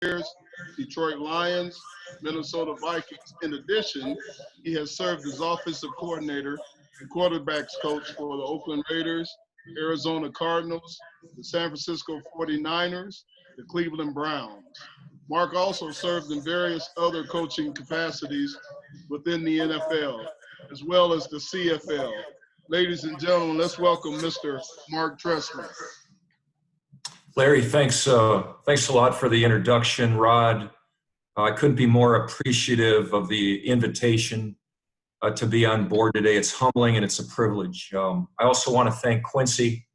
Bears, Detroit Lions, Minnesota Vikings. In addition, he has served as offensive coordinator and quarterbacks coach for the Oakland Raiders, Arizona Cardinals, the San Francisco 49ers, the Cleveland Browns. Marc also served in various other coaching capacities within the NFL, as well as the CFL. Ladies and gentlemen, let's welcome Mr. Marc Trestman. Larry, thanks a lot for the introduction. Rod, I couldn't be more appreciative of the invitation to be on board today. It's humbling and it's a privilege. I also want to thank Quincy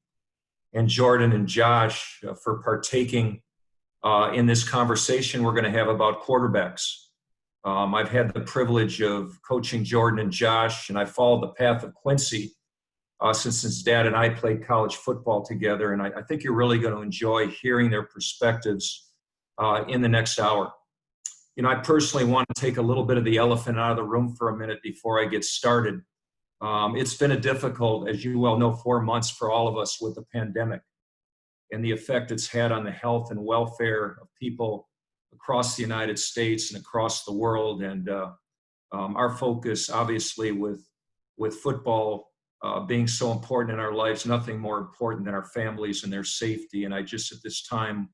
and Jordan and Josh for partaking in this conversation we're going to have about quarterbacks. I've had the privilege of coaching Jordan and Josh, and I followed the path of Quincy since his dad and I played college football together, and I think you're really going to enjoy hearing their perspectives in the next hour. You know, I personally want to take a little bit of the elephant out of the room for a minute before I get started. It's been a difficult, as you well know, 4 months for all of us with the pandemic and the effect it's had on the health and welfare of people across the United States and across the world. And our focus, obviously, with football being so important in our lives, nothing more important than our families and their safety. And I just, at this time,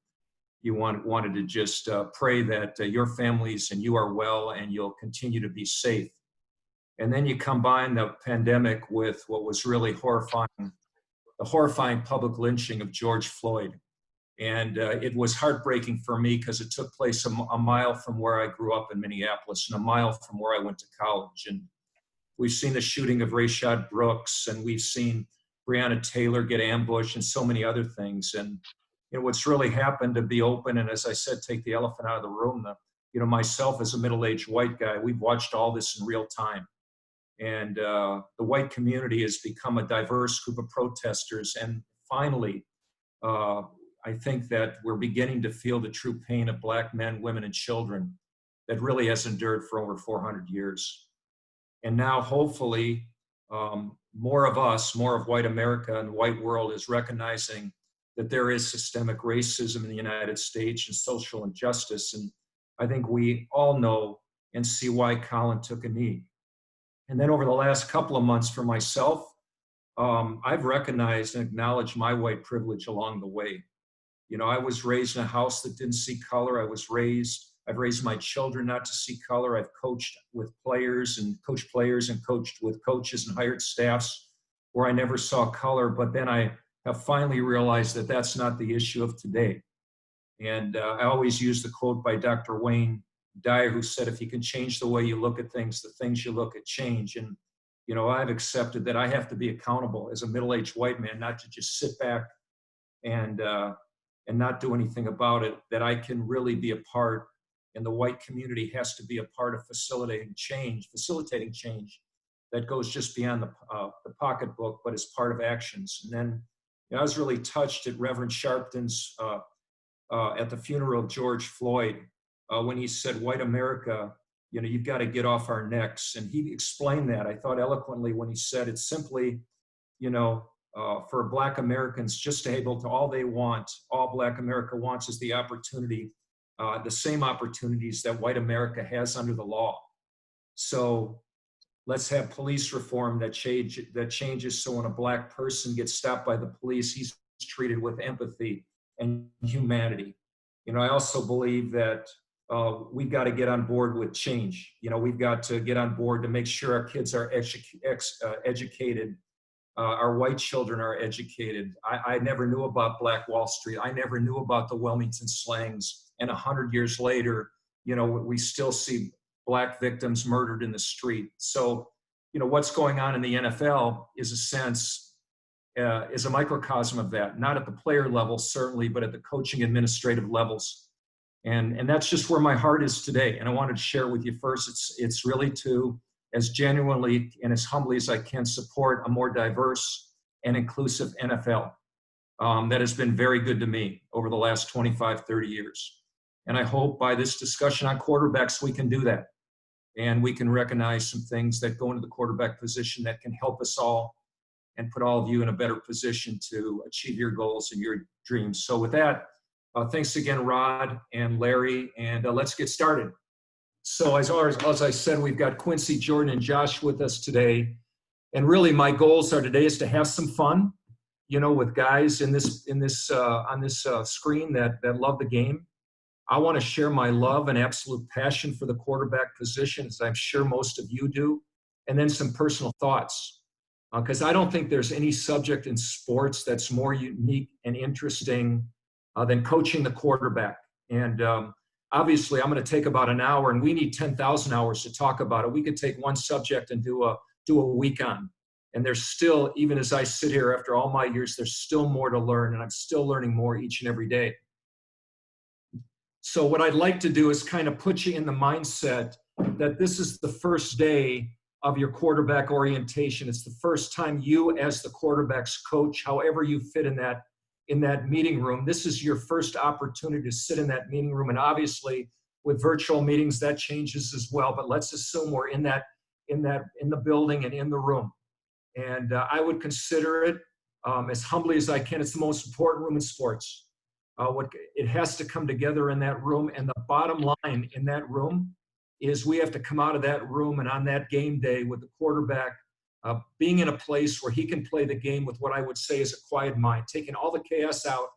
wanted to just pray that your families and you are well and you'll continue to be safe. And then you combine the pandemic with what was really horrifying, the horrifying public lynching of George Floyd. And it was heartbreaking for me because it took place a mile from where I grew up in Minneapolis and a mile from where I went to college. And we've seen the shooting of Rayshad Brooks, and we've seen Breonna Taylor get ambushed and so many other things. And you know, what's really happened, to be open, and as I said, take the elephant out of the room, myself as a middle-aged white guy, we've watched all this in real time. And the white community has become a diverse group of protesters. And finally, I think that we're beginning to feel the true pain of Black men, women, and children that really has endured for over 400 years. And now, hopefully, more of us, more of white America and the white world is recognizing that there is systemic racism in the United States and social injustice. And I think we all know and see why Colin took a knee. And then over the last couple of months for myself, I've recognized and acknowledged my white privilege along the way. You know, I was raised in a house that didn't see color. I've raised my children not to see color. I've coached with players and coached with coaches and hired staffs where I never saw color. But then I have finally realized that that's not the issue of today. And I always use the quote by Dr. Wayne Dyer, who said, if you can change the way you look at things, the things you look at change. And, you know, I've accepted that I have to be accountable as a middle-aged white man, not to just sit back and not do anything about it, that I can really be a part, and the white community has to be a part of facilitating change that goes just beyond the pocketbook, but is part of actions. And then, you know, I was really touched at Reverend Sharpton's, at the funeral of George Floyd, when he said, white America, you know, you've got to get off our necks. And he explained that, I thought, eloquently when he said it's simply, you know, for Black Americans just to able to, all Black America wants is the opportunity, the same opportunities that white America has under the law. So let's have police reform that changes so when a Black person gets stopped by the police, he's treated with empathy and humanity. You know, I also believe that we've got to get on board with change. You know, we've got to get on board to make sure our kids are educated. Our white children are educated. I never knew about Black Wall Street. I never knew about the Wilmington slangs. And 100 years later, you know, we still see Black victims murdered in the street. So, you know, what's going on in the NFL is a microcosm of that, not at the player level, certainly, but at the coaching administrative levels. And that's just where my heart is today. And I wanted to share with you first, it's really to, as genuinely and as humbly as I can, support a more diverse and inclusive NFL that has been very good to me over the last 25, 30 years. And I hope by this discussion on quarterbacks, we can do that. And we can recognize some things that go into the quarterback position that can help us all and put all of you in a better position to achieve your goals and your dreams. So with that, Thanks again, Rod and Larry, and let's get started. So as I said, we've got Quincy, Jordan, and Josh with us today. And really my goals are today is to have some fun, with guys on this screen that love the game. I want to share my love and absolute passion for the quarterback position, as I'm sure most of you do, and then some personal thoughts. Because I don't think there's any subject in sports that's more unique and interesting than coaching the quarterback. And obviously, I'm going to take about an hour, and we need 10,000 hours to talk about it. We could take one subject and do a week on. And there's still, even as I sit here after all my years, there's still more to learn, and I'm still learning more each and every day. So what I'd like to do is kind of put you in the mindset that this is the first day of your quarterback orientation. It's the first time you, as the quarterback's coach, however you fit in that meeting room, this is your first opportunity to sit in that meeting room. And obviously with virtual meetings, that changes as well, but let's assume we're in the building and in the room. And I would consider it, as humbly as I can, it's the most important room in sports. It has to come together in that room. And the bottom line in that room is we have to come out of that room and on that game day with the quarterback being in a place where he can play the game with what I would say is a quiet mind, taking all the chaos out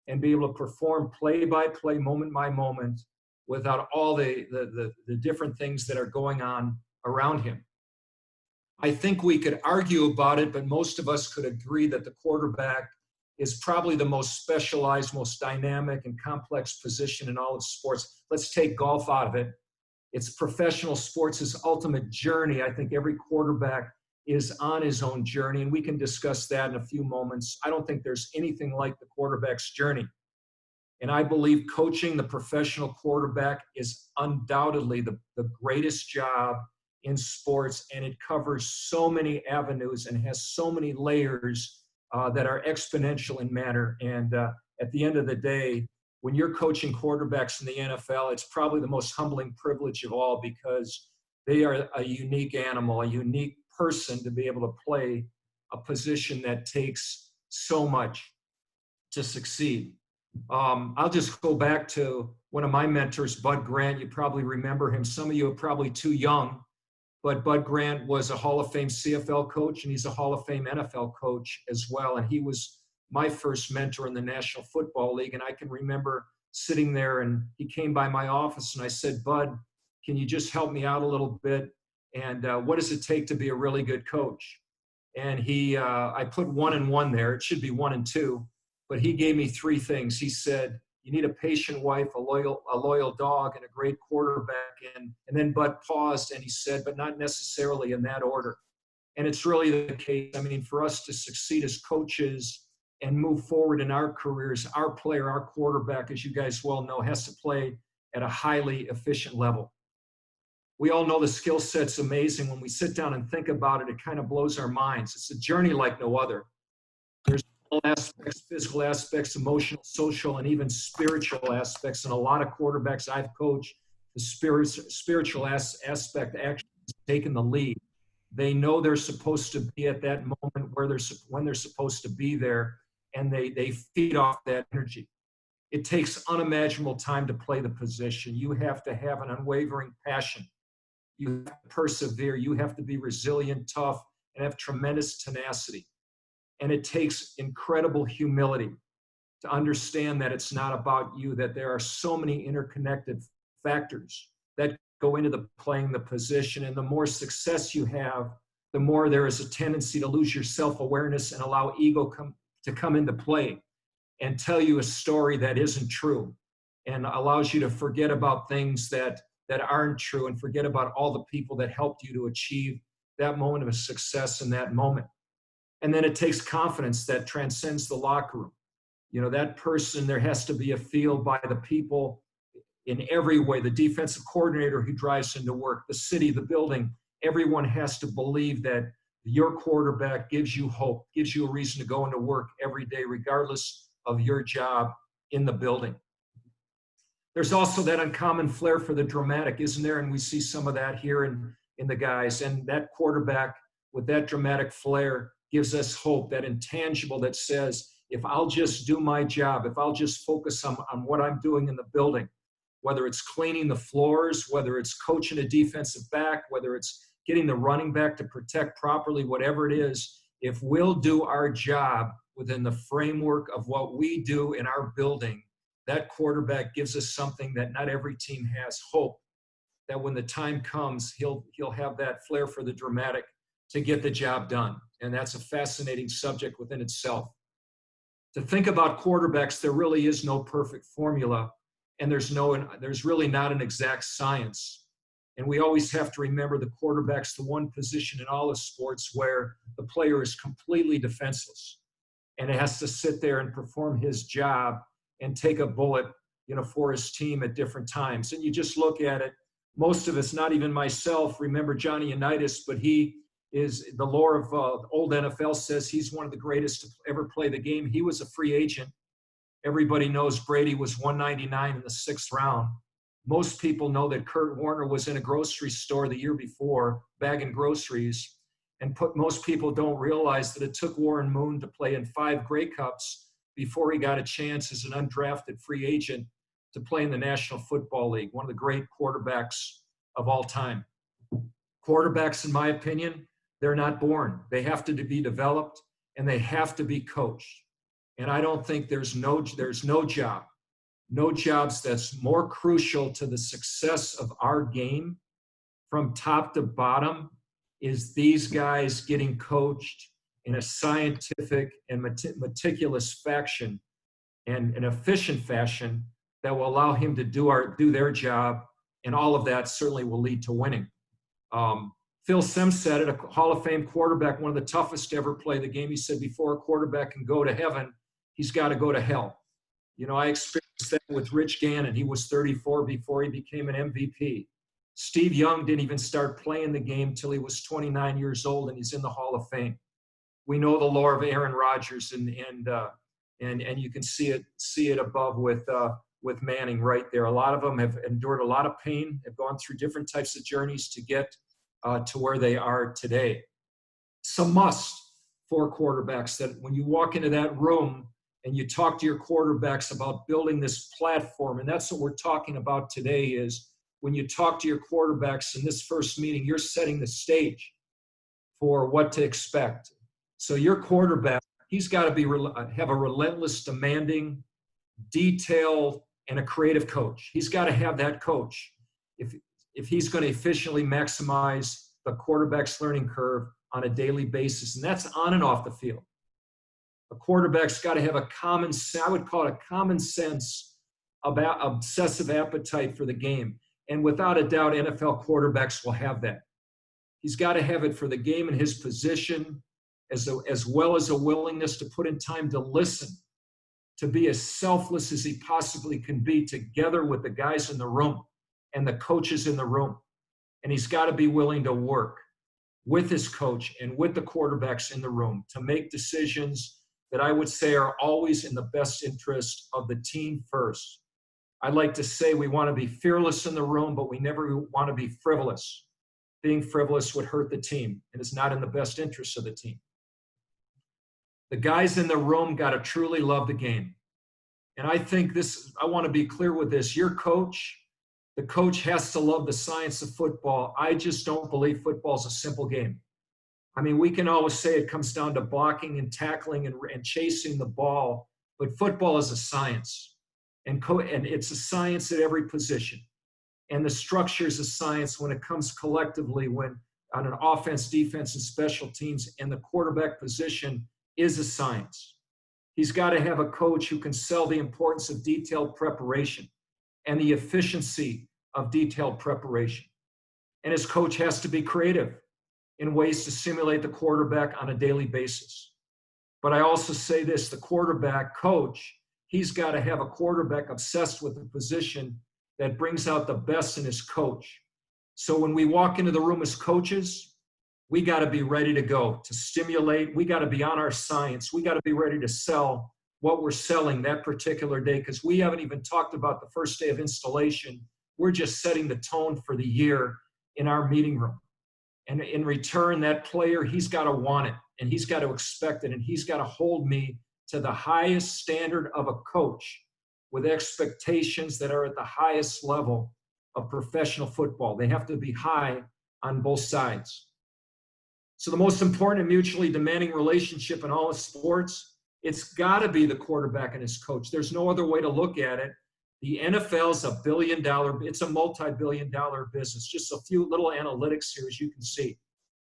and be able to perform play by play, moment by moment, without all the different things that are going on around him. I think we could argue about it, but most of us could agree that the quarterback is probably the most specialized, most dynamic and complex position in all of sports. Let's take golf out of it. It's professional sports' ultimate journey. I think every quarterback is on his own journey, and we can discuss that in a few moments. I don't think there's anything like the quarterback's journey. And I believe coaching the professional quarterback is undoubtedly the greatest job in sports, and it covers so many avenues and has so many layers that are exponential in manner. And at the end of the day, when you're coaching quarterbacks in the NFL, it's probably the most humbling privilege of all, because they are a unique animal, a unique person to be able to play a position that takes so much to succeed. I'll just go back to one of my mentors, Bud Grant. You probably remember him. Some of you are probably too young, but Bud Grant was a Hall of Fame CFL coach, and he's a Hall of Fame NFL coach as well. And he was my first mentor in the National Football League. And I can remember sitting there, and he came by my office, and I said, Bud, can you just help me out a little bit? And what does it take to be a really good coach? And I put 1 and 1 there. It should be 1 and 2, but he gave me 3 things. He said, you need a patient wife, a loyal dog, and a great quarterback. And then Bud paused and he said, but not necessarily in that order. And it's really the case. I mean, for us to succeed as coaches and move forward in our careers, our player, our quarterback, as you guys well know, has to play at a highly efficient level. We all know the skill set's amazing. When we sit down and think about it, it kind of blows our minds. It's a journey like no other. There's aspects, physical aspects, emotional, social, and even spiritual aspects. And a lot of quarterbacks I've coached, the spiritual aspect actually has taken the lead. They know they're supposed to be at that moment when they're supposed to be there, and they feed off that energy. It takes unimaginable time to play the position. You have to have an unwavering passion. You have to persevere. You have to be resilient, tough, and have tremendous tenacity. And it takes incredible humility to understand that it's not about you, that there are so many interconnected factors that go into playing the position. And the more success you have, the more there is a tendency to lose your self-awareness and allow ego to come into play and tell you a story that isn't true, and allows you to forget about things that aren't true, and forget about all the people that helped you to achieve that moment of success in that moment. And then it takes confidence that transcends the locker room. You know, that person, there has to be a feel by the people in every way, the defensive coordinator who drives into work, the city, the building, everyone has to believe that your quarterback gives you hope, gives you a reason to go into work every day, regardless of your job in the building. There's also that uncommon flair for the dramatic, isn't there? And we see some of that here in the guys. And that quarterback with that dramatic flair gives us hope, that intangible that says, if I'll just do my job, if I'll just focus on what I'm doing in the building, whether it's cleaning the floors, whether it's coaching a defensive back, whether it's getting the running back to protect properly, whatever it is, if we'll do our job within the framework of what we do in our building, that quarterback gives us something that not every team has, hope that when the time comes, he'll have that flair for the dramatic to get the job done. And that's a fascinating subject within itself. To think about quarterbacks, there really is no perfect formula, and there's really not an exact science. And we always have to remember the quarterback's the one position in all of sports where the player is completely defenseless and it has to sit there and perform his job and take a bullet, for his team at different times. And you just look at it, most of us, not even myself, remember Johnny Unitas, but he is, the lore of old NFL says he's one of the greatest to ever play the game. He was a free agent. Everybody knows Brady was 199 in the 6th round. Most people know that Kurt Warner was in a grocery store the year before, bagging groceries. And most people don't realize that it took Warren Moon to play in 5 Grey Cups before he got a chance as an undrafted free agent to play in the National Football League, one of the great quarterbacks of all time. Quarterbacks, in my opinion, they're not born. They have to be developed, and they have to be coached. And I don't think there's no jobs that's more crucial to the success of our game from top to bottom is these guys getting coached in a scientific and meticulous fashion and an efficient fashion that will allow him to do their job, and all of that certainly will lead to winning. Phil Simms said it, a Hall of Fame quarterback, one of the toughest to ever play the game. He said before a quarterback can go to heaven, he's got to go to hell. I experienced that with Rich Gannon. He was 34 before he became an MVP. Steve Young didn't even start playing the game till he was 29 years old, and he's in the Hall of Fame. We know the lore of Aaron Rodgers, and you can see it above with Manning right there. A lot of them have endured a lot of pain, have gone through different types of journeys to get to where they are today. It's a must for quarterbacks that when you walk into that room and you talk to your quarterbacks about building this platform, and that's what we're talking about today is when you talk to your quarterbacks in this first meeting, you're setting the stage for what to expect. So your quarterback, he's got to have a relentless, demanding, detailed, and a creative coach. He's got to have that coach if he's going to efficiently maximize the quarterback's learning curve on a daily basis, and that's on and off the field. A quarterback's got to have I would call it a common sense about obsessive appetite for the game. And without a doubt, NFL quarterbacks will have that. He's got to have it for the game and his position, as well as a willingness to put in time to listen, to be as selfless as he possibly can be together with the guys in the room and the coaches in the room. And he's got to be willing to work with his coach and with the quarterbacks in the room to make decisions that I would say are always in the best interest of the team first. I'd like to say we want to be fearless in the room, but we never want to be frivolous. Being frivolous would hurt the team and is not in the best interest of the team. The guys in the room got to truly love the game. And I think I want to be clear with this. Your coach, the coach has to love the science of football. I just don't believe football is a simple game. I mean, we can always say it comes down to blocking and tackling and chasing the ball, but football is a science. And it's a science at every position. And the structure is a science when it comes collectively when on an offense, defense, and special teams, and the quarterback position is a science. He's got to have a coach who can sell the importance of detailed preparation and the efficiency of detailed preparation. And his coach has to be creative in ways to simulate the quarterback on a daily basis. But I also say this, the quarterback coach, he's got to have a quarterback obsessed with the position that brings out the best in his coach. So when we walk into the room as coaches, we got to be ready to go, to stimulate. We got to be on our science. We got to be ready to sell what we're selling that particular day, because we haven't even talked about the first day of installation. We're just setting the tone for the year in our meeting room. And in return, that player, he's got to want it, and he's got to expect it, and he's got to hold me to the highest standard of a coach with expectations that are at the highest level of professional football. They have to be high on both sides. So the most important and mutually demanding relationship in all of sports, it's got to be the quarterback and his coach. There's no other way to look at it. The NFL is it's a multi-billion-dollar business. Just a few little analytics here, as you can see.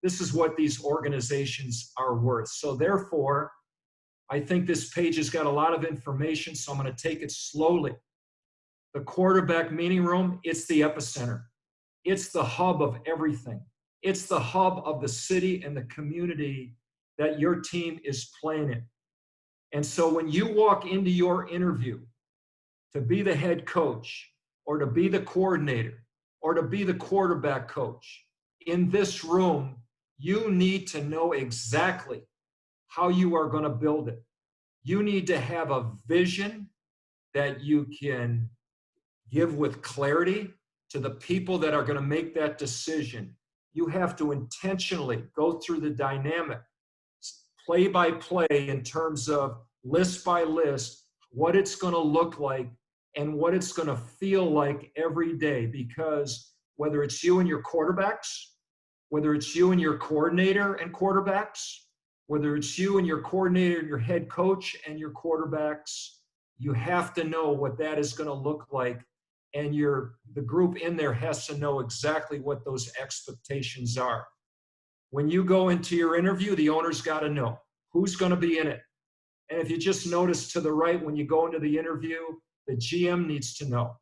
This is what these organizations are worth. So therefore, I think this page has got a lot of information, so I'm going to take it slowly. The quarterback meeting room, it's the epicenter. It's the hub of everything. It's the hub of the city and the community that your team is playing in. And so when you walk into your interview to be the head coach or to be the coordinator or to be the quarterback coach, in this room, you need to know exactly how you are going to build it. You need to have a vision that you can give with clarity to the people that are going to make that decision. You have to intentionally go through the dynamic, play by play, in terms of list by list, what it's going to look like and what it's going to feel like every day. Because whether it's you and your quarterbacks, whether it's you and your coordinator and quarterbacks, whether it's you and your coordinator and your head coach and your quarterbacks, you have to know what that is going to look like. And the group in there has to know exactly what those expectations are. When you go into your interview, the owner's got to know who's going to be in it. And if you just notice to the right, when you go into the interview, the GM needs to know.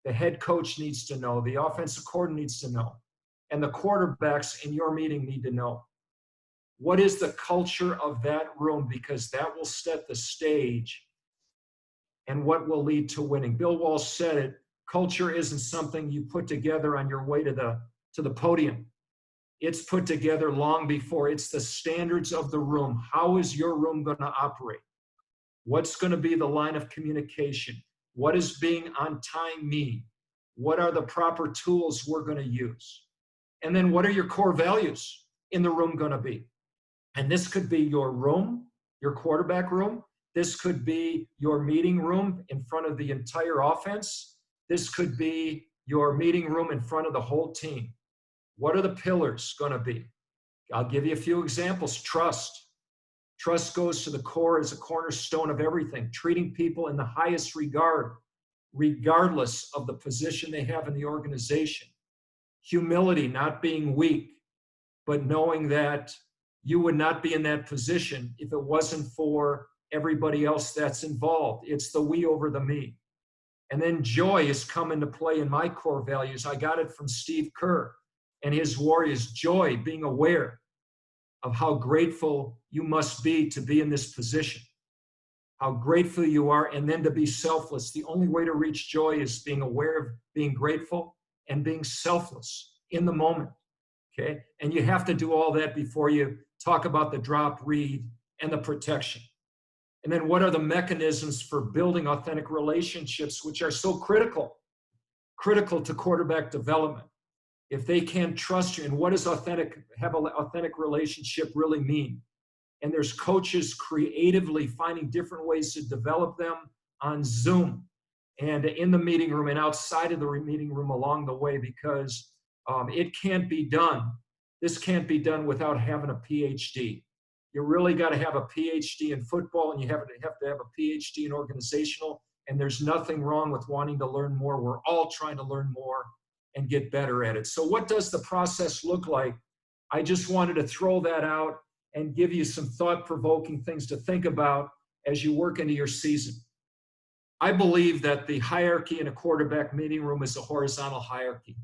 The head coach needs to know. The offensive coordinator needs to know. And the quarterbacks in your meeting need to know. What is the culture of that room? Because that will set the stage and what will lead to winning. Bill Walsh said it, culture isn't something you put together on your way to the podium. It's put together long before. It's the standards of the room. How is your room going to operate? What's going to be the line of communication? What does being on time mean? What are the proper tools we're going to use? And then what are your core values in the room going to be? And this could be your room, your quarterback room. This could be your meeting room in front of the entire offense. This could be your meeting room in front of the whole team. What are the pillars going to be? I'll give you a few examples. Trust. Trust goes to the core as a cornerstone of everything, treating people in the highest regard, regardless of the position they have in the organization. Humility, not being weak, but knowing that you would not be in that position if it wasn't for everybody else that's involved. It's the we over the me. And then joy has come into play in my core values. I got it from Steve Kerr and his Warriors. Joy, being aware of how grateful you must be to be in this position, how grateful you are, and then to be selfless. The only way to reach joy is being aware of being grateful and being selfless in the moment, okay? And you have to do all that before you talk about the drop, read, and the protection. And then what are the mechanisms for building authentic relationships, which are so critical to quarterback development? If they can't trust you, and what does have an authentic relationship really mean? And there's coaches creatively finding different ways to develop them on Zoom and in the meeting room and outside of the meeting room along the way, because it can't be done. This can't be done without having a PhD. You really got to have a PhD in football, and you have to have a PhD in organizational, and there's nothing wrong with wanting to learn more. We're all trying to learn more and get better at it. So what does the process look like? I just wanted to throw that out and give you some thought-provoking things to think about as you work into your season. I believe that the hierarchy in a quarterback meeting room is a horizontal hierarchy.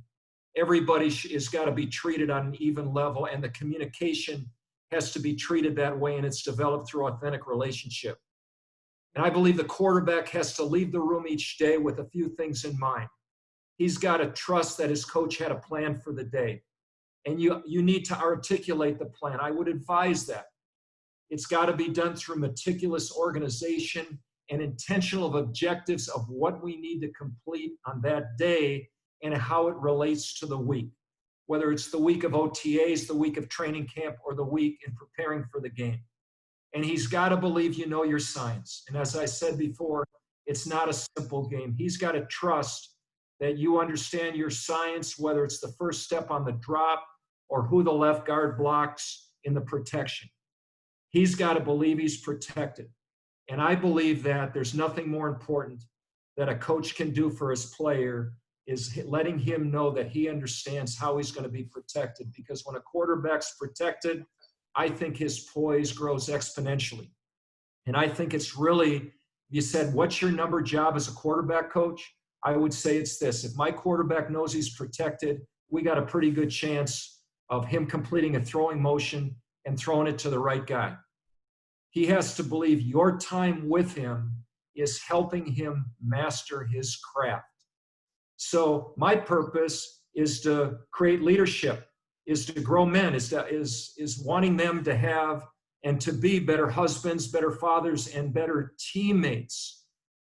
Everybody has got to be treated on an even level, and the communication has to be treated that way, and it's developed through authentic relationship. And I believe the quarterback has to leave the room each day with a few things in mind. He's got to trust that his coach had a plan for the day. And you need to articulate the plan. I would advise that. It's got to be done through meticulous organization and intentional objectives of what we need to complete on that day and how it relates to the week, whether it's the week of OTAs, the week of training camp, or the week in preparing for the game. And he's got to believe you know your science. And as I said before, it's not a simple game. He's got to trust that you understand your science, whether it's the first step on the drop or who the left guard blocks in the protection. He's got to believe he's protected. And I believe that there's nothing more important that a coach can do for his player is letting him know that he understands how he's going to be protected. Because when a quarterback's protected, I think his poise grows exponentially. And I think it's really, you said, what's your number job as a quarterback coach? I would say it's this. If my quarterback knows he's protected, we got a pretty good chance of him completing a throwing motion and throwing it to the right guy. He has to believe your time with him is helping him master his craft. So my purpose is to create leadership, is to grow men, is wanting them to have and to be better husbands, better fathers, and better teammates.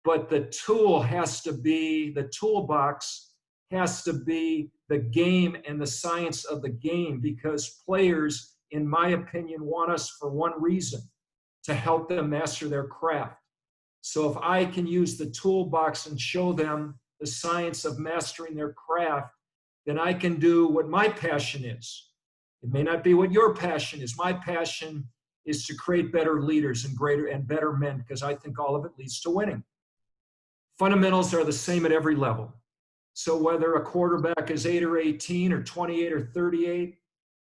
But the tool has to be, the toolbox has to be the game and the science of the game, because players, in my opinion, want us for one reason, to help them master their craft. So if I can use the toolbox and show them the science of mastering their craft, then I can do what my passion is. It may not be what your passion is. My passion is to create better leaders and greater and better men, because I think all of it leads to winning. Fundamentals are the same at every level. So whether a quarterback is 8 or 18 or 28 or 38,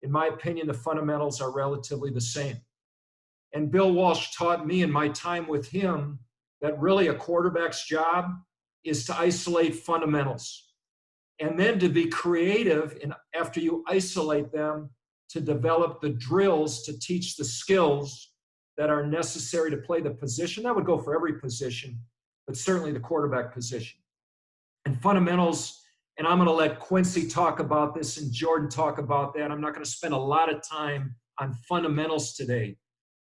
in my opinion, the fundamentals are relatively the same. And Bill Walsh taught me in my time with him that really a quarterback's job is to isolate fundamentals, and then to be creative, and after you isolate them, to develop the drills to teach the skills that are necessary to play the position. That would go for every position, but certainly the quarterback position. And fundamentals, and I'm going to let Quincy talk about this and Jordan talk about that. I'm not going to spend a lot of time on fundamentals today,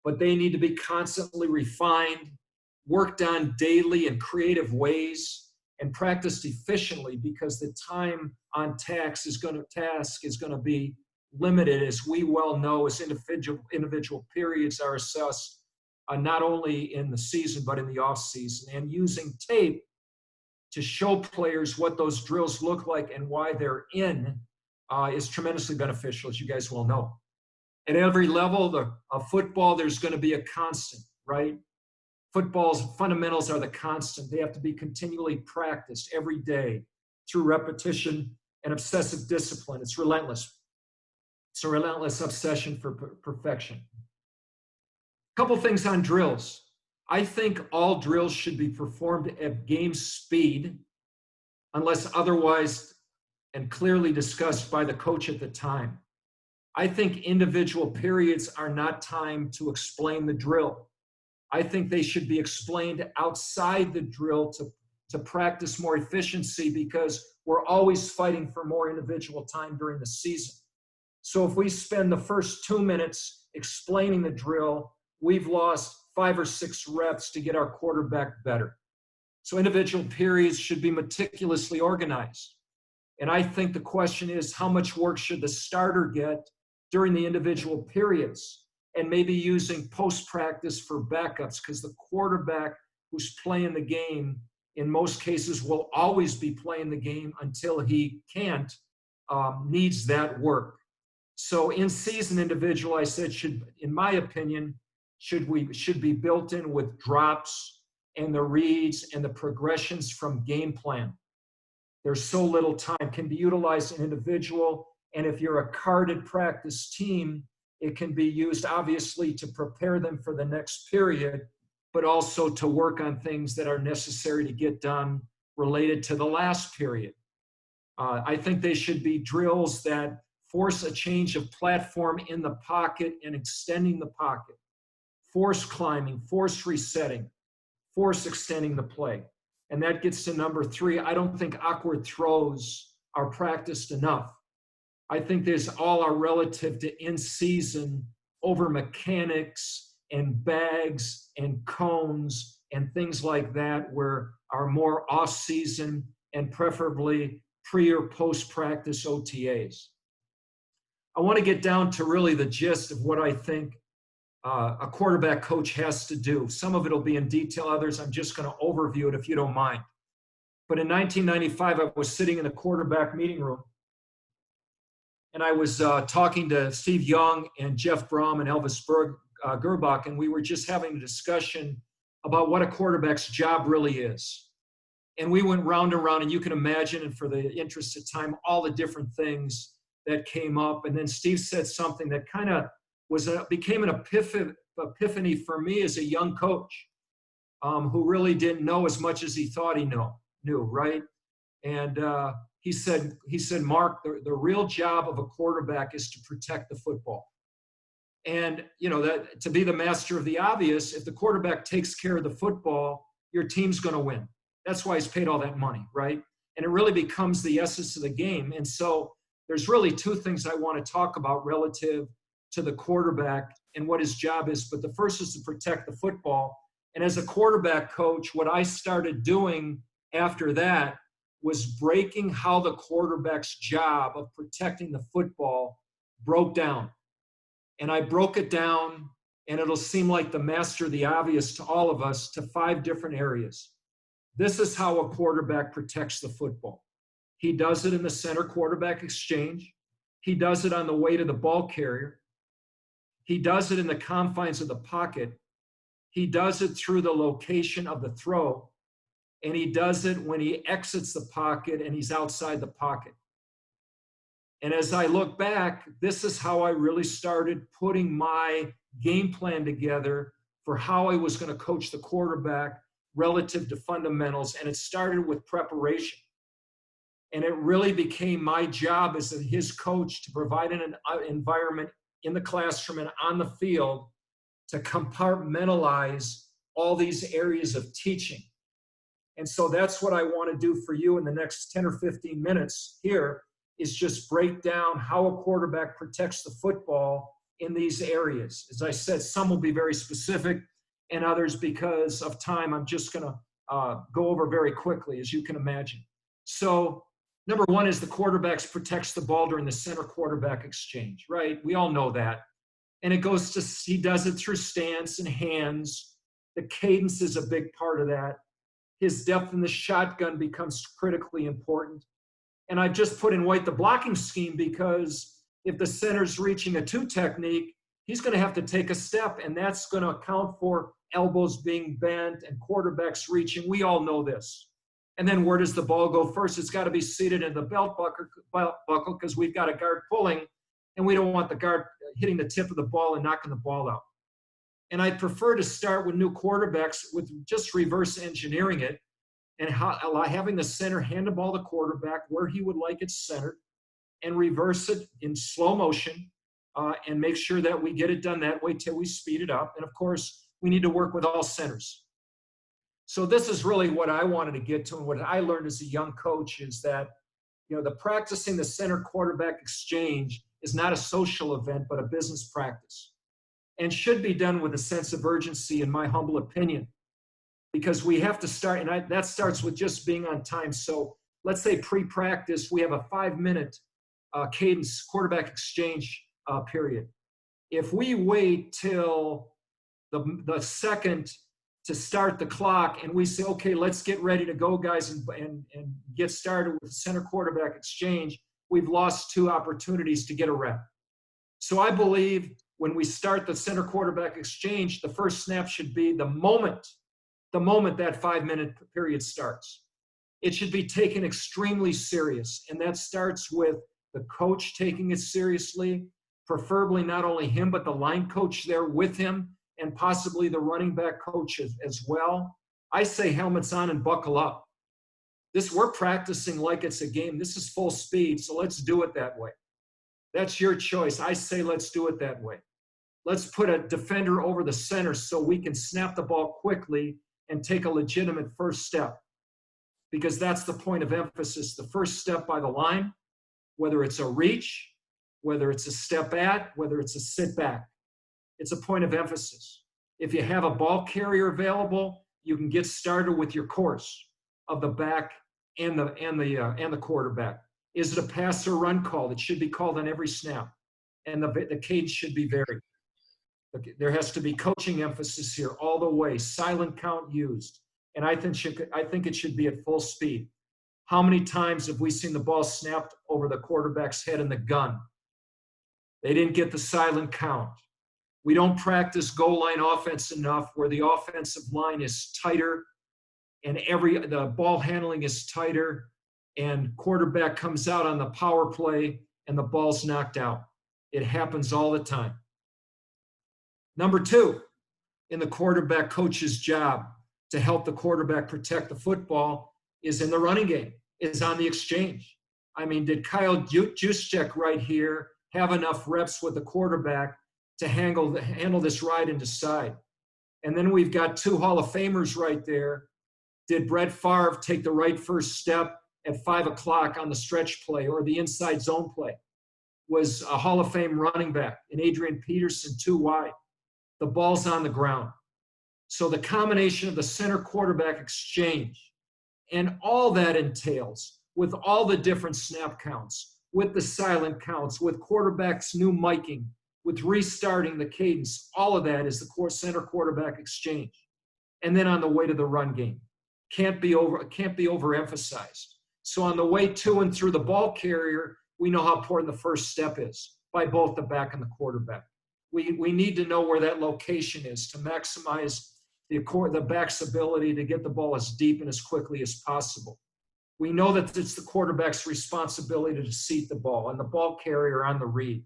but they need to be constantly refined, worked on daily in creative ways, and practiced efficiently, because the time on task is going to be limited, as we well know, as individual periods are assessed not only in the season but in the off season. And using tape to show players what those drills look like and why they're in is tremendously beneficial, as you guys well know. At every level of football, there's going to be a constant, right? Football's fundamentals are the constant. They have to be continually practiced every day through repetition and obsessive discipline. It's relentless. It's a relentless obsession for perfection. A couple things on drills. I think all drills should be performed at game speed unless otherwise and clearly discussed by the coach at the time. I think individual periods are not time to explain the drill. I think they should be explained outside the drill to practice more efficiency, because we're always fighting for more individual time during the season. So if we spend the first 2 minutes explaining the drill, we've lost 5 or 6 reps to get our quarterback better. So individual periods should be meticulously organized. And I think the question is, how much work should the starter get during the individual periods? And maybe using post-practice for backups, because the quarterback who's playing the game, in most cases, will always be playing the game until he can't, needs that work. So in-season individual, I said, should, in my opinion, should be built in with drops and the reads and the progressions from game plan. There's so little time, can be utilized in individual. And if you're a carded practice team, it can be used, obviously, to prepare them for the next period, but also to work on things that are necessary to get done related to the last period. I think they should be drills that force a change of platform in the pocket and extending the pocket, force climbing, force resetting, force extending the play. And that gets to number 3. I don't think awkward throws are practiced enough. I think there's all are relative to in-season over mechanics and bags and cones and things like that, where are more off-season and preferably pre- or post-practice OTAs. I want to get down to really the gist of what I think a quarterback coach has to do. Some of it will be in detail, others I'm just going to overview it if you don't mind. But in 1995, I was sitting in the quarterback meeting room, and I was talking to Steve Young and Jeff Brom and Elvis Gerbach, and we were just having a discussion about what a quarterback's job really is. And we went round and round, and you can imagine, and for the interest of time, all the different things that came up. And then Steve said something that kind of became an epiphany for me as a young coach who really didn't know as much as he thought he knew, right? And he said, Mark, the real job of a quarterback is to protect the football. And, that to be the master of the obvious, if the quarterback takes care of the football, your team's going to win. That's why he's paid all that money, right? And it really becomes the essence of the game. And so there's really two things I want to talk about relative to the quarterback and what his job is. But the first is to protect the football. And as a quarterback coach, what I started doing after that was breaking how the quarterback's job of protecting the football broke down. And I broke it down, and it'll seem like the master of the obvious to all of us, to 5 different areas. This is how a quarterback protects the football. He does it in the center quarterback exchange. He does it on the way to the ball carrier. He does it in the confines of the pocket. He does it through the location of the throw. And he does it when he exits the pocket and he's outside the pocket. And as I look back, this is how I really started putting my game plan together for how I was going to coach the quarterback relative to fundamentals. And it started with preparation. And it really became my job as his coach to provide an environment in the classroom and on the field to compartmentalize all these areas of teaching. And so that's what I want to do for you in the next 10 or 15 minutes here, is just break down how a quarterback protects the football in these areas. As I said, some will be very specific, and others, because of time, I'm just going to go over very quickly, as you can imagine. So number one is the quarterback protects the ball during the center quarterback exchange, right? We all know that. And it goes to, he does it through stance and hands. The cadence is a big part of that. His depth in the shotgun becomes critically important. And I've just put in white the blocking scheme, because if the center's reaching a 2 technique, he's going to have to take a step, and that's going to account for elbows being bent and quarterbacks reaching. We all know this. And then where does the ball go first? It's got to be seated in the belt buckle, because we've got a guard pulling, and we don't want the guard hitting the tip of the ball and knocking the ball out. And I prefer to start with new quarterbacks with just reverse engineering it and having the center hand the ball to the quarterback where he would like it centered, and reverse it in slow motion, and make sure that we get it done that way till we speed it up. And of course, we need to work with all centers. So this is really what I wanted to get to, and what I learned as a young coach is that, the practicing the center quarterback exchange is not a social event, but a business practice, and should be done with a sense of urgency, in my humble opinion, because we have to start, and that starts with just being on time. So let's say pre-practice, we have a 5-minute cadence quarterback exchange period. If we wait till the second to start the clock, and we say, okay, let's get ready to go, guys, and get started with the center quarterback exchange, we've lost 2 opportunities to get a rep. So I believe when we start the center quarterback exchange, the first snap should be the moment that 5-minute period starts. It should be taken extremely serious, and that starts with the coach taking it seriously, preferably not only him, but the line coach there with him, and possibly the running back coach as well. I say helmets on and buckle up. We're practicing like it's a game. This is full speed, so let's do it that way. That's your choice. I say let's do it that way. Let's put a defender over the center so we can snap the ball quickly and take a legitimate first step, because that's the point of emphasis. The first step by the line, whether it's a reach, whether it's a step at, whether it's a sit back, it's a point of emphasis. If you have a ball carrier available, you can get started with your course of the back and the quarterback. Is it a pass or run call? It should be called on every snap, and the cadence should be varied. There has to be coaching emphasis here all the way, silent count used. And I think it should be at full speed. How many times have we seen the ball snapped over the quarterback's head in the gun? They didn't get the silent count. We don't practice goal line offense enough where the offensive line is tighter and the ball handling is tighter and quarterback comes out on the power play and the ball's knocked out. It happens all the time. Number 2, in the quarterback coach's job to help the quarterback protect the football is in the running game, is on the exchange. I mean, did Kyle Juszczyk right here have enough reps with the quarterback to handle this ride and decide? And then we've got 2 Hall of Famers right there. Did Brett Favre take the right first step at 5 o'clock on the stretch play or the inside zone play? Was a Hall of Fame running back and Adrian Peterson 2 wide. The ball's on the ground. So the combination of the center quarterback exchange and all that entails with all the different snap counts, with the silent counts, with quarterbacks new miking, with restarting the cadence, all of that is the center quarterback exchange. And then on the way to the run game. Can't be overemphasized. So on the way to and through the ball carrier, we know how important the first step is by both the back and the quarterback. We need to know where that location is to maximize the back's ability to get the ball as deep and as quickly as possible. We know that it's the quarterback's responsibility to seat the ball and the ball carrier on the read.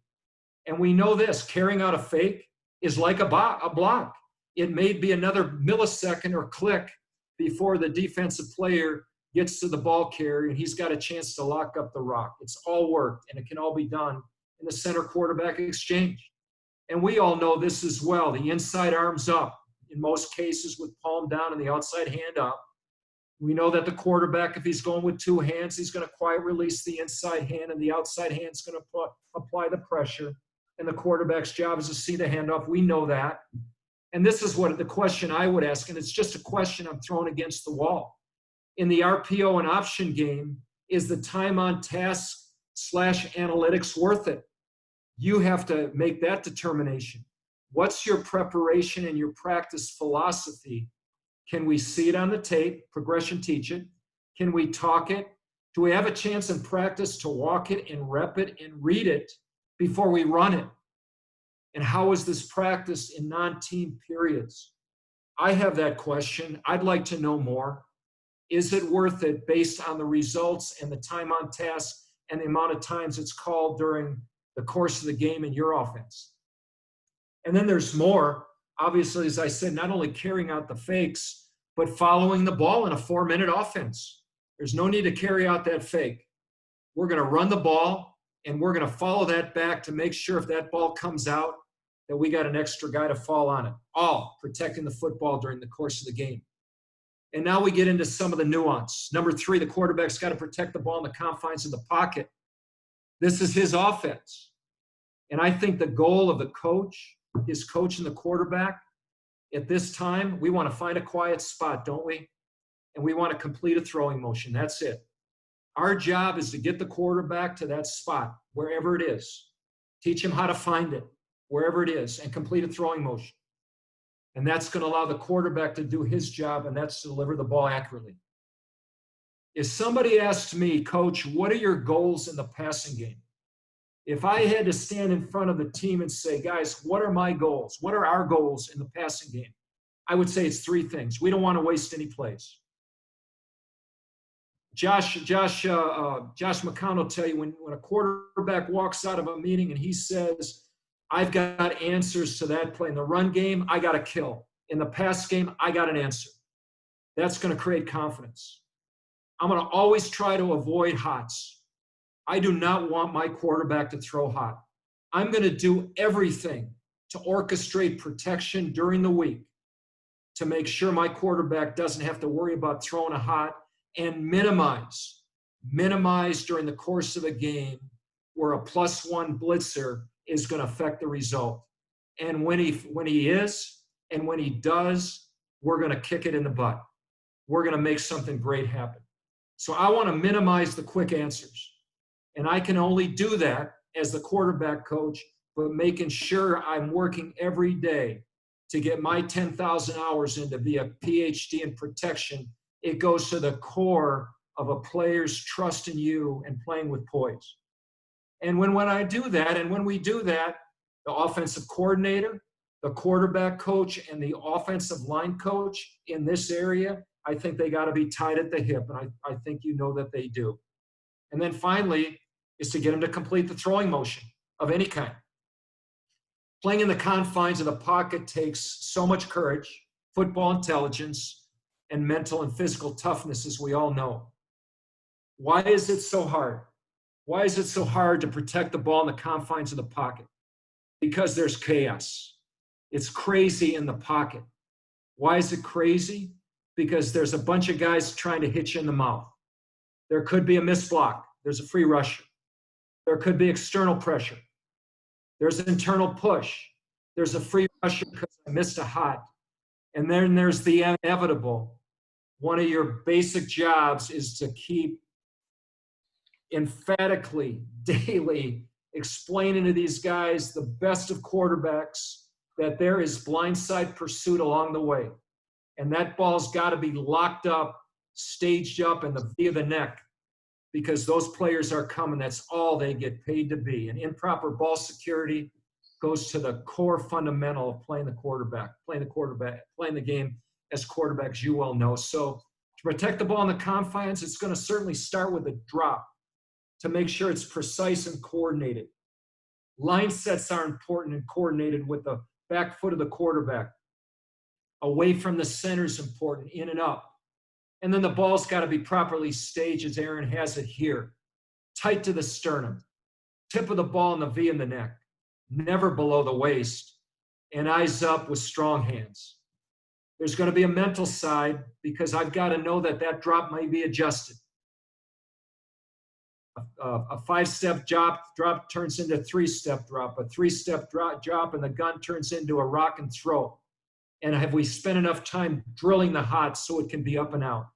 And we know this, carrying out a fake is like a block. It may be another millisecond or click before the defensive player gets to the ball carrier and he's got a chance to lock up the rock. It's all worked, and it can all be done in the center quarterback exchange. And we all know this as well. The inside arm's up, in most cases with palm down and the outside hand up. We know that the quarterback, if he's going with 2 hands, he's going to quiet release the inside hand, and the outside hand's going to apply the pressure. And the quarterback's job is to see the handoff. We know that. And this is what the question I would ask, and it's just a question I'm throwing against the wall. In the RPO and option game, is the time on task / analytics worth it? You have to make that determination. What's your preparation and your practice philosophy? Can we see it on the tape, progression teach it? Can we talk it? Do we have a chance in practice to walk it and rep it and read it before we run it? And how is this practiced in non-team periods? I have that question. I'd like to know more. Is it worth it based on the results and the time on task and the amount of times it's called during the course of the game in your offense? And then there's more. Obviously, as I said, not only carrying out the fakes, but following the ball in a 4-minute offense. There's no need to carry out that fake. We're going to run the ball, and we're going to follow that back to make sure if that ball comes out, that we got an extra guy to fall on it, all protecting the football during the course of the game. And now we get into some of the nuance. Number 3, the quarterback's got to protect the ball in the confines of the pocket. This is his offense. And I think the goal of the coach, his coach and the quarterback, at this time, we want to find a quiet spot, don't we? And we want to complete a throwing motion. That's it. Our job is to get the quarterback to that spot, wherever it is. Teach him how to find it, wherever it is, and complete a throwing motion. And that's going to allow the quarterback to do his job, and that's to deliver the ball accurately. If somebody asked me, Coach, what are your goals in the passing game? If I had to stand in front of the team and say, guys, what are my goals? What are our goals in the passing game? I would say it's 3 things. We don't want to waste any plays. Josh McCown will tell you when a quarterback walks out of a meeting and he says, I've got answers to that play. In the run game, I got a kill. In the pass game, I got an answer. That's going to create confidence. I'm going to always try to avoid hots. I do not want my quarterback to throw hot. I'm going to do everything to orchestrate protection during the week to make sure my quarterback doesn't have to worry about throwing a hot, and minimize during the course of a game where a +1 blitzer is going to affect the result. And when he is, and when he does, we're going to kick it in the butt. We're going to make something great happen. So I want to minimize the quick answers. And I can only do that as the quarterback coach but making sure I'm working every day to get my 10,000 hours in to be a PhD in protection. It goes to the core of a player's trust in you and playing with poise. And when I do that, and when we do that, the offensive coordinator, the quarterback coach, and the offensive line coach in this area, I think they got to be tied at the hip, and I think you know that they do. And then finally is to get them to complete the throwing motion of any kind. Playing in the confines of the pocket takes so much courage, football intelligence, and mental and physical toughness, as we all know. Why is it so hard? Why is it so hard to protect the ball in the confines of the pocket? Because there's chaos. It's crazy in the pocket. Why is it crazy? Because there's a bunch of guys trying to hit you in the mouth. There could be a missed block. There's a free rusher. There could be external pressure. There's an internal push. There's a free rusher because I missed a hot. And then there's the inevitable. One of your basic jobs is to keep emphatically, daily, explaining to these guys, the best of quarterbacks, that there is blindside pursuit along the way. And that ball's got to be locked up, staged up in the V of the neck, because those players are coming. That's all they get paid to be. And improper ball security goes to the core fundamental of playing the game as quarterbacks, you well know. So to protect the ball in the confines, it's going to certainly start with a drop to make sure it's precise and coordinated. Line sets are important and coordinated with the back foot of the quarterback. Away from the center is important, in and up. And then the ball's got to be properly staged as Aaron has it here. Tight to the sternum. Tip of the ball in the V in the neck. Never below the waist. And eyes up with strong hands. There's going to be a mental side because I've got to know that that drop may be adjusted. A five-step drop turns into a three-step drop. A three-step drop and the gun turns into a rock and throw. And have we spent enough time drilling the hot so it can be up and out?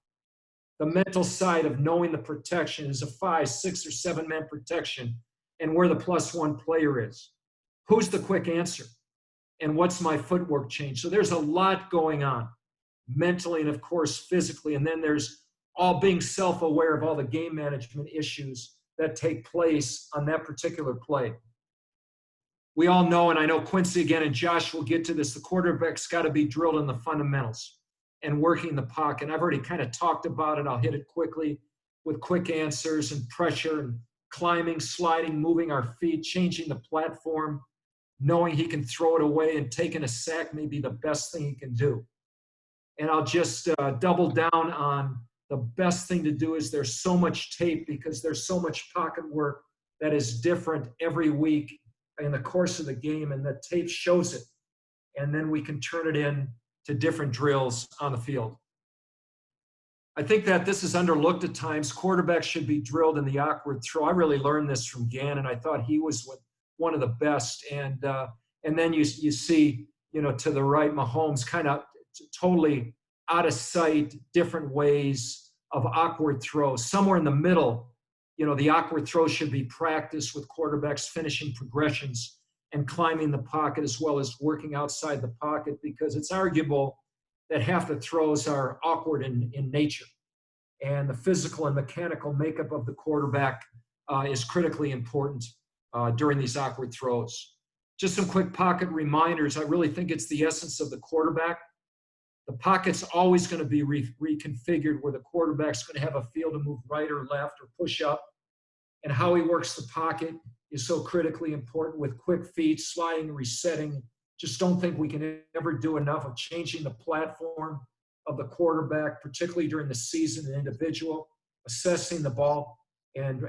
The mental side of knowing the protection is a 5, 6, or 7-man protection and where the +1 player is. Who's the quick answer? And what's my footwork change? So there's a lot going on mentally and, of course, physically. And then there's all being self-aware of all the game management issues that take place on that particular play. We all know, and I know Quincy again and Josh will get to this, the quarterback's got to be drilled in the fundamentals and working the pocket. I've already kind of talked about it. I'll hit it quickly with quick answers and pressure and climbing, sliding, moving our feet, changing the platform, knowing he can throw it away, and taking a sack may be the best thing he can do. And I'll just double down on the best thing to do is there's so much tape because there's so much pocket work that is different every week in the course of the game, and the tape shows it. And then we can turn it in to different drills on the field. I think that this is underlooked at times. Quarterbacks should be drilled in the awkward throw. I really learned this from Gannon. I thought he was one of the best. And then you see, to the right, Mahomes kind of totally out of sight, different ways of awkward throws. Somewhere in the middle, the awkward throw should be practiced with quarterbacks finishing progressions and climbing the pocket as well as working outside the pocket, because it's arguable that half the throws are awkward in nature. And the physical and mechanical makeup of the quarterback is critically important during these awkward throws. Just some quick pocket reminders. I really think it's the essence of the quarterback. The pocket's always going to be reconfigured where the quarterback's going to have a feel to move right or left or push up. And how he works the pocket is so critically important with quick feet, sliding, resetting. Just don't think we can ever do enough of changing the platform of the quarterback, particularly during the season and individual, assessing the ball and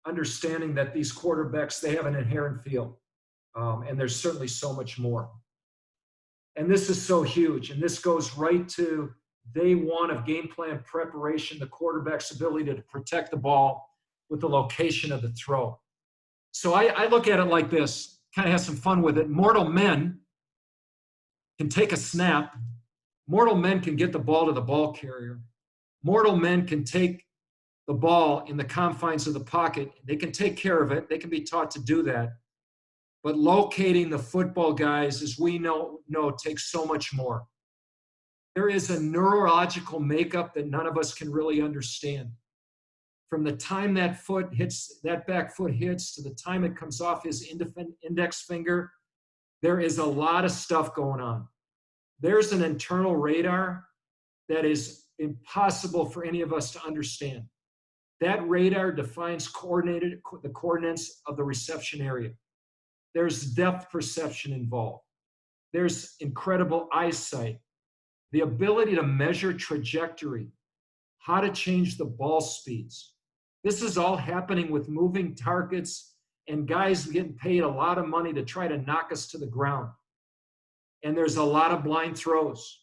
understanding that these quarterbacks, they have an inherent feel. And there's certainly so much more. And this is so huge. And this goes right to day one of game plan preparation, the quarterback's ability to protect the ball with the location of the throw. So I look at it like this, kind of have some fun with it. Mortal men can take a snap. Mortal men can get the ball to the ball carrier. Mortal men can take the ball in the confines of the pocket. They can take care of it. They can be taught to do that. But locating the football guys, as we know takes so much more. There is a neurological makeup that none of us can really understand. From the time that back foot hits to the time it comes off his index finger, there is a lot of stuff going on. There's an internal radar that is impossible for any of us to understand. That radar defines the coordinates of the reception area. There's depth perception involved. There's incredible eyesight, the ability to measure trajectory, how to change the ball speeds. This is all happening with moving targets and guys getting paid a lot of money to try to knock us to the ground. And there's a lot of blind throws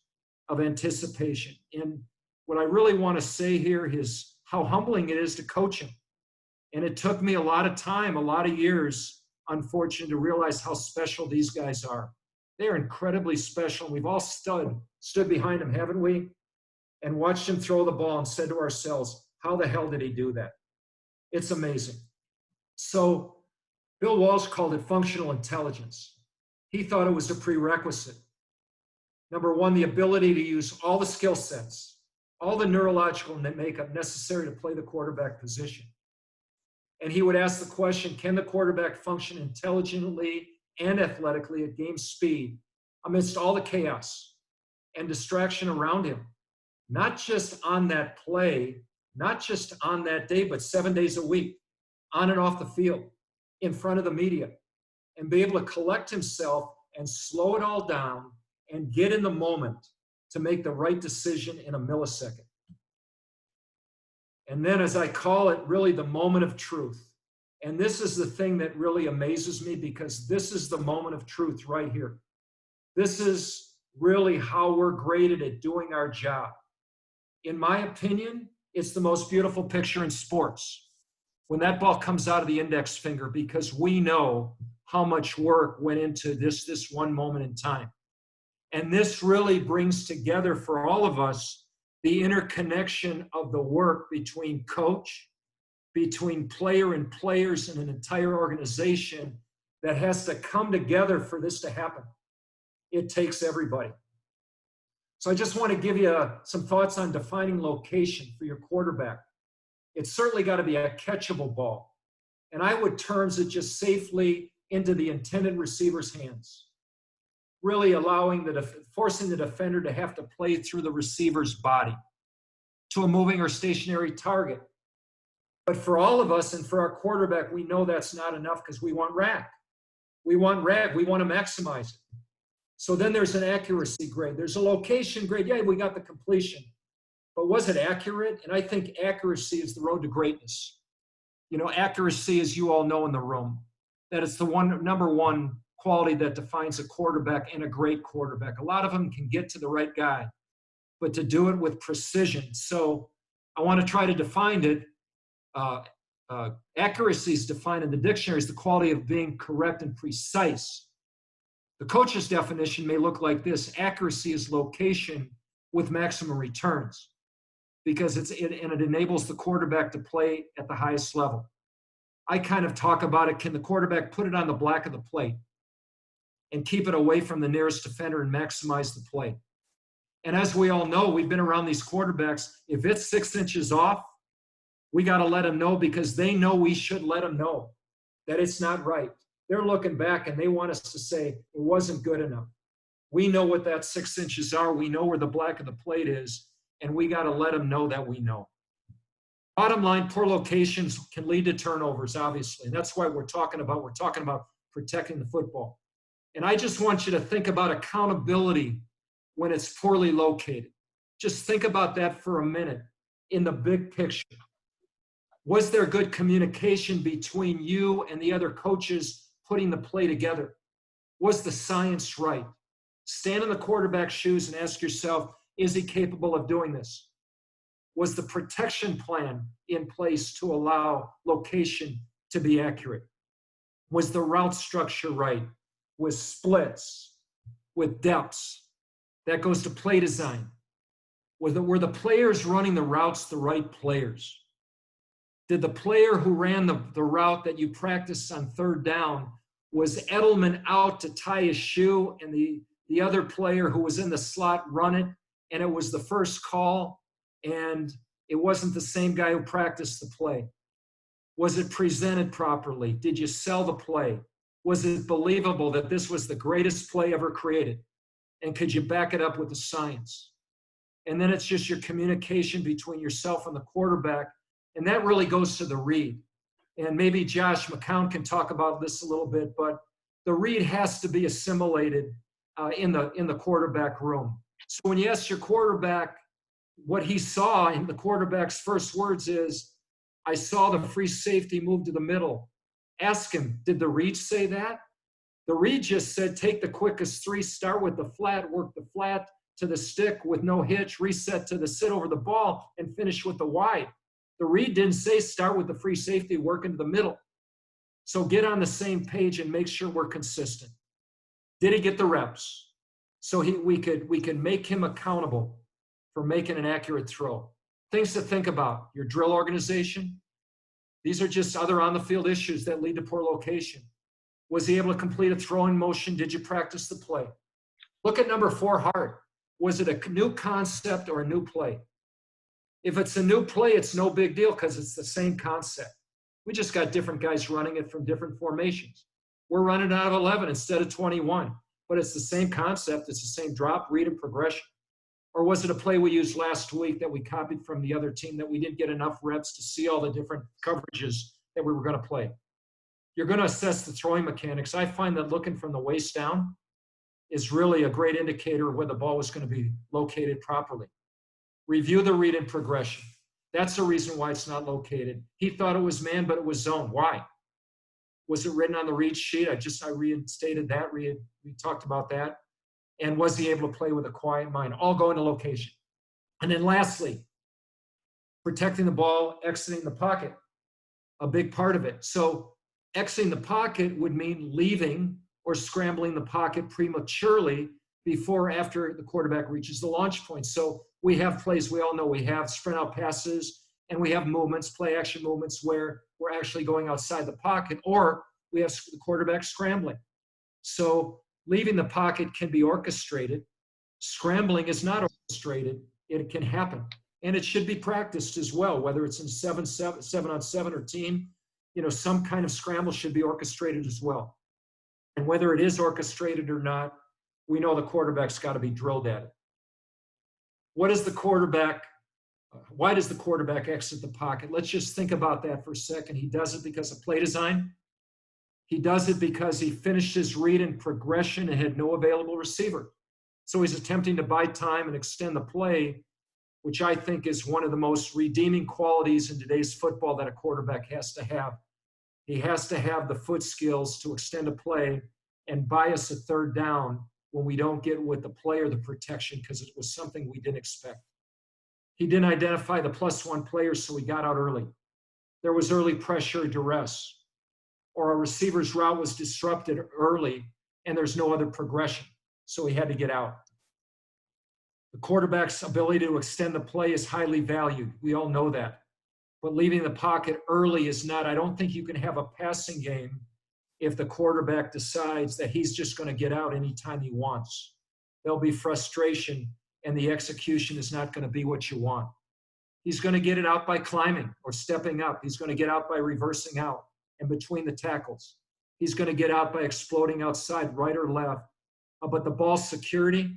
of anticipation. And what I really want to say here is how humbling it is to coach him. And it took me a lot of time, a lot of years, unfortunately, to realize how special these guys are. They're incredibly special. We've all stood behind him, haven't we? And watched him throw the ball and said to ourselves, how the hell did he do that? It's amazing. So Bill Walsh called it functional intelligence. He thought it was a prerequisite. Number one, the ability to use all the skill sets, all the neurological makeup necessary to play the quarterback position. And he would ask the question, can the quarterback function intelligently and athletically at game speed amidst all the chaos and distraction around him? Not just on that play, not just on that day, but 7 days a week, on and off the field, in front of the media, and be able to collect himself and slow it all down and get in the moment to make the right decision in a millisecond. And then, as I call it, really the moment of truth. And this is the thing that really amazes me, because this is the moment of truth right here. This is really how we're graded at doing our job. In my opinion, it's the most beautiful picture in sports when that ball comes out of the index finger, because we know how much work went into this one moment in time. And this really brings together for all of us the interconnection of the work between coach, between player and players in an entire organization that has to come together for this to happen. It takes everybody. So I just want to give you some thoughts on defining location for your quarterback. It's certainly got to be a catchable ball. And I would terms it just safely into the intended receiver's hands, really forcing the defender to have to play through the receiver's body to a moving or stationary target. But for all of us and for our quarterback, we know that's not enough, because we want rack. We want to maximize it. So then there's an accuracy grade. There's a location grade. Yeah, we got the completion. But was it accurate? And I think accuracy is the road to greatness. You know, accuracy, as you all know in the room, that it's the number one quality that defines a quarterback and a great quarterback. A lot of them can get to the right guy, but to do it with precision. So I want to try to define it. Accuracy is defined in the dictionary as the quality of being correct and precise. The coach's definition may look like this: accuracy is location with maximum returns, because it enables the quarterback to play at the highest level. I kind of talk about it, can the quarterback put it on the black of the plate and keep it away from the nearest defender and maximize the play? And as we all know, we've been around these quarterbacks. If it's 6 inches off, we got to let them know, because they know we should let them know that it's not right. They're looking back and they want us to say it wasn't good enough. We know what that 6 inches are. We know where the black of the plate is, and we got to let them know that we know. Bottom line, poor locations can lead to turnovers, obviously. And that's why we're talking about protecting the football. And I just want you to think about accountability when it's poorly located. Just think about that for a minute in the big picture. Was there good communication between you and the other coaches putting the play together? Was the science right? Stand in the quarterback's shoes and ask yourself, is he capable of doing this? Was the protection plan in place to allow location to be accurate? Was the route structure right? With splits, with depths? That goes to play design. Were the players running the routes the right players? Did the player who ran the route that you practiced on third down, Was Edelman out to tie his shoe and the other player who was in the slot run it, and it was the first call, and it wasn't the same guy who practiced the play? Was it presented properly? Did you sell the play? Was it believable that this was the greatest play ever created? And could you back it up with the science? And then it's just your communication between yourself and the quarterback, and that really goes to the read. And maybe Josh McCown can talk about this a little bit, but the read has to be assimilated in the quarterback room. So when you ask your quarterback what he saw, and the quarterback's first words is, "I saw the free safety move to the middle." Ask him, did the read say that? The read just said, take the quickest three, start with the flat, work the flat to the stick with no hitch, reset to the sit over the ball, and finish with the wide. The read didn't say start with the free safety, work into the middle. So get on the same page and make sure we're consistent. Did he get the reps? So we could make him accountable for making an accurate throw. Things to think about: your drill organization. These are just other on-the-field issues that lead to poor location. Was he able to complete a throwing motion? Did you practice the play? Look at number 4, Hart. Was it a new concept or a new play? If it's a new play, it's no big deal because it's the same concept. We just got different guys running it from different formations. We're running out of 11 instead of 21, but it's the same concept. It's the same drop, read, and progression. Or was it a play we used last week that we copied from the other team that we didn't get enough reps to see all the different coverages that we were going to play? You're going to assess the throwing mechanics. I find that looking from the waist down is really a great indicator of where the ball was going to be located properly. Review the read and progression. That's the reason why it's not located. He thought it was man, but it was zone. Why? Was it written on the read sheet? I reinstated that. We talked about that. And was he able to play with a quiet mind? All go into location. And then lastly, protecting the ball, exiting the pocket, a big part of it. So exiting the pocket would mean leaving or scrambling the pocket prematurely before or after the quarterback reaches the launch point. So we have plays, we all know we have sprint out passes, and we have movements, play action movements where we're actually going outside the pocket, or we have the quarterback scrambling. So leaving the pocket can be orchestrated. Scrambling is not orchestrated. It can happen. And it should be practiced as well, whether it's in 7-on-7 or team. Some kind of scramble should be orchestrated as well. And whether it is orchestrated or not, we know the quarterback's got to be drilled at it. Why does the quarterback exit the pocket? Let's just think about that for a second. He does it because of play design. He does it because he finished his read and progression and had no available receiver. So he's attempting to buy time and extend the play, which I think is one of the most redeeming qualities in today's football that a quarterback has to have. He has to have the foot skills to extend a play and buy us a third down when we don't get with the play or the protection because it was something we didn't expect. He didn't identify the +1 players, so he got out early. There was early pressure or duress, or a receiver's route was disrupted early and there's no other progression, so he had to get out. The quarterback's ability to extend the play is highly valued. We all know that. But leaving the pocket early is not. I don't think you can have a passing game if the quarterback decides that he's just going to get out anytime he wants. There'll be frustration, and the execution is not going to be what you want. He's going to get it out by climbing or stepping up. He's going to get out by reversing out and between the tackles. He's going to get out by exploding outside, right or left. But the ball security,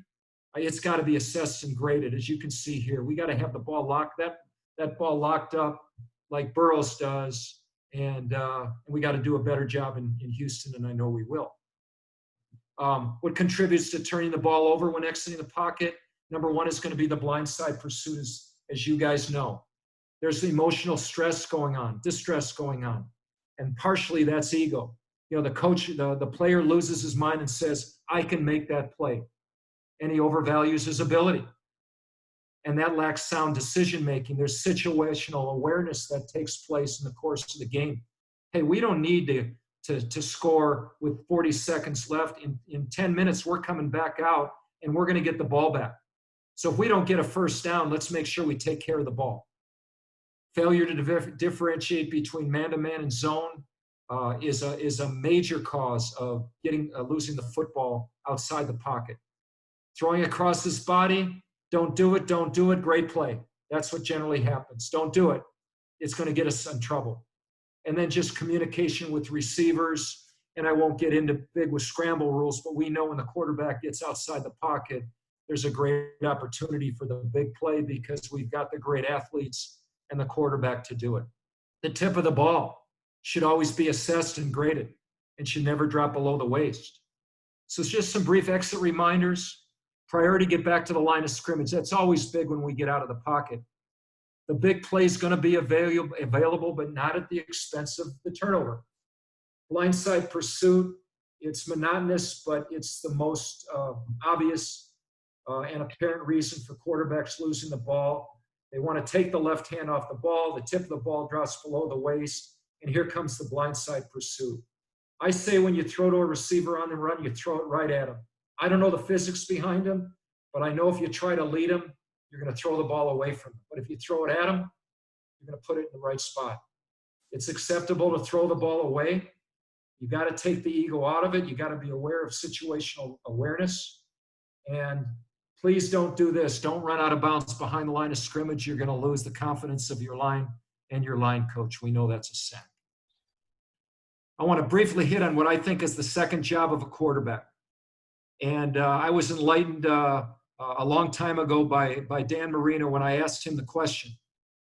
it's got to be assessed and graded, as you can see here. We got to have the ball locked, that ball locked up like Burrows does, and we got to do a better job in Houston, and I know we will. What contributes to turning the ball over when exiting the pocket? Number 1 is going to be the blindside pursuit, as you guys know. There's the emotional stress going on, distress going on, and partially that's ego. The coach, the player loses his mind and says, I can make that play. And he overvalues his ability. And that lacks sound decision-making. There's situational awareness that takes place in the course of the game. Hey, we don't need to score with 40 seconds left. In 10 minutes, we're coming back out, and we're going to get the ball back. So if we don't get a first down, let's make sure we take care of the ball. Failure to differentiate between man-to-man and zone. is a major cause of losing the football outside the pocket. Throwing across his body, don't do it, don't do it, great play. That's what generally happens. Don't do it. It's going to get us in trouble. And then just communication with receivers. And I won't get into big with scramble rules, but we know when the quarterback gets outside the pocket, there's a great opportunity for the big play because we've got the great athletes and the quarterback to do it. The tip of the ball should always be assessed and graded and should never drop below the waist. So it's just some brief exit reminders. Priority, get back to the line of scrimmage. That's always big when we get out of the pocket. The big play is going to be available, but not at the expense of the turnover. Blindside pursuit, it's monotonous, but it's the most obvious and apparent reason for quarterbacks losing the ball. They want to take the left hand off the ball. The tip of the ball drops below the waist, and here comes the blindside pursuit. I say when you throw to a receiver on the run, you throw it right at him. I don't know the physics behind him, but I know if you try to lead him, you're going to throw the ball away from him. But if you throw it at him, you're going to put it in the right spot. It's acceptable to throw the ball away. You got to take the ego out of it. You got to be aware of situational awareness. And please don't do this. Don't run out of bounds behind the line of scrimmage. You're going to lose the confidence of your line and your line coach. We know that's a sack. I want to briefly hit on what I think is the second job of a quarterback. And I was enlightened a long time ago by Dan Marino when I asked him the question.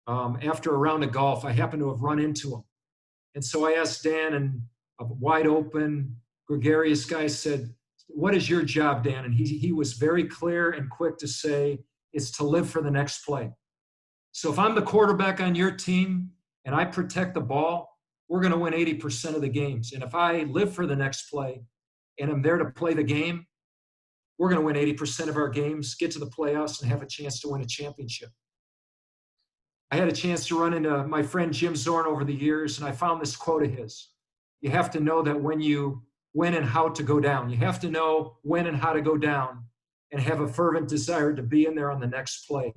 After a round of golf, I happened to have run into him. And so I asked Dan, and a wide open, gregarious guy said, "What is your job, Dan?" And he was very clear and quick to say, "It's to live for the next play." So if I'm the quarterback on your team and I protect the ball, we're going to win 80% of the games. And if I live for the next play and I'm there to play the game, we're going to win 80% of our games, get to the playoffs, and have a chance to win a championship. I had a chance to run into my friend Jim Zorn over the years, and I found this quote of his. You have to know that when and how to go down. You have to know when and how to go down and have a fervent desire to be in there on the next play.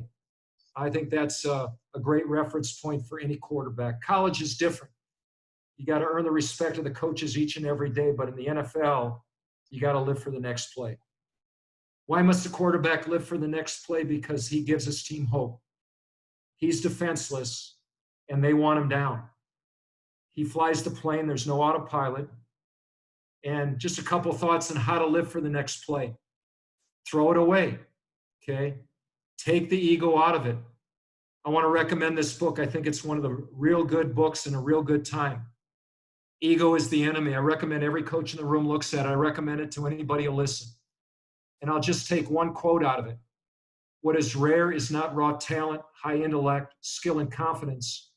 I think that's a great reference point for any quarterback. College is different. You got to earn the respect of the coaches each and every day, but in the NFL, you got to live for the next play. Why must a quarterback live for the next play? Because he gives his team hope. He's defenseless, and they want him down. He flies the plane. There's no autopilot. And just a couple thoughts on how to live for the next play. Throw it away, okay? Take the ego out of it. I want to recommend this book. I think it's one of the real good books in a real good time. Ego is the enemy. I recommend every coach in the room looks at it. I recommend it to anybody who listen. And I'll just take one quote out of it. What is rare is not raw talent, high intellect, skill, and confidence,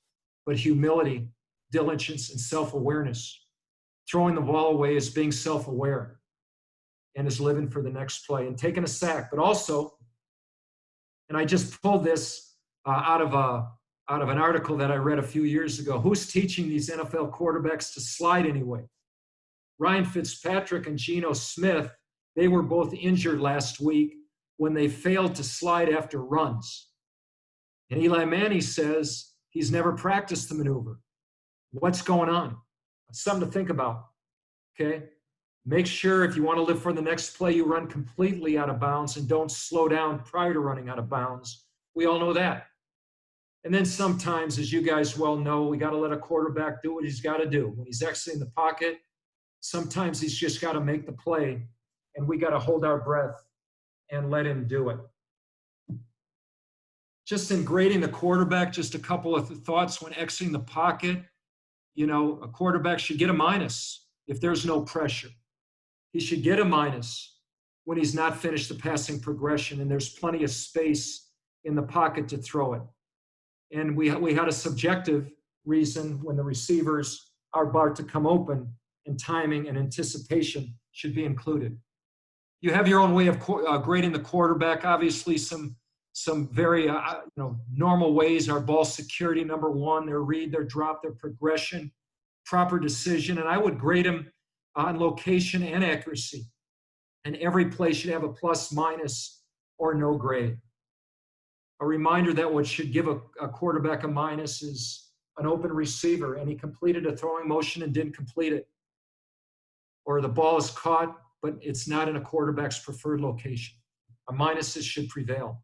but humility, diligence, and self-awareness. Throwing the ball away is being self-aware and is living for the next play and taking a sack. But also, and I just pulled this out of an article that I read a few years ago. Who's teaching these NFL quarterbacks to slide anyway? Ryan Fitzpatrick and Geno Smith, they were both injured last week when they failed to slide after runs. And Eli Manning says he's never practiced the maneuver. What's going on? Something to think about, okay? Make sure if you want to live for the next play, you run completely out of bounds and don't slow down prior to running out of bounds. We all know that. And then sometimes, as you guys well know, we got to let a quarterback do what he's got to do. When he's exiting the pocket, sometimes he's just got to make the play, and we got to hold our breath and let him do it. Just in grading the quarterback, just a couple of thoughts when exiting the pocket. You know, a quarterback should get a minus if there's no pressure. He should get a minus when he's not finished the passing progression and there's plenty of space in the pocket to throw it. And we had a subjective reason when the receivers are about to come open, and timing and anticipation should be included. You have your own way of grading the quarterback. Obviously, some very normal ways are ball security, number one, their read, their drop, their progression, proper decision. And I would grade them on location and accuracy. And every play should have a plus, minus, or no grade. A reminder that what should give a quarterback a minus is an open receiver and he completed a throwing motion and didn't complete it. Or the ball is caught, but it's not in a quarterback's preferred location. A minuses should prevail.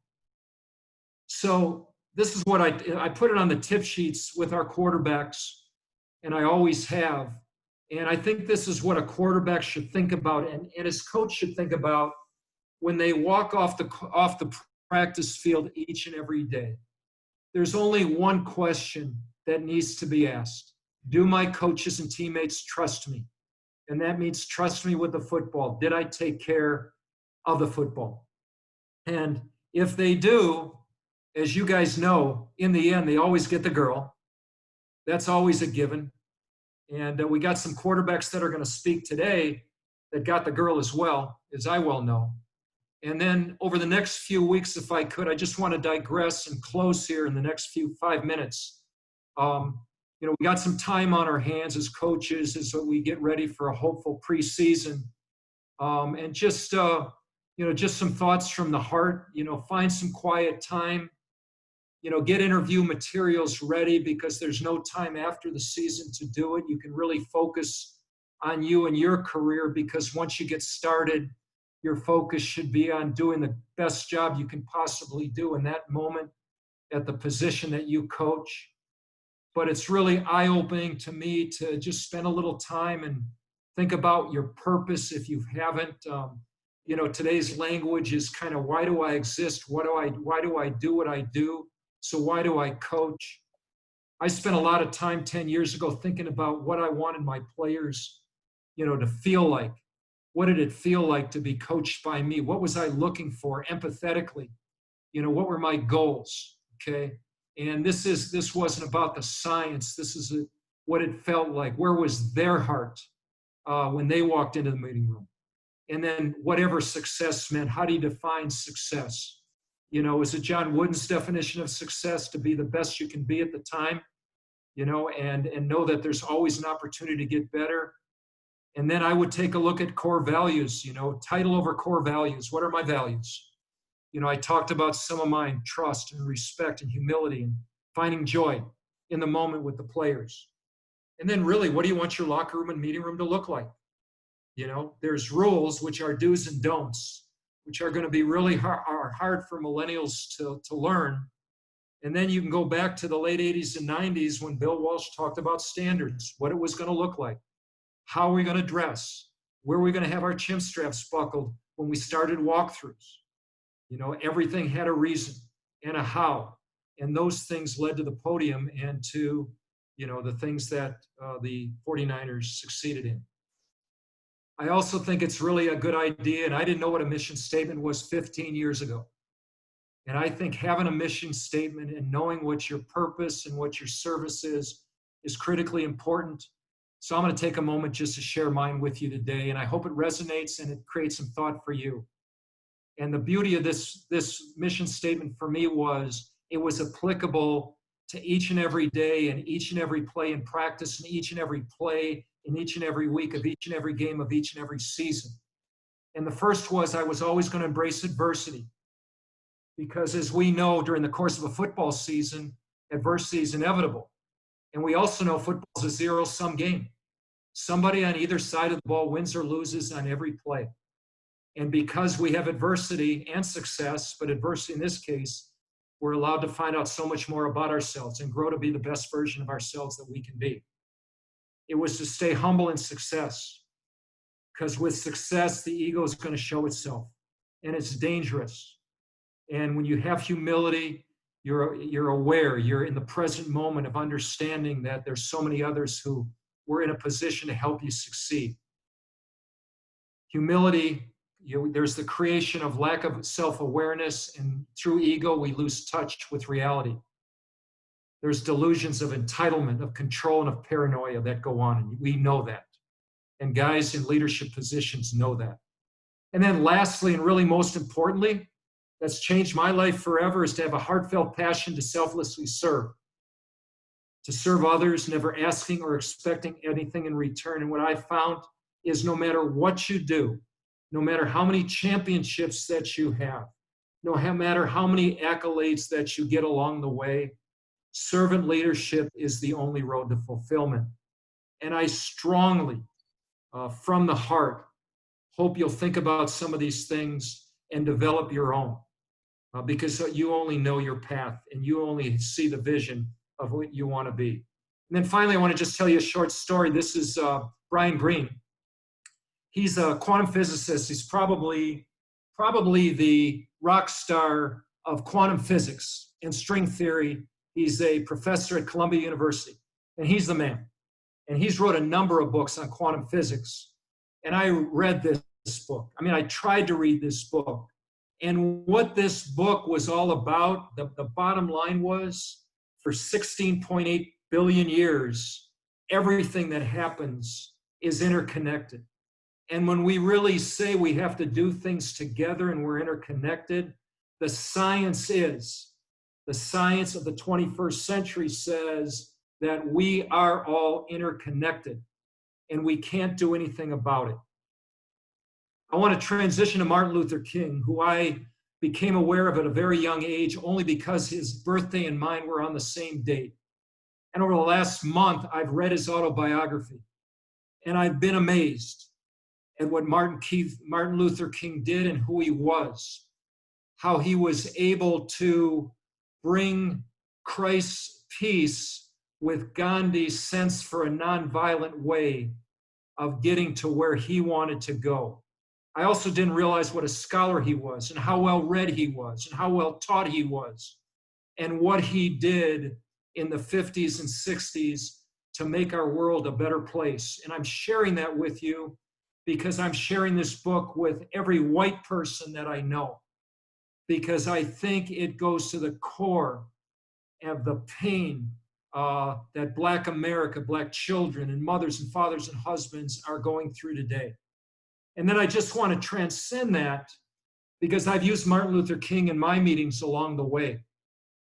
So this is what I put it on the tip sheets with our quarterbacks, and I always have. And I think this is what a quarterback should think about, and his coach should think about when they walk off the practice field each and every day. There's only one question that needs to be asked. Do my coaches and teammates trust me? And that means trust me with the football. Did I take care of the football? And if they do, as you guys know, in the end, they always get the girl. That's always a given. And we got some quarterbacks that are going to speak today that got the girl as well, as I well know. And then over the next few weeks, if I could, I just want to digress and close here in the next 5 minutes. We got some time on our hands as coaches as we get ready for a hopeful preseason. And just some thoughts from the heart, find some quiet time, get interview materials ready because there's no time after the season to do it. You can really focus on you and your career because once you get started, your focus should be on doing the best job you can possibly do in that moment at the position that you coach. But it's really eye-opening to me to just spend a little time and think about your purpose if you haven't. Today's language is kind of, why do I exist? Why do I do what I do? So why do I coach? I spent a lot of time 10 years ago thinking about what I wanted my players, to feel like. What did it feel like to be coached by me? What was I looking for empathetically? What were my goals? Okay. And this wasn't about the science. This is what it felt like. Where was their heart when they walked into the meeting room? And then whatever success meant, how do you define success? Is it John Wooden's definition of success to be the best you can be at the time? And know that there's always an opportunity to get better. And then I would take a look at core values, title over core values. What are my values? I talked about some of mine: trust and respect and humility and finding joy in the moment with the players. And then really, what do you want your locker room and meeting room to look like? There's rules, which are do's and don'ts, which are going to be really hard for millennials to learn. And then you can go back to the late 80s and 90s when Bill Walsh talked about standards, what it was going to look like. How are we going to dress? Where are we going to have our chin straps buckled when we started walkthroughs? Everything had a reason and a how. And those things led to the podium and to, the things that the 49ers succeeded in. I also think it's really a good idea, and I didn't know what a mission statement was 15 years ago. And I think having a mission statement and knowing what your purpose and what your service is critically important. So I'm going to take a moment just to share mine with you today, and I hope it resonates and it creates some thought for you. And the beauty of this mission statement for me was it was applicable to each and every day and each and every play in practice and each and every play in each and every week of each and every game of each and every season. And the first was I was always going to embrace adversity. Because as we know, during the course of a football season, adversity is inevitable. And we also know football is a zero-sum game. Somebody on either side of the ball wins or loses on every play. And because we have adversity and success, but adversity in this case, we're allowed to find out so much more about ourselves and grow to be the best version of ourselves that we can be. It was to stay humble in success. Because with success, the ego is going to show itself. And it's dangerous. And when you have humility, you're aware, you're in the present moment of understanding that there's so many others who were in a position to help you succeed. Humility, there's the creation of lack of self-awareness, and through ego, we lose touch with reality. There's delusions of entitlement, of control, and of paranoia that go on, and we know that. And guys in leadership positions know that. And then lastly, and really most importantly, that's changed my life forever, is to have a heartfelt passion to selflessly serve. To serve others, never asking or expecting anything in return. And what I found is no matter what you do, no matter how many championships that you have, no matter how many accolades that you get along the way, servant leadership is the only road to fulfillment. And I strongly, from the heart, hope you'll think about some of these things and develop your own, because you only know your path and you only see the vision of what you want to be. And then finally, I want to just tell you a short story. This is Brian Greene. He's a quantum physicist. He's probably the rock star of quantum physics and string theory. He's a professor at Columbia University, and he's the man. And he's wrote a number of books on quantum physics. And I read this book. I mean, I tried to read this book. And what this book was all about, the bottom line was, for 16.8 billion years, everything that happens is interconnected. And when we really say we have to do things together and we're interconnected, the science of the 21st century says that we are all interconnected and we can't do anything about it. I want to transition to Martin Luther King, who I became aware of at a very young age only because his birthday and mine were on the same date. And over the last month, I've read his autobiography, and I've been amazed at what Martin Luther King did and who he was, how he was able to bring Christ's peace with Gandhi's sense for a nonviolent way of getting to where he wanted to go. I also didn't realize what a scholar he was and how well read he was and how well taught he was and what he did in the 50s and 60s to make our world a better place. And I'm sharing that with you because I'm sharing this book with every white person that I know, because I think it goes to the core of the pain that Black America, Black children and mothers and fathers and husbands are going through today. And then I just want to transcend that because I've used Martin Luther King in my meetings along the way.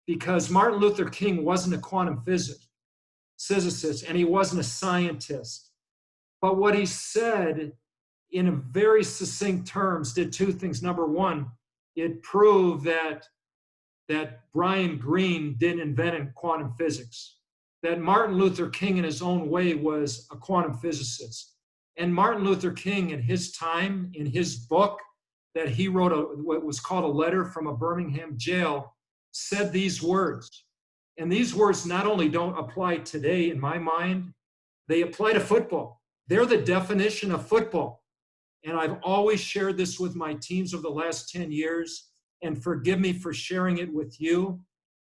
Because Martin Luther King wasn't a quantum physicist and he wasn't a scientist. But what he said in very succinct terms did two things. Number one, it proved that Brian Greene didn't invent quantum physics, that Martin Luther King in his own way was a quantum physicist. And Martin Luther King at his time, in his book that he wrote, what was called a letter from a Birmingham jail, said these words. And these words not only don't apply today in my mind, they apply to football. They're the definition of football. And I've always shared this with my teams over the last 10 years, and forgive me for sharing it with you,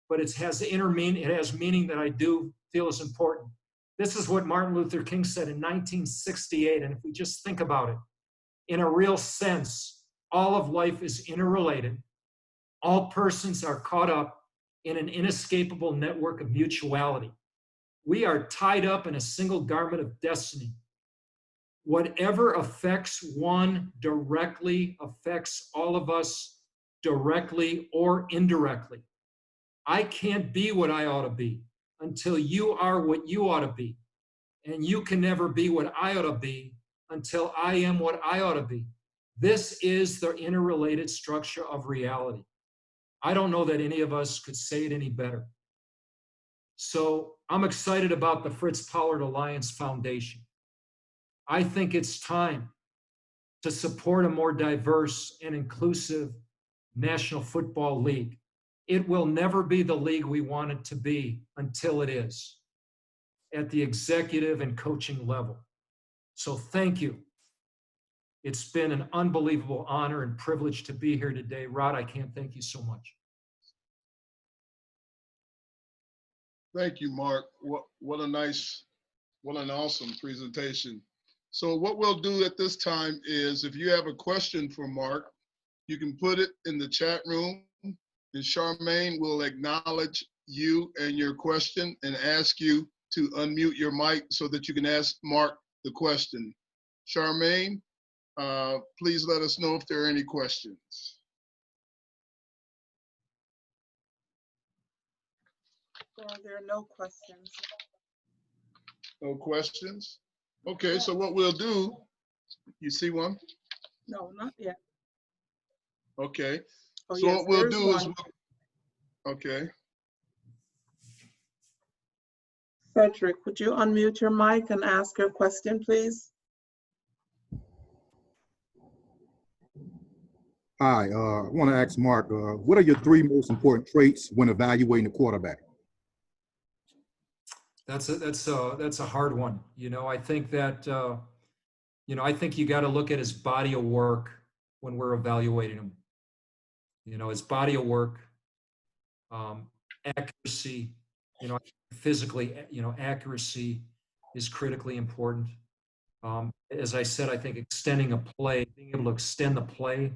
but it has meaning that I do feel is important. This is what Martin Luther King said in 1968, and if we just think about it, in a real sense, all of life is interrelated. All persons are caught up in an inescapable network of mutuality. We are tied up in a single garment of destiny. Whatever affects one directly affects all of us directly or indirectly. I can't be what I ought to be until you are what you ought to be. And you can never be what I ought to be until I am what I ought to be. This is the interrelated structure of reality. I don't know that any of us could say it any better. So I'm excited about the Fritz Pollard Alliance Foundation. I think it's time to support a more diverse and inclusive National Football League. It will never be the league we want it to be until it is at the executive and coaching level. So thank you. It's been an unbelievable honor and privilege to be here today. Rod, I can't thank you so much. Thank you, Mark. What an awesome presentation. So what we'll do at this time is, if you have a question for Mark, you can put it in the chat room, and Charmaine will acknowledge you and your question and ask you to unmute your mic so that you can ask Mark the question. Charmaine, please let us know if there are any questions. There are no questions. No questions? Okay, so what we'll do, you see one? No, not yet. Okay, Oh, so yes, what we'll there's do is, one. okay. Cedric, would you unmute your mic and ask your question, please? Hi, I want to ask Mark, what are your three most important traits when evaluating a quarterback? That's a hard one. I think that I think you got to look at his body of work when we're evaluating him. His body of work, accuracy. Physically, accuracy is critically important. As I said, I think extending a play, being able to extend the play,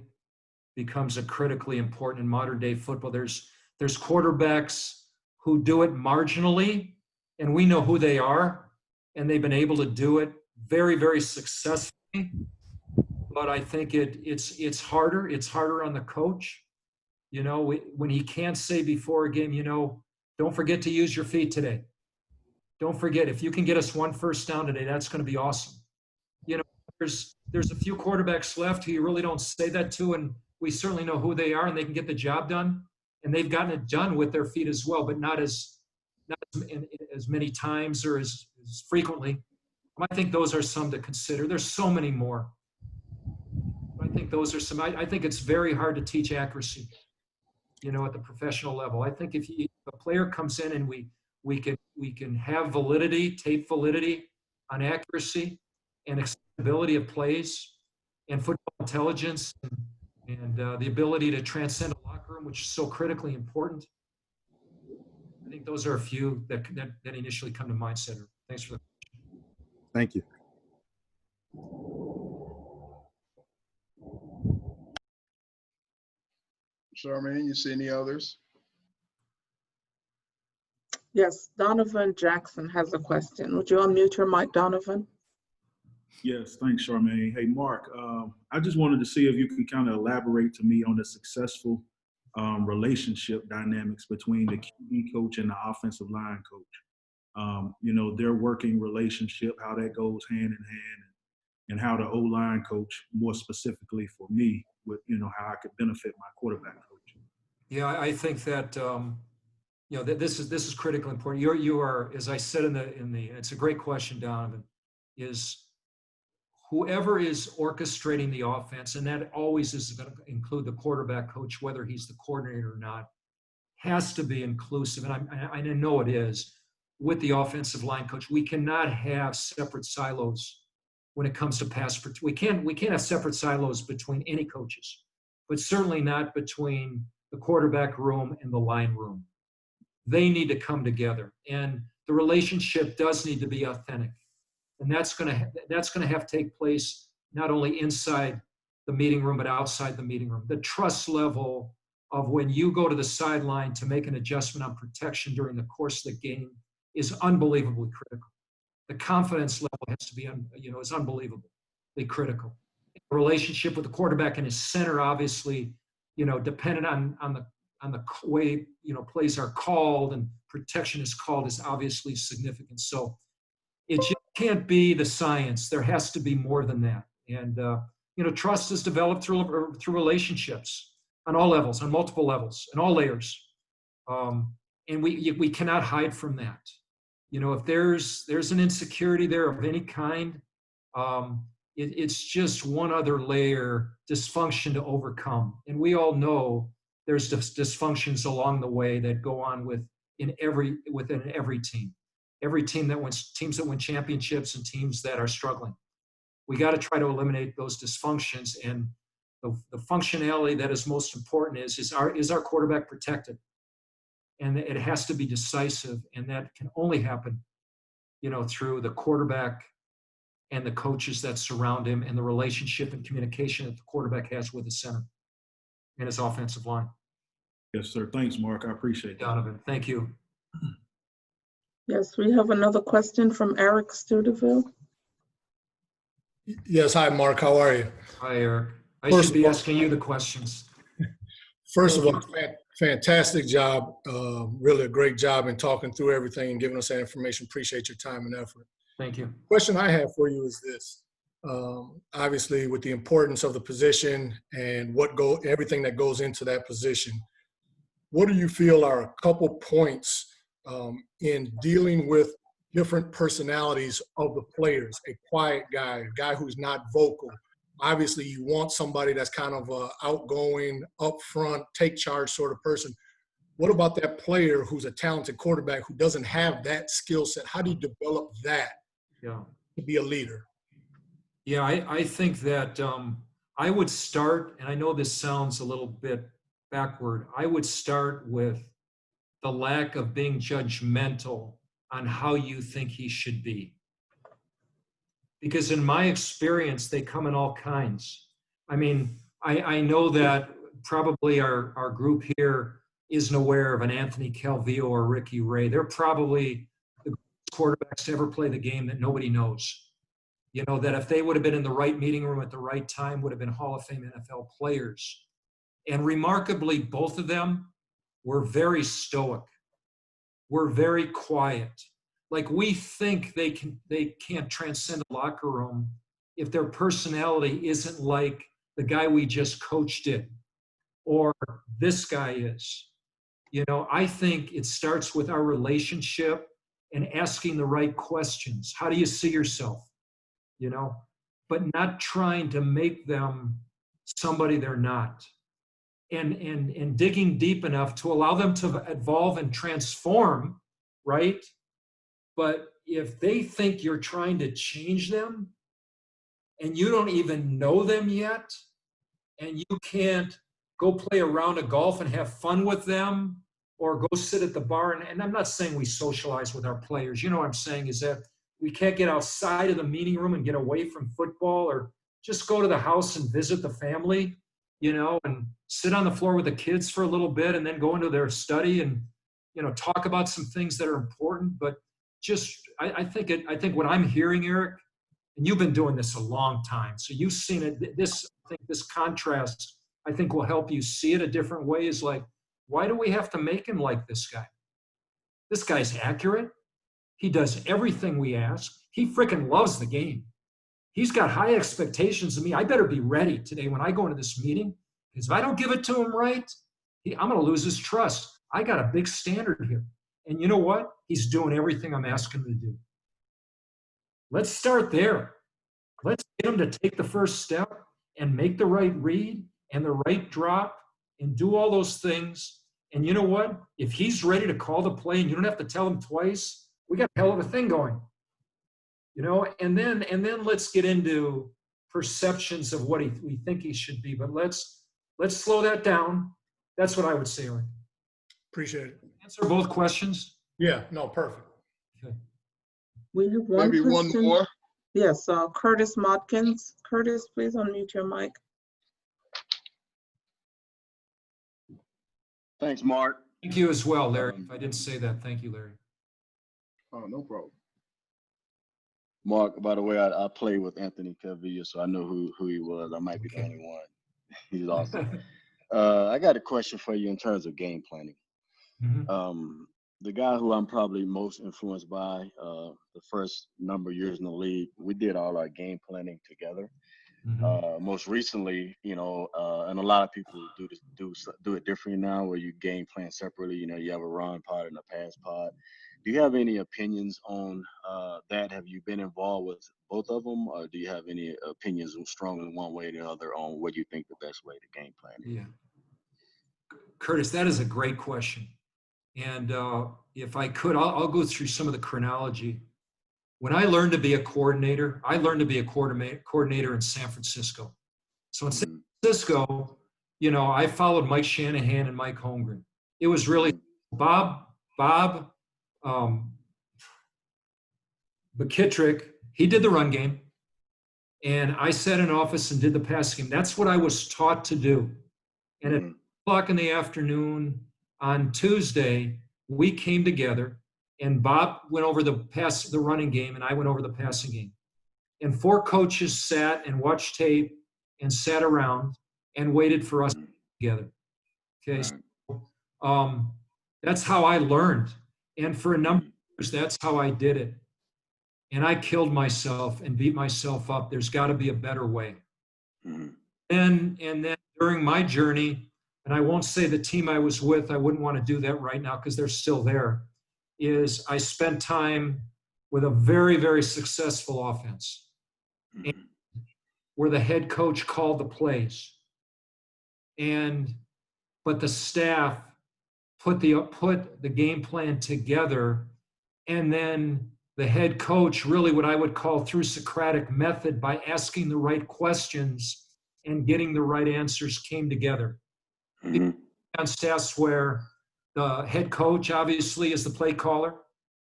becomes a critically important in modern day football. There's quarterbacks who do it marginally, and we know who they are, and they've been able to do it very, very successfully. But I think it's harder. It's harder on the coach. When he can't say before a game, don't forget to use your feet today. Don't forget, if you can get us one first down today, that's going to be awesome. There's a few quarterbacks left who you really don't say that to, and we certainly know who they are, and they can get the job done, and they've gotten it done with their feet as well, but not as many times or as frequently. I think those are some to consider. There's so many more. I think those are some. I think it's very hard to teach accuracy, at the professional level. I think if a player comes in and we can have validity, tape validity on accuracy and extensibility of plays and football intelligence and the ability to transcend a locker room, which is so critically important. I think those are a few that initially come to mind, Cedric. Thanks for the question. Thank you. Charmaine, you see any others? Yes, Donovan Jackson has a question. Would you unmute your mic, Donovan? Yes, thanks, Charmaine. Hey, Mark, I just wanted to see if you could kind of elaborate to me on the successful relationship dynamics between the QB coach and the offensive line coach. Their working relationship, how that goes hand in hand, and how the O-line coach, more specifically for me, with how I could benefit my quarterback coach. Yeah, I think that that this is critically important. You are, as I said in the it's a great question, Donovan, is whoever is orchestrating the offense, and that always is going to include the quarterback coach, whether he's the coordinator or not, has to be inclusive. And I know it is with the offensive line coach. We cannot have separate silos when it comes to pass protection. We can't have separate silos between any coaches, but certainly not between the quarterback room and the line room. They need to come together, and the relationship does need to be authentic. And that's going to have to take place not only inside the meeting room, but outside the meeting room. The trust level of when you go to the sideline to make an adjustment on protection during the course of the game is unbelievably critical. The confidence level has to be, is unbelievably critical. The relationship with the quarterback and his center, obviously, dependent on the way, plays are called and protection is called, is obviously significant. So it just can't be the science. There has to be more than that. And, trust is developed through relationships on all levels, on multiple levels, and all layers. And we cannot hide from that. If there's an insecurity there of any kind, it's just one other layer, dysfunction to overcome. And we all know there's dysfunctions along the way that go on within every team. Every team teams that win championships and teams that are struggling. We got to try to eliminate those dysfunctions, and the functionality that is most important is our quarterback protected, and it has to be decisive, and that can only happen, through the quarterback and the coaches that surround him, and the relationship and communication that the quarterback has with his center and his offensive line. Yes, sir. Thanks, Mark. I appreciate that. Donovan, thank you. Yes, we have another question from Eric Studeville. Yes, hi, Mark. How are you? Hi, Eric. I First should be of all- asking you the questions. First of all, fantastic job. Really a great job in talking through everything and giving us that information. Appreciate your time and effort. Thank you. Question I have for you is this. Obviously, with the importance of the position and everything that goes into that position, what do you feel are a couple points in dealing with different personalities of the players, a quiet guy, a guy who's not vocal. Obviously, you want somebody that's kind of a outgoing, upfront, take charge sort of person. What about that player who's a talented quarterback who doesn't have that skill set? How do you develop that to be a leader? Yeah, I think that I would start, and I know this sounds a little bit backward, I would start with the lack of being judgmental on how you think he should be. Because in my experience, they come in all kinds. I mean, I know that probably our group here isn't aware of an Anthony Calvillo or Ricky Ray. They're probably the quarterbacks to ever play the game that nobody knows. You know, that if they would have been in the right meeting room at the right time, would have been Hall of Fame NFL players. And remarkably, both of them were very stoic, were very quiet. Like, we think they can't transcend the locker room if their personality isn't like the guy we just coached did, or this guy is. You know, I think it starts with our relationship and asking the right questions. How do you see yourself? You know, but not trying to make them somebody they're not. And digging deep enough to allow them to evolve and transform, right? But if they think you're trying to change them and you don't even know them yet, and you can't go play a round of golf and have fun with them, or go sit at the bar, and I'm not saying we socialize with our players. You know what I'm saying is that we can't get outside of the meeting room and get away from football, or just go to the house and visit the family, you know, and sit on the floor with the kids for a little bit and then go into their study and, you know, talk about some things that are important. But just, I think what I'm hearing, Eric, and you've been doing this a long time, so you've seen it, I think this contrast, I think, will help you see it a different way. Is like, why do we have to make him like this guy? This guy's accurate. He does everything we ask. He freaking loves the game. He's got high expectations of me. I better be ready today when I go into this meeting, because if I don't give it to him right, I'm going to lose his trust. I got a big standard here. And you know what? He's doing everything I'm asking him to do. Let's start there. Let's get him to take the first step and make the right read and the right drop and do all those things. And you know what? If he's ready to call the play and you don't have to tell him twice, we got a hell of a thing going. You know, and then let's get into perceptions of what we think he should be. But let's slow that down. That's what I would say, Eric. Appreciate it. Answer both questions? Yeah, no, perfect. Okay. We have one Maybe one question. more. Yes, Curtis Modkins. Curtis, please unmute your mic. Thanks, Mark. Thank you as well, Larry. If I didn't say that, thank you, Larry. Oh, no problem. Mark, by the way, I played with Anthony Calvillo, so I know who he was. I might be the only one. He's awesome. I got a question for you in terms of game planning. Mm-hmm. The guy who I'm probably most influenced by, the first number of years in the league, we did all our game planning together. Mm-hmm. Most recently, you know, and a lot of people do it differently now, where you game plan separately. You know, you have a run pod and a pass pod. Do you have any opinions on that? Have you been involved with both of them, or do you have any opinions strong in one way or the other on what you think the best way to game plan is? Yeah. Curtis, that is a great question. And if I could, I'll go through some of the chronology. When I learned to be a coordinator, I learned to be a coordinator in San Francisco. So in San Francisco, you know, I followed Mike Shanahan and Mike Holmgren. It was really Bob McKittrick. He did the run game, and I sat in office and did the passing game. That's what I was taught to do. And at 2:00 in the afternoon on Tuesday, we came together, and Bob went over the running game, and I went over the passing game. And 4 coaches sat and watched tape and sat around and waited for us together. Okay, so that's how I learned. And for a number of years, that's how I did it. And I killed myself and beat myself up. There's got to be a better way. And then during my journey, and I won't say the team I was with, I wouldn't want to do that right now because they're still there, is I spent time with a very, very successful offense, and where the head coach called the plays. But the staff put the game plan together, and then the head coach really what I would call through Socratic method by asking the right questions and getting the right answers came together. Mhm. On staffs where the head coach obviously is the play caller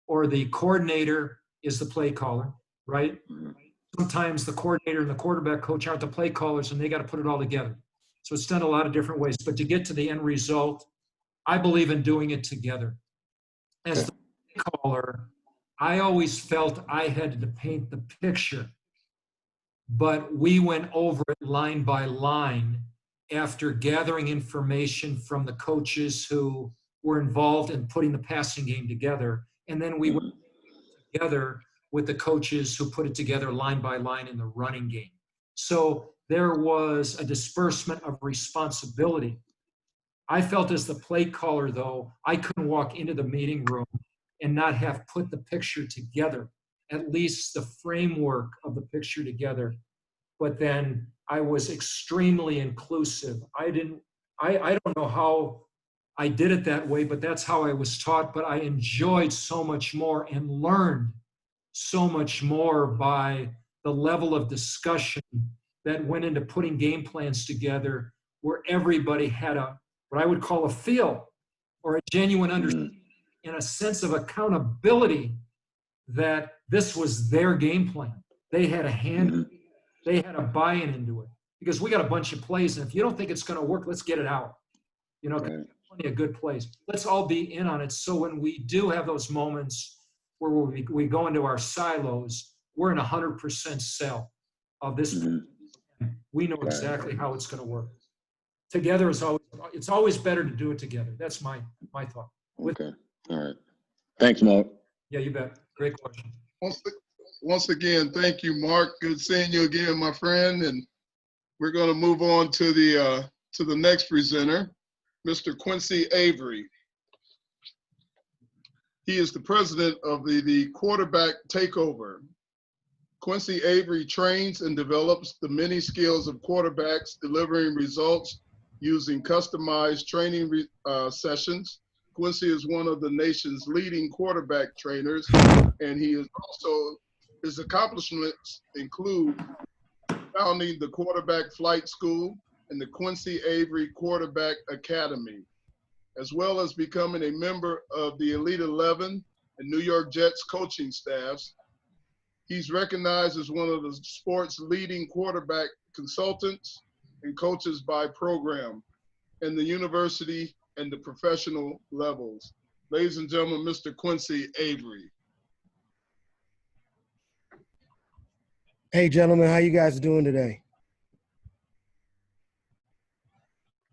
or the coordinator is the play caller, right? Mhm. Sometimes the coordinator and the quarterback coach aren't the play callers and they got to put it all together. So it's done a lot of different ways. But to get to the end result, I believe in doing it together. As the play caller, I always felt I had to paint the picture. But we went over it line by line after gathering information from the coaches who were involved in putting the passing game together. And then we went together with the coaches who put it together line by line in the running game. So there was a disbursement of responsibility. I felt as the play caller, though, I couldn't walk into the meeting room and not have put the picture together, at least the framework of the picture together. But then I was extremely inclusive. I don't know how I did it that way, but that's how I was taught. But I enjoyed so much more and learned so much more by the level of discussion that went into putting game plans together where everybody had what I would call a feel or a genuine understanding and a sense of accountability that this was their game plan. They had a hand, they had a buy-in into it because we got a bunch of plays. And if you don't think it's going to work, let's get it out. Plenty of good plays. Let's all be in on it. So when we do have those moments where we go into our silos, we're in 100% sell of this. We know exactly how it's going to work. Together it's always better to do it together. That's my thought. Okay. All right. Thanks, Mark. Yeah, you bet. Great question. Once again, thank you, Mark. Good seeing you again, my friend. And we're going to move on to the next presenter, Mr. Quincy Avery. He is the president of the Quarterback Takeover. Quincy Avery trains and develops the many skills of quarterbacks, delivering results using customized training sessions. Quincy is one of the nation's leading quarterback trainers, and his accomplishments include founding the Quarterback Flight School and the Quincy Avery Quarterback Academy, as well as becoming a member of the Elite 11 and New York Jets coaching staffs. He's recognized as one of the sport's leading quarterback consultants and coaches by program in the university and the professional levels. Ladies and gentlemen, Mr. Quincy Avery. Hey, gentlemen, how you guys doing today?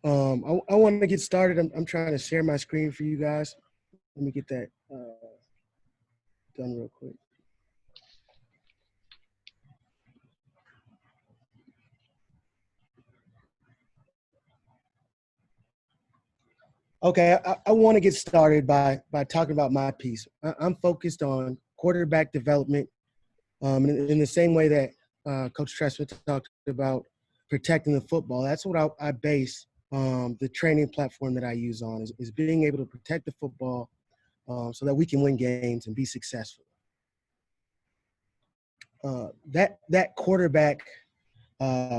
I want to get started. I'm trying to share my screen for you guys. Let me get that done real quick. Okay, I want to get started by talking about my piece. I'm focused on quarterback development in the same way that Coach Trestman talked about protecting the football. That's what I base the training platform that I use on is being able to protect the football so that we can win games and be successful. That quarterback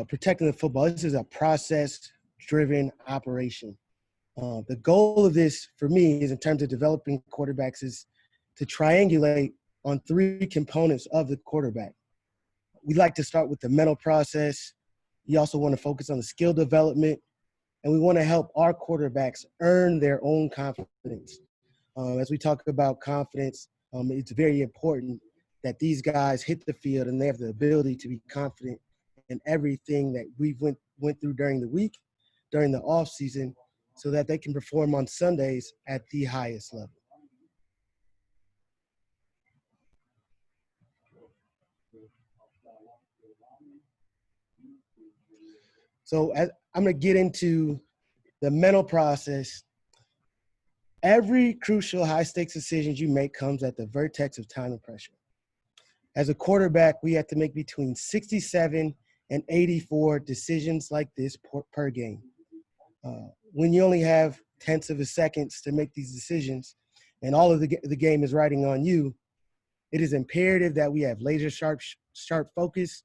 protecting the football, this is a process-driven operation. The goal of this for me is in terms of developing quarterbacks is to triangulate on three components of the quarterback. We like to start with the mental process. You also want to focus on the skill development, and we want to help our quarterbacks earn their own confidence. As we talk about confidence, it's very important that these guys hit the field and they have the ability to be confident in everything that we went through during the week, during the off season, so that they can perform on Sundays at the highest level. So I'm going to get into the mental process. Every crucial high-stakes decision you make comes at the vertex of time and pressure. As a quarterback, we have to make between 67 and 84 decisions like this per game. When you only have tenths of a seconds to make these decisions and all of the game is riding on you, it is imperative that we have laser sharp focus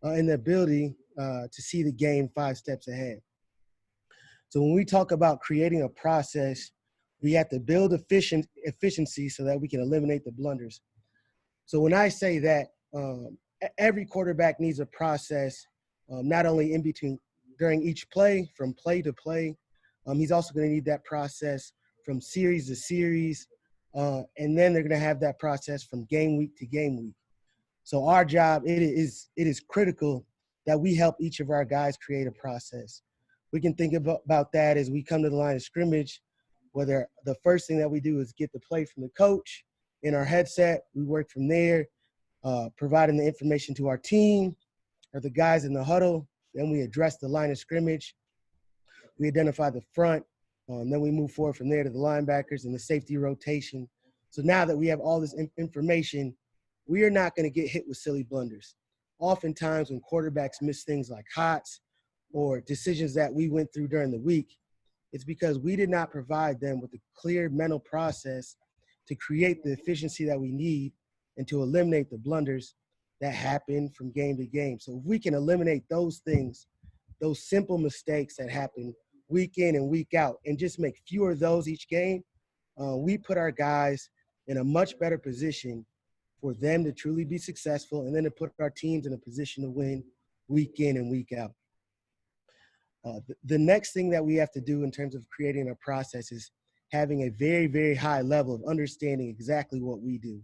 and the ability to see the game 5 steps ahead. So when we talk about creating a process, we have to build efficiency so that we can eliminate the blunders. So when I say that, every quarterback needs a process, not only in between during each play, from play to play. He's also going to need that process from series to series, and then they're going to have that process from game week to game week. So our job, it is critical that we help each of our guys create a process. We can think about that as we come to the line of scrimmage, whether the first thing that we do is get the play from the coach in our headset. We work from there, providing the information to our team or the guys in the huddle. Then we address the line of scrimmage. We identify the front. Then we move forward from there to the linebackers and the safety rotation. So now that we have all this information, we are not going to get hit with silly blunders. Oftentimes when quarterbacks miss things like hots or decisions that we went through during the week, it's because we did not provide them with a clear mental process to create the efficiency that we need and to eliminate the blunders that happen from game to game. So if we can eliminate those things, those simple mistakes that happen week in and week out, and just make fewer of those each game, we put our guys in a much better position for them to truly be successful, and then to put our teams in a position to win week in and week out. The next thing that we have to do in terms of creating a process is having a very, very high level of understanding exactly what we do.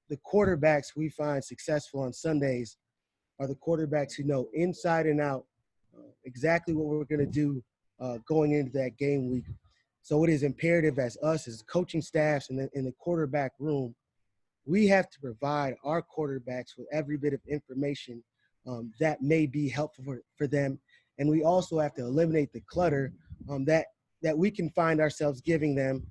The quarterbacks we find successful on Sundays are the quarterbacks who know inside and out exactly what we're going to do going into that game week. So it is imperative as us, as coaching staffs in the quarterback room, we have to provide our quarterbacks with every bit of information that may be helpful for them. And we also have to eliminate the clutter that we can find ourselves giving them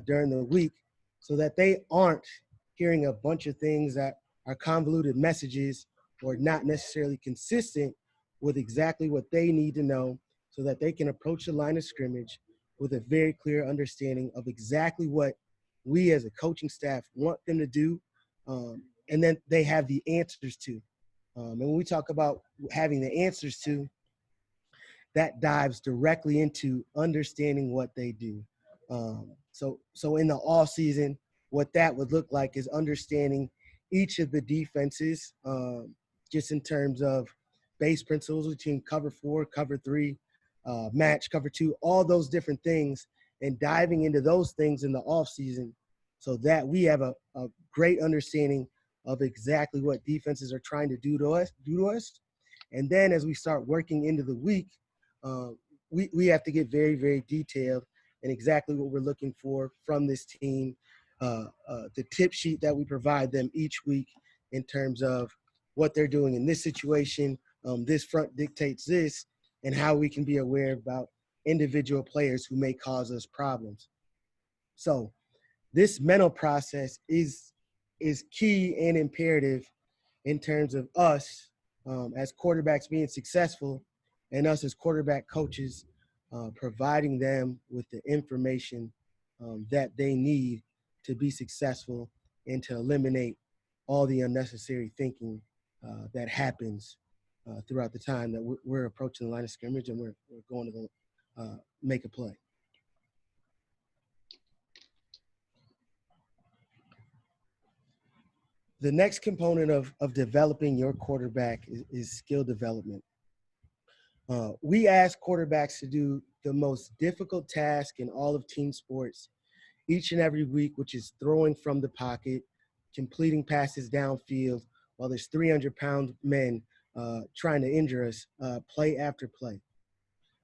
during the week, so that they aren't hearing a bunch of things that are convoluted messages or not necessarily consistent with exactly what they need to know, so that they can approach the line of scrimmage with a very clear understanding of exactly what we as a coaching staff want them to do, and then they have the answers to. And when we talk about having the answers to, that dives directly into understanding what they do. So in the off season, what that would look like is understanding each of the defenses, just in terms of base principles between cover 4, cover 3, match, cover 2, all those different things, and diving into those things in the off season, so that we have a great understanding of exactly what defenses are trying to do to us. And then as we start working into the week, we have to get very, very detailed in exactly what we're looking for from this team, the tip sheet that we provide them each week in terms of what they're doing in this situation, this front dictates this, and how we can be aware about individual players who may cause us problems. So this mental process is key and imperative in terms of us as quarterbacks being successful, and us as quarterback coaches providing them with the information that they need to be successful and to eliminate all the unnecessary thinking that happens throughout the time that we're approaching the line of scrimmage and we're going to make a play. The next component of developing your quarterback is skill development. We ask quarterbacks to do the most difficult task in all of team sports each and every week, which is throwing from the pocket, completing passes downfield while there's 300-pound men trying to injure us play after play.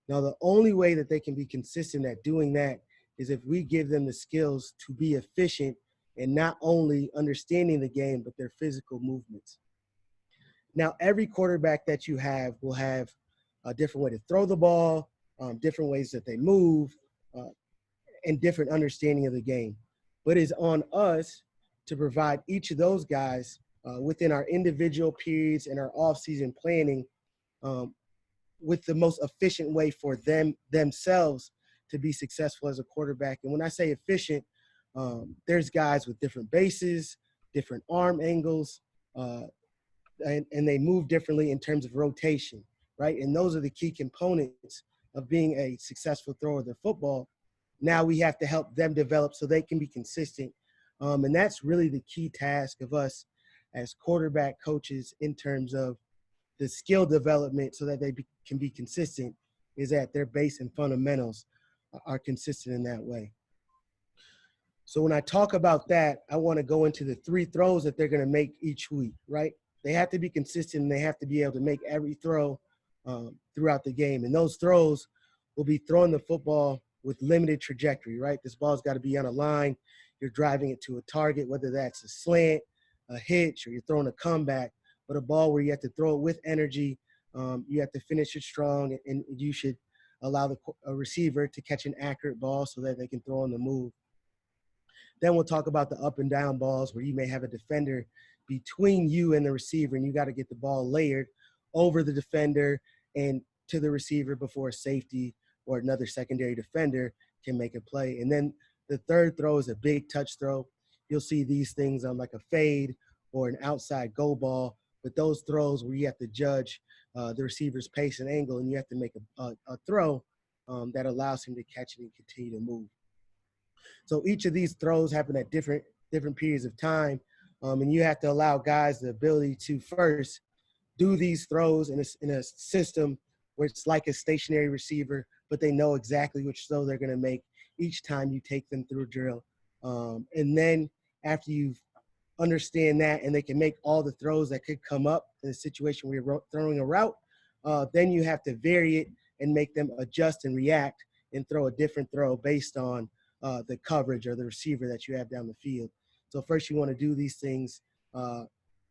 Now, the only way that they can be consistent at doing that is if we give them the skills to be efficient and not only understanding the game, but their physical movements. Now, every quarterback that you have will have a different way to throw the ball, different ways that they move, and different understanding of the game. But it's on us to provide each of those guys within our individual periods and our off-season planning with the most efficient way for themselves to be successful as a quarterback. And when I say efficient, there's guys with different bases, different arm angles, and they move differently in terms of rotation, right? And those are the key components of being a successful thrower of the football. Now we have to help them develop so they can be consistent. And that's really the key task of us as quarterback coaches in terms of the skill development so that they can be consistent, is that their base and fundamentals are consistent in that way. So when I talk about that, I want to go into the 3 throws that they're going to make each week, right? They have to be consistent, and they have to be able to make every throw throughout the game. And those throws will be throwing the football with limited trajectory, right? This ball's got to be on a line. You're driving it to a target, whether that's a slant, a hitch, or you're throwing a comeback, but a ball where you have to throw it with energy. You have to finish it strong, and you should allow a receiver to catch an accurate ball so that they can throw on the move. Then we'll talk about the up and down balls where you may have a defender between you and the receiver, and you got to get the ball layered over the defender and to the receiver before a safety or another secondary defender can make a play. And then the third throw is a big touch throw. You'll see these things on like a fade or an outside go ball, but those throws where you have to judge the receiver's pace and angle, and you have to make a throw that allows him to catch it and continue to move. So each of these throws happen at different periods of time, and you have to allow guys the ability to first do these throws in a system where it's like a stationary receiver, but they know exactly which throw they're going to make each time you take them through a drill. And then after you understand that and they can make all the throws that could come up in a situation where you're throwing a route, then you have to vary it and make them adjust and react and throw a different throw based on the coverage or the receiver that you have down the field. So first you want to do these things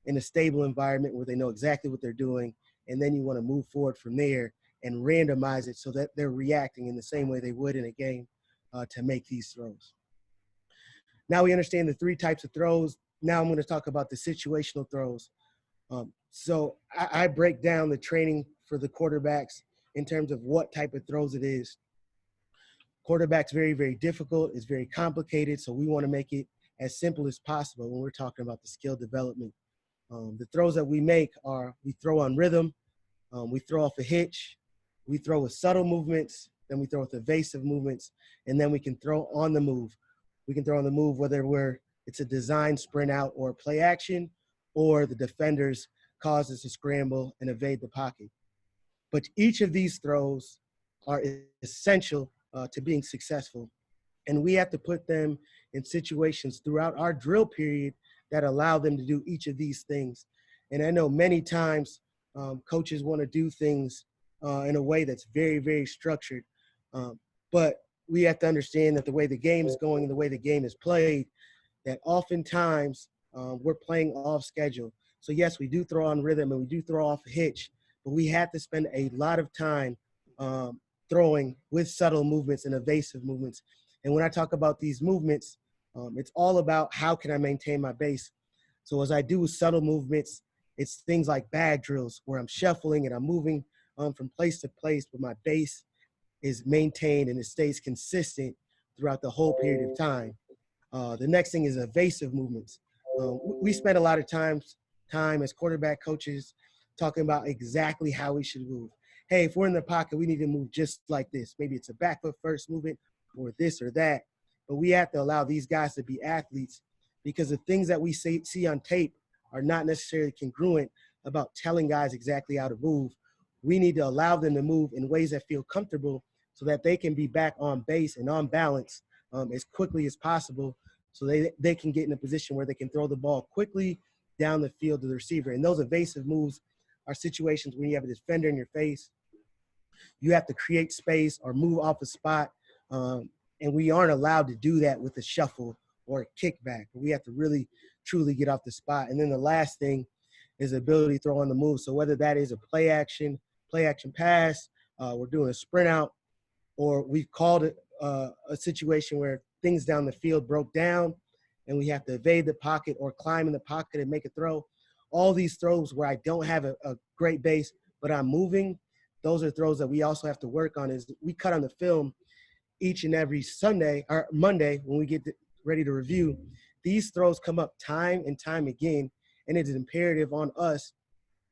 in a stable environment where they know exactly what they're doing, and then you want to move forward from there and randomize it so that they're reacting in the same way they would in a game to make these throws. Now we understand the 3 types of throws. Now I'm going to talk about the situational throws. So I break down the training for the quarterbacks in terms of what type of throws it is. Quarterback's very, very difficult. It's very complicated, so we want to make it as simple as possible when we're talking about the skill development. The throws that we make are we throw on rhythm, we throw off a hitch, we throw with subtle movements, then we throw with evasive movements, and then we can throw on the move. We can throw on the move whether it's a design sprint out or play action, or the defenders cause us to scramble and evade the pocket. But each of these throws are essential to being successful. And we have to put them in situations throughout our drill period that allow them to do each of these things. And I know many times coaches want to do things in a way that's very, very structured. But we have to understand that the way the game is going and the way the game is played, that oftentimes we're playing off schedule. So yes, we do throw on rhythm and we do throw off a hitch, but we have to spend a lot of time throwing with subtle movements and evasive movements. And when I talk about these movements, it's all about how can I maintain my base. So as I do subtle movements, it's things like bag drills where I'm shuffling and I'm moving from place to place, but my base is maintained and it stays consistent throughout the whole period of time. The next thing is evasive movements. We spend a lot of time as quarterback coaches talking about exactly how we should move. Hey, if we're in the pocket, we need to move just like this. Maybe it's a back foot first movement or this or that. But we have to allow these guys to be athletes because the things that we see on tape are not necessarily congruent about telling guys exactly how to move. We need to allow them to move in ways that feel comfortable so that they can be back on base and on balance as quickly as possible so they can get in a position where they can throw the ball quickly down the field to the receiver. And those evasive moves are situations when you have a defender in your face. You have to create space or move off a spot, and we aren't allowed to do that with a shuffle or a kickback. We have to really, truly get off the spot. And then the last thing is the ability to throw on the move. So whether that is a play action pass, we're doing a sprint out, or we've called it a situation where things down the field broke down and we have to evade the pocket or climb in the pocket and make a throw. all these throws where I don't have a great base, but I'm moving, those are throws that we also have to work on. Is we cut on the film each and every Sunday or Monday when we get ready to review. These throws come up time and time again, and it is imperative on us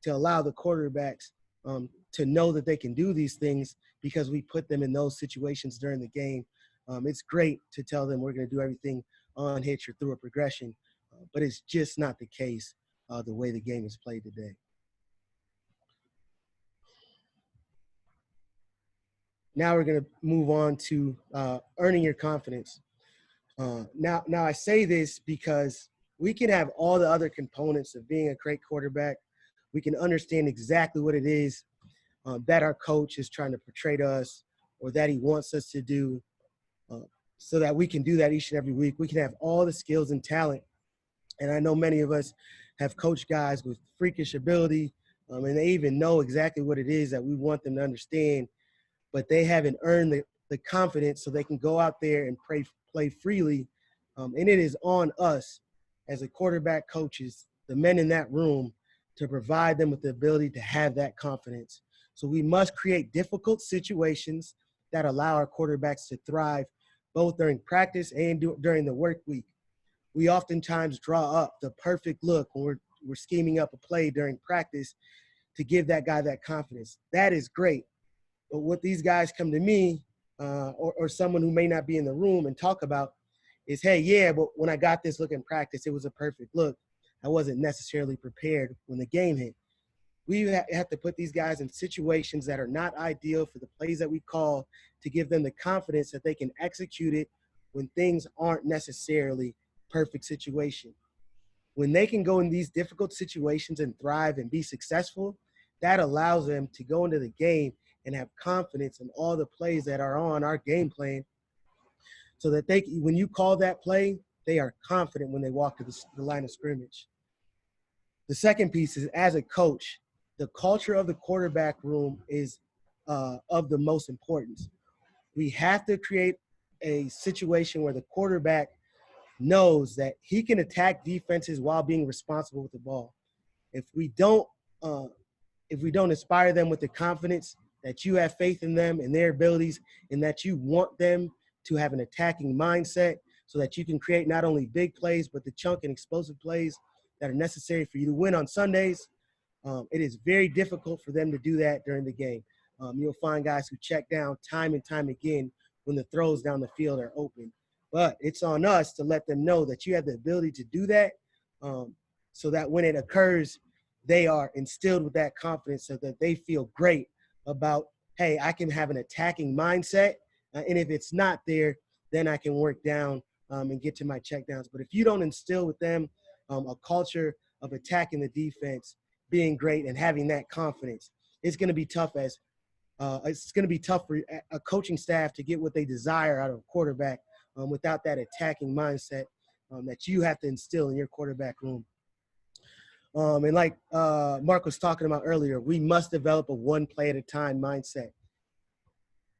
to allow the quarterbacks to know that they can do these things because we put them in those situations during the game. It's great to tell them we're going to do everything on hitch or through a progression, but it's just not the case the way the game is played today. Now we're going to move on to earning your confidence. Now I say this because we can have all the other components of being a great quarterback. We can understand exactly what it is that our coach is trying to portray to us or that he wants us to do so that we can do that each and every week. We can have all the skills and talent. And I know many of us have coached guys with freakish ability, and they even know exactly what it is that we want them to understand, but they haven't earned the confidence so they can go out there and play freely. And it is on us as a quarterback coaches, the men in that room, to provide them with the ability to have that confidence. So we must create difficult situations that allow our quarterbacks to thrive both during practice and during the work week. We oftentimes draw up the perfect look when we're scheming up a play during practice to give that guy that confidence. That is great. But what these guys come to me or someone who may not be in the room and talk about is, hey, yeah, but when I got this look in practice, it was a perfect look. I wasn't necessarily prepared when the game hit. We have to put these guys in situations that are not ideal for the plays that we call to give them the confidence that they can execute it when things aren't necessarily perfect situation. When they can go in these difficult situations and thrive and be successful, that allows them to go into the game and have confidence in all the plays that are on our game plan so that when you call that play, they are confident when they walk to the line of scrimmage. The second piece is, as a coach, the culture of the quarterback room is of the most importance. We have to create a situation where the quarterback knows that he can attack defenses while being responsible with the ball. If we don't inspire them with the confidence that you have faith in them and their abilities and that you want them to have an attacking mindset so that you can create not only big plays but the chunk and explosive plays that are necessary for you to win on Sundays, it is very difficult for them to do that during the game. You'll find guys who check down time and time again when the throws down the field are open. But it's on us to let them know that you have the ability to do that so that when it occurs, they are instilled with that confidence so that they feel great about, hey, I can have an attacking mindset. And if it's not there, then I can work down and get to my checkdowns. But if you don't instill with them a culture of attacking the defense, being great and having that confidence, it's going to be tough for a coaching staff to get what they desire out of a quarterback without that attacking mindset that you have to instill in your quarterback room. And like Marc was talking about earlier, we must develop a one play at a time mindset.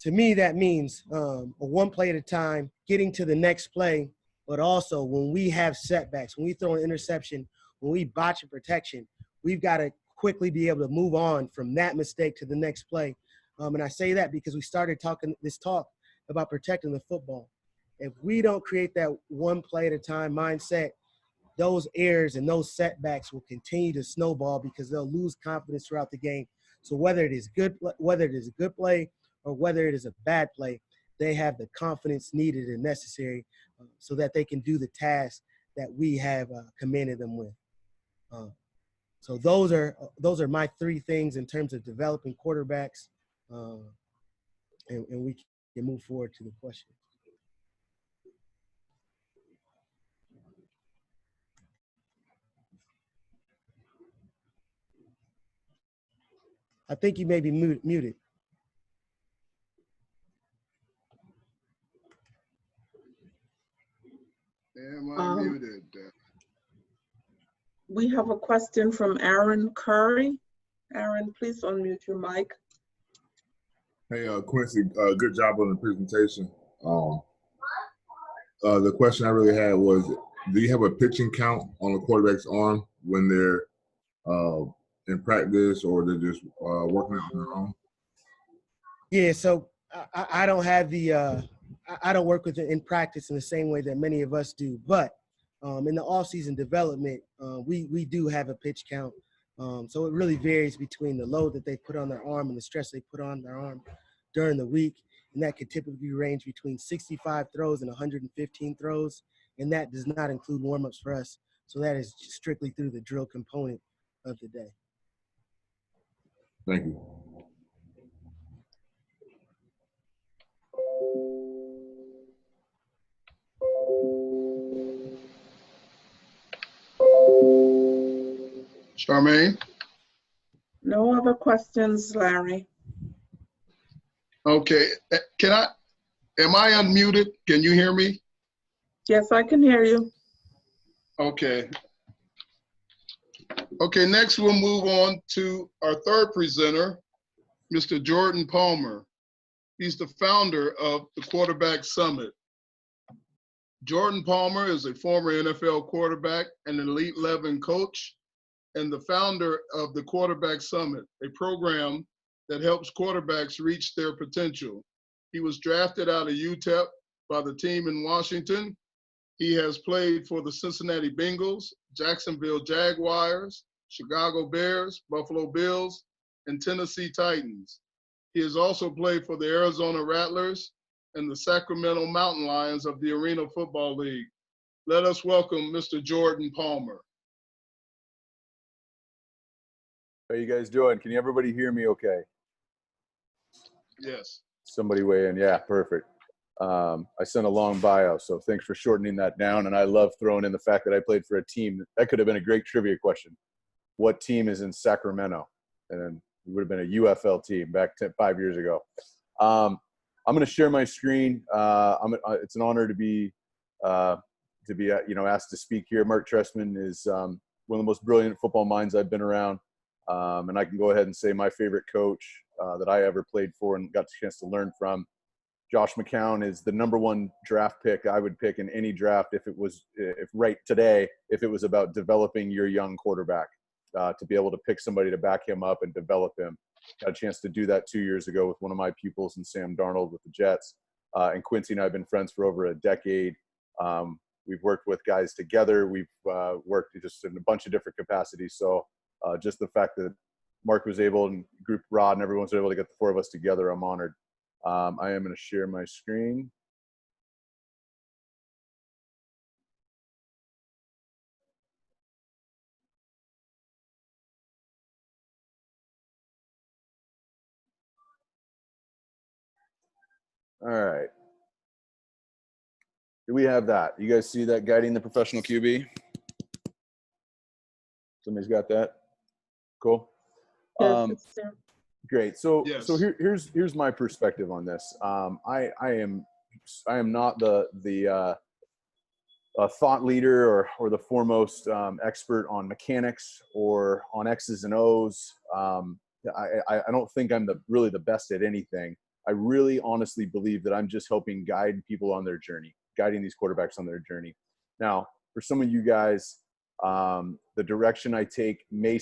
To me, that means a one play at a time, getting to the next play, but also when we have setbacks, when we throw an interception, when we botch a protection, we've got to quickly be able to move on from that mistake to the next play. And I say that because we started this talk about protecting the football. If we don't create that one play at a time mindset, those errors and those setbacks will continue to snowball because they'll lose confidence throughout the game. So whether it is a good play or whether it is a bad play, they have the confidence needed and necessary so that they can do the task that we have commanded them with. So those are my three things in terms of developing quarterbacks, and we can move forward to the question. I think you may be muted. Am I muted? We have a question from Aaron Curry. Aaron, please unmute your mic. Hey, Quincy, good job on the presentation. The question I really had was, do you have a pitching count on the quarterback's arm when they're in practice, or they're just working on their own? Yeah, so I don't have the I don't work with it in practice in the same way that many of us do, but in the off-season development, we do have a pitch count. So it really varies between the load that they put on their arm and the stress they put on their arm during the week, and that could typically range between 65 throws and 115 throws, and that does not include warm-ups for us. So that is strictly through the drill component of the day. Thank you. Charmaine? No other questions, Larry. Okay, am I unmuted? Can you hear me? Yes, I can hear you. Okay. Okay, next we'll move on to our third presenter, Mr. Jordan Palmer. He's the founder of the Quarterback Summit. Jordan Palmer is a former NFL quarterback and an Elite 11 coach, and the founder of the Quarterback Summit, a program that helps quarterbacks reach their potential. He was drafted out of UTEP by the team in Washington. He has played for the Cincinnati Bengals, Jacksonville Jaguars, Chicago Bears, Buffalo Bills, and Tennessee Titans. He has also played for the Arizona Rattlers and the Sacramento Mountain Lions of the Arena Football League. Let us welcome Mr. Jordan Palmer. How you guys doing? Can everybody hear me okay? Yes. Somebody weigh in. Yeah, perfect. I sent a long bio, so thanks for shortening that down. And I love throwing in the fact that I played for a team. That could have been a great trivia question. What team is in Sacramento? And then it would have been a UFL team back 5 years ago. I'm going to share my screen. It's an honor to be asked to speak here. Marc Trestman is one of the most brilliant football minds I've been around. And I can go ahead and say my favorite coach that I ever played for and got the chance to learn from. Josh McCown is the #1 draft pick I would pick in any draft if it was about developing your young quarterback, to be able to pick somebody to back him up and develop him. Got a chance to do that 2 years ago with one of my pupils and Sam Darnold with the Jets. And Quincy and I have been friends for over a decade. We've worked with guys together. We've worked just in a bunch of different capacities. So just the fact that Marc was able, and Group Rod and everyone was able to get the four of us together, I'm honored. I am going to share my screen. All right. Do we have that? You guys see that, guiding the professional QB? Somebody's got that? Cool. Yes, it's there. Great. So, Yes. so here's my perspective on this. I am not the thought leader or the foremost expert on mechanics or on X's and O's. I don't think I'm really the best at anything. I really honestly believe that I'm just helping guide people on their journey, guiding these quarterbacks on their journey. Now, for some of you guys, the direction I take may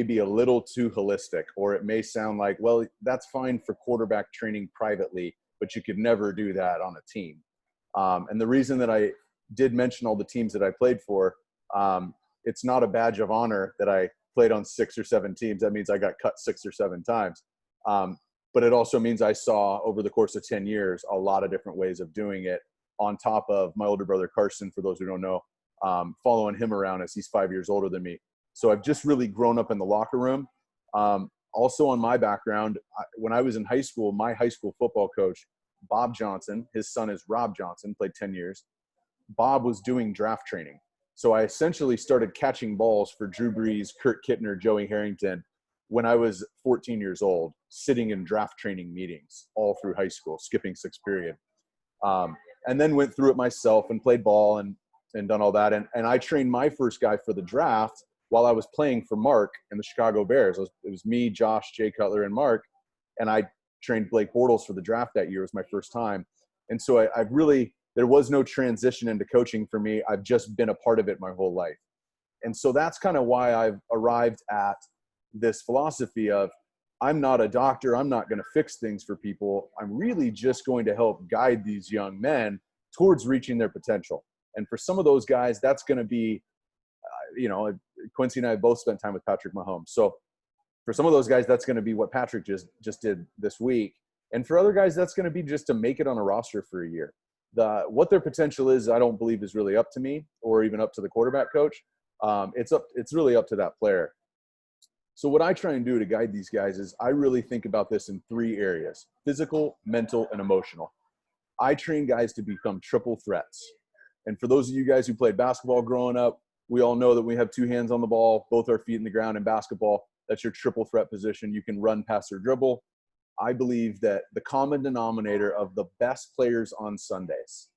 be a little too holistic, or it may sound like, well, that's fine for quarterback training privately, but you could never do that on a team. And the reason that I did mention all the teams that I played for, it's not a badge of honor that I played on 6 or 7 teams. That means I got cut 6 or 7 times. But it also means I saw over the course of 10 years a lot of different ways of doing it, on top of my older brother Carson, for those who don't know, following him around as he's 5 years older than me. So I've just really grown up in the locker room. Also on my background, when I was in high school, my high school football coach, Bob Johnson, his son is Rob Johnson, played 10 years. Bob was doing draft training. So I essentially started catching balls for Drew Brees, Kurt Kittner, Joey Harrington when I was 14 years old, sitting in draft training meetings all through high school, skipping 6th period. And then went through it myself and played ball and done all that. And I trained my first guy for the draft while I was playing for Marc and the Chicago Bears. It was me, Josh, Jay Cutler, and Marc. And I trained Blake Bortles for the draft that year. It was my first time. And so there was no transition into coaching for me. I've just been a part of it my whole life. And so that's kind of why I've arrived at this philosophy of, I'm not a doctor. I'm not going to fix things for people. I'm really just going to help guide these young men towards reaching their potential. And for some of those guys, that's going to be, Quincy and I both spent time with Patrick Mahomes. So for some of those guys, that's going to be what Patrick just did this week. And for other guys, that's going to be just to make it on a roster for a year. What their potential is, I don't believe is really up to me or even up to the quarterback coach. It's really up to that player. So what I try and do to guide these guys is I really think about this in 3 areas: physical, mental, and emotional. I train guys to become triple threats. And for those of you guys who played basketball growing up, we all know that we have 2 hands on the ball, both our feet in the ground in basketball. That's your triple threat position. You can run, pass, or dribble. I believe that the common denominator of the best players on Sundays,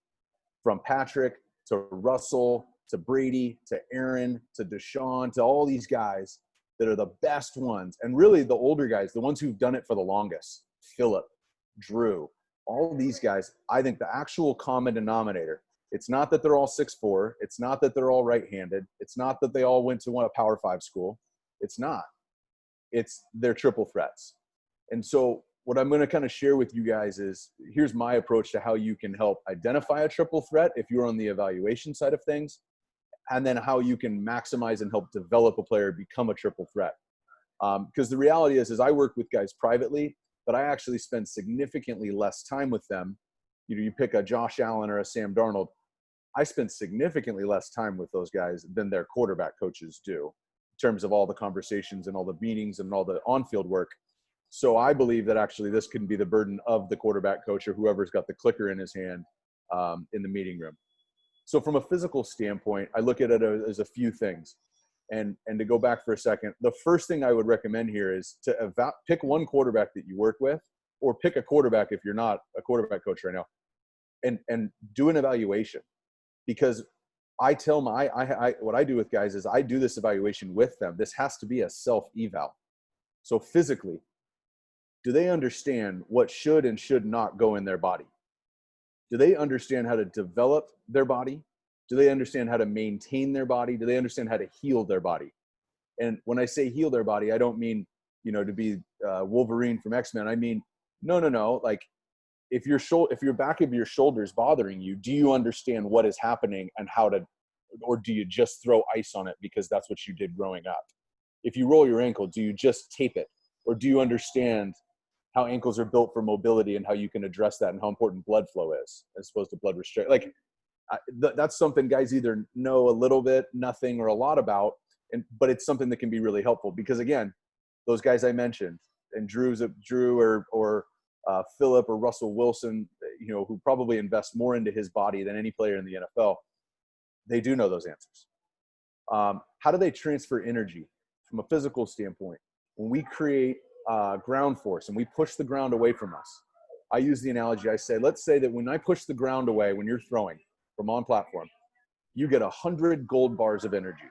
from Patrick to Russell to Brady to Aaron to Deshaun to all these guys that are the best ones, and really the older guys, the ones who've done it for the longest, Philip, Drew, all of these guys, I think the actual common denominator, it's not that they're all 6'4", it's not that they're all right-handed, it's not that they all went to a Power 5 school. It's not. It's they're triple threats. And so what I'm going to kind of share with you guys is, here's my approach to how you can help identify a triple threat if you're on the evaluation side of things, and then how you can maximize and help develop a player become a triple threat. Because the reality is I work with guys privately, but I actually spend significantly less time with them. You pick a Josh Allen or a Sam Darnold, I spend significantly less time with those guys than their quarterback coaches do in terms of all the conversations and all the meetings and all the on-field work. So I believe that actually this can be the burden of the quarterback coach or whoever's got the clicker in his hand in the meeting room. So from a physical standpoint, I look at it as a few things. And to go back for a second, the first thing I would recommend here is to pick one quarterback that you work with, or pick a quarterback if you're not a quarterback coach right now, and do an evaluation. Because I tell what I do with guys is I do this evaluation with them. This has to be a self-eval. So physically, do they understand what should and should not go in their body? Do they understand how to develop their body? Do they understand how to maintain their body? Do they understand how to heal their body? And when I say heal their body, I don't mean, to be Wolverine from X-Men. I mean, no. Like if your back of your shoulder is bothering you, do you understand what is happening and or do you just throw ice on it because that's what you did growing up? If you roll your ankle, do you just tape it? Or do you understand how ankles are built for mobility and how you can address that and how important blood flow is as opposed to blood restrict? Like that's something guys either know a little bit, nothing, or a lot about, but it's something that can be really helpful because again, those guys I mentioned, and Drew or Philip or Russell Wilson, who probably invest more into his body than any player in the NFL, they do know those answers. How do they transfer energy from a physical standpoint? When we create ground force and we push the ground away from us, I use the analogy, I say, let's say that when I push the ground away, when you're throwing from on platform, you get 100 gold bars of energy.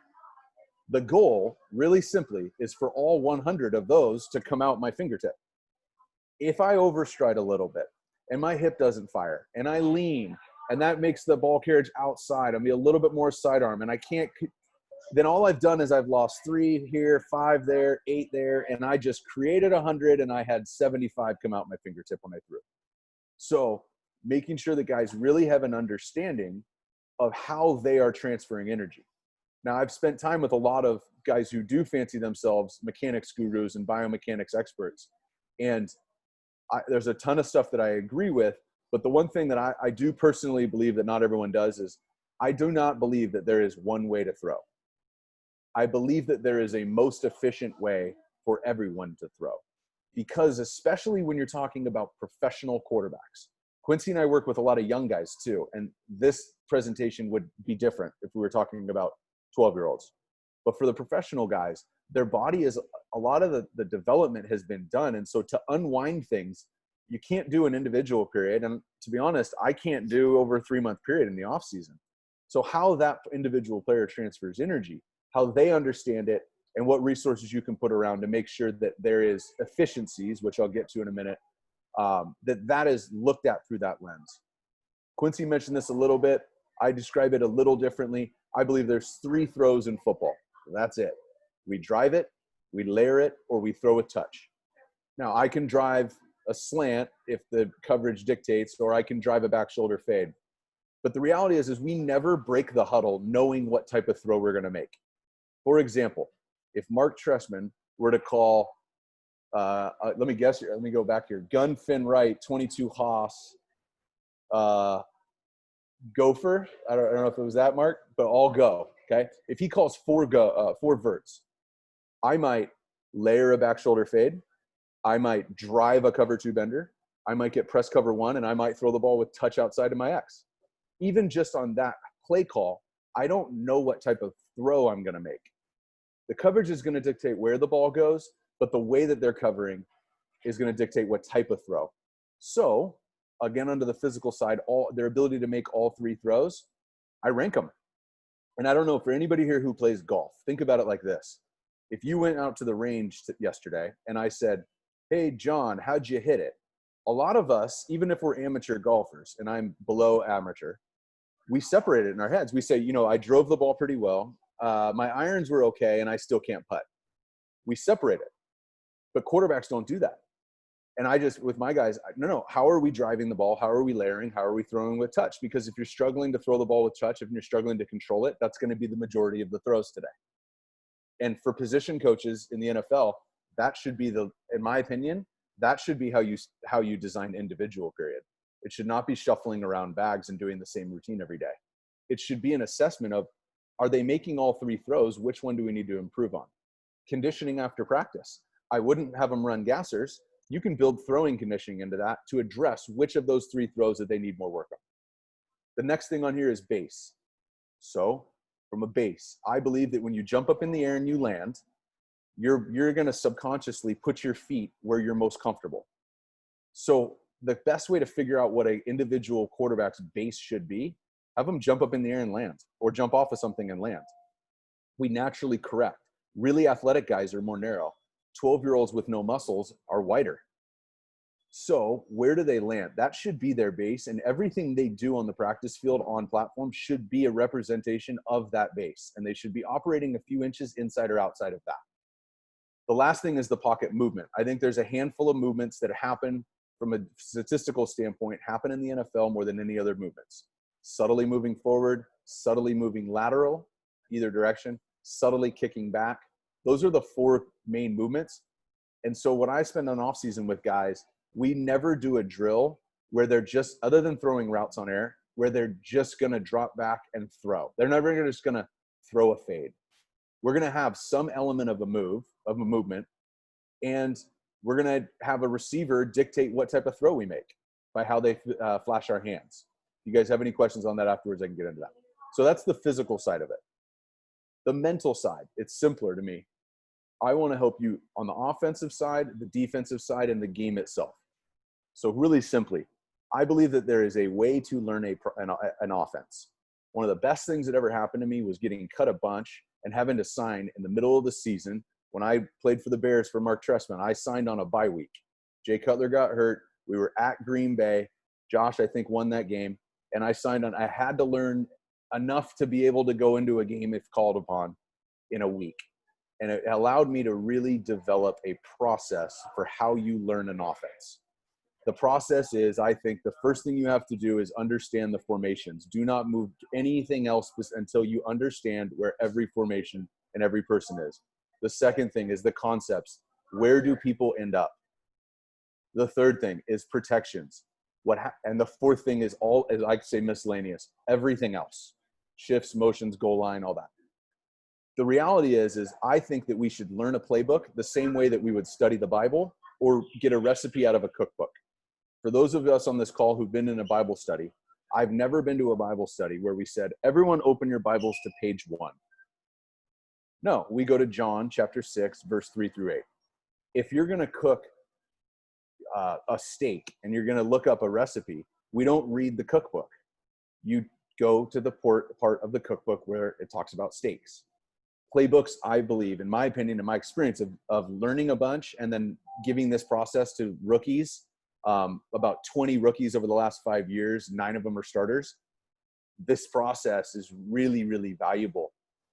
The goal, really simply, is for all 100 of those to come out my fingertip. If I overstride a little bit and my hip doesn't fire and I lean and that makes the ball carriage outside, I'm a little bit more sidearm and I can't, then all I've done is I've lost 3 here, 5 there, 8 there, and I just created 100 and I had 75 come out my fingertip when I threw. So making sure that guys really have an understanding of how they are transferring energy. Now, I've spent time with a lot of guys who do fancy themselves mechanics gurus and biomechanics experts. And there's a ton of stuff that I agree with. But the one thing that I do personally believe that not everyone does is I do not believe that there is one way to throw. I believe that there is a most efficient way for everyone to throw. Because especially when you're talking about professional quarterbacks, Quincy and I work with a lot of young guys too. And this presentation would be different if we were talking about 12-year-olds. But for the professional guys, their body is, a lot of the development has been done. And so to unwind things, you can't do an individual period. And to be honest, I can't do over a 3-month period in the off season. So how that individual player transfers energy, how they understand it, and what resources you can put around to make sure that there is efficiencies, which I'll get to in a minute, that is looked at through that lens. Quincy mentioned this a little bit. I describe it a little differently. I believe there's 3 throws in football. That's it. We drive it, we layer it, or we throw a touch. Now, I can drive a slant if the coverage dictates, or I can drive a back shoulder fade. But the reality is we never break the huddle knowing what type of throw we're going to make. For example, if Marc Trestman were to call, let me guess here, let me go back here, gun fin right, 22 Haas, gopher. I don't know if it was that, Marc, but all go. Okay. If he calls four verts, I might layer a back shoulder fade. I might drive a cover 2 bender. I might get press cover 1, and I might throw the ball with touch outside of my X. Even just on that play call, I don't know what type of throw I'm going to make. The coverage is going to dictate where the ball goes, but the way that they're covering is going to dictate what type of throw. So again, under the physical side, their ability to make all 3 throws, I rank them. And I don't know, for anybody here who plays golf, think about it like this. If you went out to the range yesterday and I said, hey, John, how'd you hit it? A lot of us, even if we're amateur golfers, and I'm below amateur, we separate it in our heads. We say, you know, I drove the ball pretty well. My irons were okay, and I still can't putt. We separate it. But quarterbacks don't do that. And I just, with my guys, no, how are we driving the ball? How are we layering? How are we throwing with touch? Because if you're struggling to throw the ball with touch, if you're struggling to control it, that's going to be the majority of the throws today. And for position coaches in the NFL, that should be in my opinion, that should be how you design individual, period. It should not be shuffling around bags and doing the same routine every day. It should be an assessment of, are they making all 3 throws? Which one do we need to improve on? Conditioning after practice. I wouldn't have them run gassers. You can build throwing conditioning into that to address which of those 3 throws that they need more work on. The next thing on here is base. So from a base, I believe that when you jump up in the air and you land, you're going to subconsciously put your feet where you're most comfortable. So the best way to figure out what an individual quarterback's base should be, have them jump up in the air and land, or jump off of something and land. We naturally correct. Really athletic guys are more narrow. 12-year-olds with no muscles are wider. So where do they land? That should be their base, and everything they do on the practice field on platform should be a representation of that base, and they should be operating a few inches inside or outside of that. The last thing is the pocket movement. I think there's a handful of movements that happen from a statistical standpoint, happen in the NFL more than any other movements. Subtly moving forward, subtly moving lateral, either direction, subtly kicking back. Those are the 4 main movements. And so what I spend on off season with guys, we never do a drill where they're just, other than throwing routes on air, where they're just going to drop back and throw. They're never just going to throw a fade. We're going to have some element of a movement, and we're going to have a receiver dictate what type of throw we make by how they flash our hands. If you guys have any questions on that afterwards, I can get into that. So that's the physical side of it. The mental side, it's simpler to me. I want to help you on the offensive side, the defensive side, and the game itself. So really simply, I believe that there is a way to learn an offense. One of the best things that ever happened to me was getting cut a bunch and having to sign in the middle of the season. When I played for the Bears for Marc Trestman, I signed on a bye week. Jay Cutler got hurt. We were at Green Bay. Josh, I think, won that game. And I signed on. I had to learn enough to be able to go into a game if called upon in a week. And it allowed me to really develop a process for how you learn an offense. The process is, I think, the first thing you have to do is understand the formations. Do not move anything else until you understand where every formation and every person is. The second thing is the concepts. Where do people end up? The third thing is protections. And the fourth thing is all, as I say, miscellaneous. Everything else. Shifts, motions, goal line, all that. The reality is I think that we should learn a playbook the same way that we would study the Bible or get a recipe out of a cookbook. For those of us on this call who've been in a Bible study, I've never been to a Bible study where we said, everyone open your Bibles to page 1. No, we go to John chapter 6, verse 3 through 8. If you're going to cook a steak and you're going to look up a recipe, we don't read the cookbook. You go to the part of the cookbook where it talks about steaks. Playbooks, I believe, in my opinion, in my experience of learning a bunch and then giving this process to rookies, about 20 rookies over the last 5 years, 9 of them are starters. This process is really, really valuable.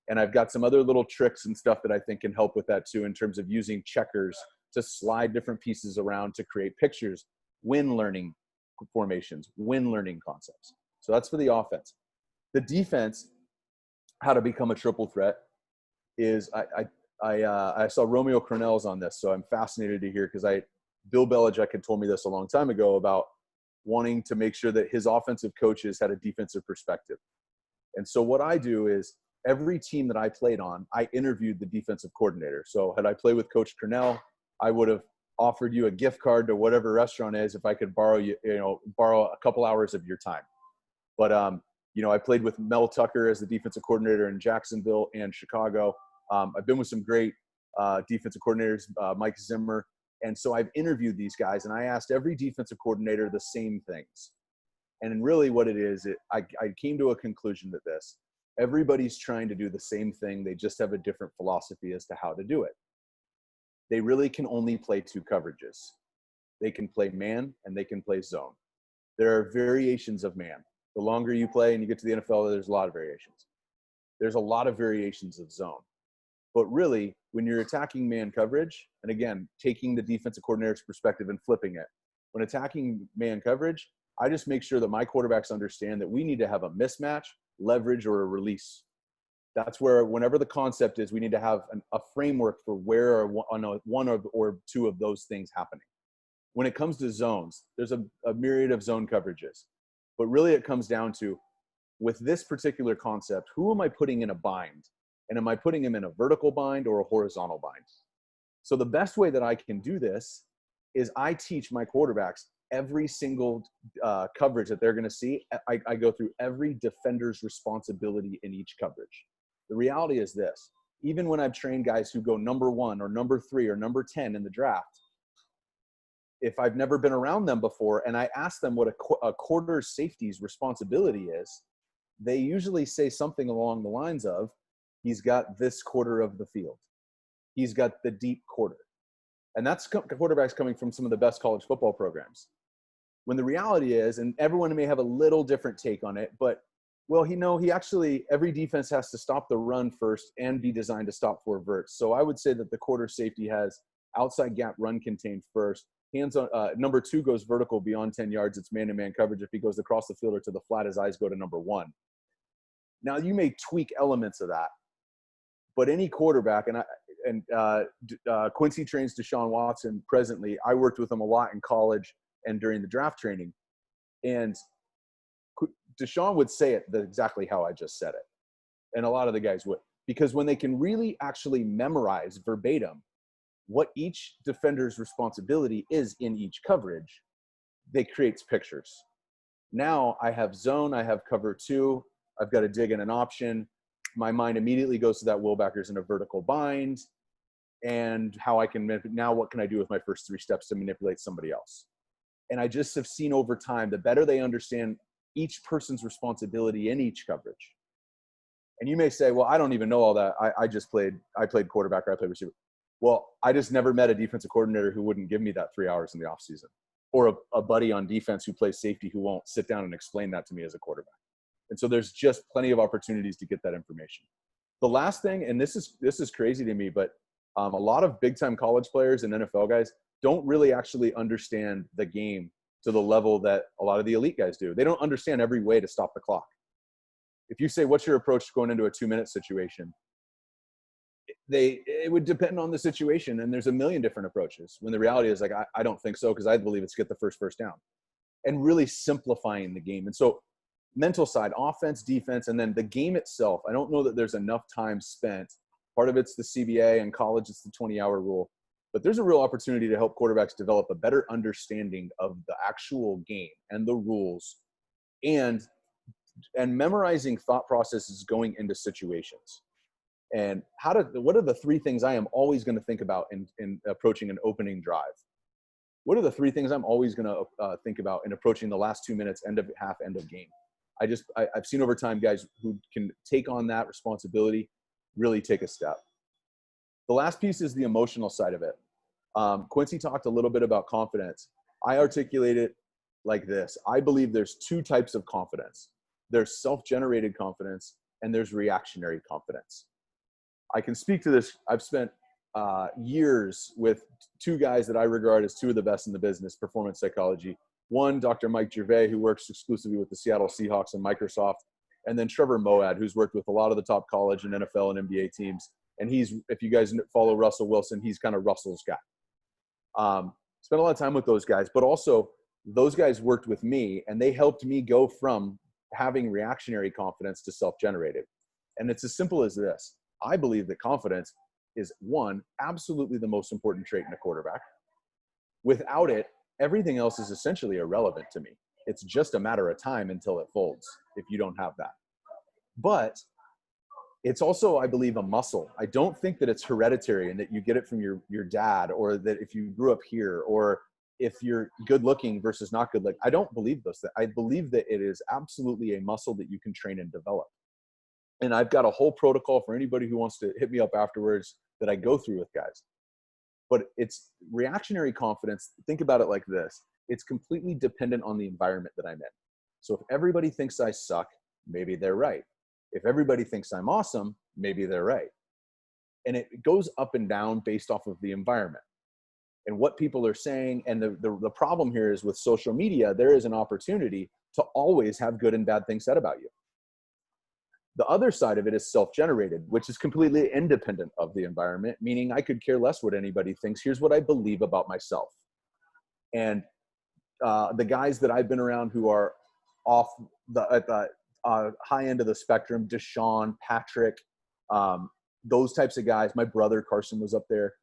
And I've got some other little tricks and stuff that I think can help with that too, in terms of using checkers to slide different pieces around to create pictures when learning formations, when learning concepts. So that's for the offense. The defense, how to become a triple threat, is I saw Romeo Crennel's on this, so I'm fascinated to hear, because Bill Belichick had told me this a long time ago about wanting to make sure that his offensive coaches had a defensive perspective. And so what I do is, every team that I played on, I interviewed the defensive coordinator. So had I played with Coach Crennel, I would have offered you a gift card to whatever restaurant is if I could borrow a couple hours of your time. But I played with Mel Tucker as the defensive coordinator in Jacksonville and Chicago. I've been with some great defensive coordinators, Mike Zimmer. And so I've interviewed these guys, and I asked every defensive coordinator the same things. And really what it is, I came to a conclusion that everybody's trying to do the same thing. They just have a different philosophy as to how to do it. They really can only play two coverages. They can play man and they can play zone. There are variations of man. The longer you play and you get to the NFL, there's a lot of variations. There's a lot of variations of zone. But really, when you're attacking man coverage, and again, taking the defensive coordinator's perspective and flipping it, when attacking man coverage, I just make sure that my quarterbacks understand that we need to have a mismatch, leverage, or a release. That's where, whenever the concept is, we need to have a framework for where one or two of those things happening. When it comes to zones, there's a myriad of zone coverages. But really it comes down to, with this particular concept, who am I putting in a bind? And am I putting him in a vertical bind or a horizontal bind? So the best way that I can do this is I teach my quarterbacks every single coverage that they're going to see. I go through every defender's responsibility in each coverage. The reality is this: even when I've trained guys who go number 1 or number 3 or number 10 in the draft, if I've never been around them before and I ask them what a quarter safety's responsibility is, they usually say something along the lines of, he's got this quarter of the field. He's got the deep quarter. And that's quarterbacks coming from some of the best college football programs. When the reality is, and everyone may have a little different take on it, but every defense has to stop the run first and be designed to stop for verts. So I would say that the quarter safety has outside gap run contained first. Hands on number 2 goes vertical beyond 10 yards. It's man-to-man coverage. If he goes across the field or to the flat, his eyes go to number 1. Now you may tweak elements of that, but any quarterback, and Quincy trains Deshaun Watson presently. I worked with him a lot in college and during the draft training. And Deshaun would say it exactly how I just said it. And a lot of the guys would. Because when they can really actually memorize verbatim what each defender's responsibility is in each coverage, they create pictures. Now I have zone, I have cover 2, I've got to dig in an option. My mind immediately goes to that Wilbacker's in a vertical bind, and how I can, now what can I do with my first 3 steps to manipulate somebody else? And I just have seen over time, the better they understand each person's responsibility in each coverage. And you may say, well, I don't even know all that. I played quarterback, or I played receiver. Well, I just never met a defensive coordinator who wouldn't give me that 3 hours in the off season, or a buddy on defense who plays safety who won't sit down and explain that to me as a quarterback. And so there's just plenty of opportunities to get that information. The last thing, and this is crazy to me, but a lot of big-time college players and NFL guys don't really actually understand the game to the level that a lot of the elite guys do. They don't understand every way to stop the clock. If you say, what's your approach going into a 2-minute situation? It would depend on the situation, and there's a million different approaches. When the reality is, like, I don't think so, because I believe it's get the first down. And really simplifying the game. And so mental side, offense, defense, and then the game itself, I don't know that there's enough time spent. Part of it's the CBA, and college it's the 20-hour rule. But there's a real opportunity to help quarterbacks develop a better understanding of the actual game and the rules, and memorizing thought processes going into situations. And what are the 3 things I am always going to think about in approaching an opening drive? What are the 3 things I'm always going to think about in approaching the last 2 minutes, end of half, end of game? I've seen over time guys who can take on that responsibility, really take a step. The last piece is the emotional side of it. Quincy talked a little bit about confidence. I articulate it like this. I believe there's 2 types of confidence. There's self-generated confidence, and there's reactionary confidence. I can speak to this. I've spent years with two guys that I regard as two of the best in the business, performance psychology. One, Dr. Mike Gervais, who works exclusively with the Seattle Seahawks and Microsoft, and then Trevor Moad, who's worked with a lot of the top college and NFL and NBA teams. And he's, if you guys follow Russell Wilson, he's kind of Russell's guy. Spent a lot of time with those guys, but also those guys worked with me, and they helped me go from having reactionary confidence to self-generated. And it's as simple as this. I believe that confidence is, one, absolutely the most important trait in a quarterback. Without it, everything else is essentially irrelevant to me. It's just a matter of time until it folds if you don't have that. But it's also, I believe, a muscle. I don't think that it's hereditary and that you get it from your dad, or that if you grew up here, or if you're good looking versus not good looking. I don't believe those things. I believe that it is absolutely a muscle that you can train and develop. And I've got a whole protocol for anybody who wants to hit me up afterwards that I go through with guys. But it's reactionary confidence. Think about it like this. It's completely dependent on the environment that I'm in. So if everybody thinks I suck, maybe they're right. If everybody thinks I'm awesome, maybe they're right. And it goes up and down based off of the environment and what people are saying. And the problem here is with social media, there is an opportunity to always have good and bad things said about you. The other side of it is self-generated, which is completely independent of the environment, meaning I could care less what anybody thinks. Here's what I believe about myself. And the guys that I've been around who are at the high end of the spectrum, Deshaun, Patrick, those types of guys, my brother Carson was up there.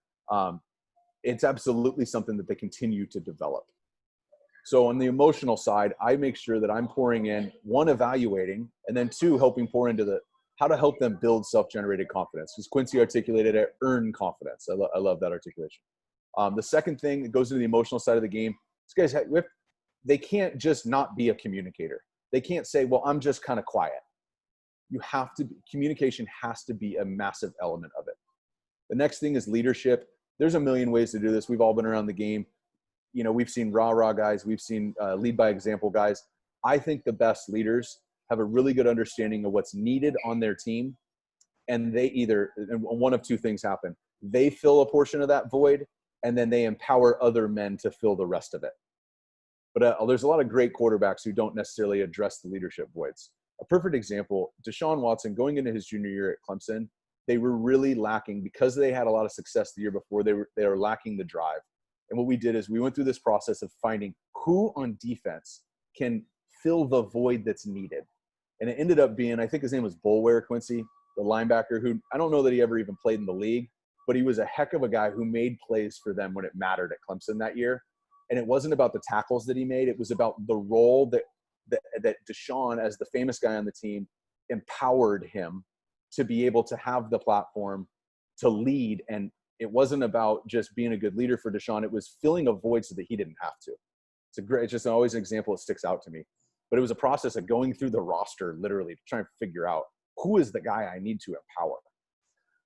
It's absolutely something that they continue to develop. So on the emotional side, I make sure that I'm pouring in, one, evaluating, and then two, helping pour into how to help them build self-generated confidence. Because Quincy articulated it, earn confidence. I love that articulation. The second thing that goes into the emotional side of the game, these guys, they can't just not be a communicator. They can't say, well, I'm just kind of quiet. Communication has to be a massive element of it. The next thing is leadership. There's a million ways to do this. We've all been around the game. You know, we've seen rah-rah guys. We've seen lead by example guys. I think the best leaders have a really good understanding of what's needed on their team. And they and one of two things happen. They fill a portion of that void, and then they empower other men to fill the rest of it. But there's a lot of great quarterbacks who don't necessarily address the leadership voids. A perfect example, Deshaun Watson, going into his junior year at Clemson, they were really lacking, because they had a lot of success the year before, they were lacking the drive. And what we did is we went through this process of finding who on defense can fill the void that's needed. And it ended up being, I think his name was Boulware, Quincy, the linebacker, who I don't know that he ever even played in the league, but he was a heck of a guy who made plays for them when it mattered at Clemson that year. And it wasn't about the tackles that he made. It was about the role that Deshaun, as the famous guy on the team, empowered him to be able to have the platform to lead. And it wasn't about just being a good leader for Deshaun. It was filling a void so that he didn't have to. It's just always an example that sticks out to me. But it was a process of going through the roster, literally, to try and figure out who is the guy I need to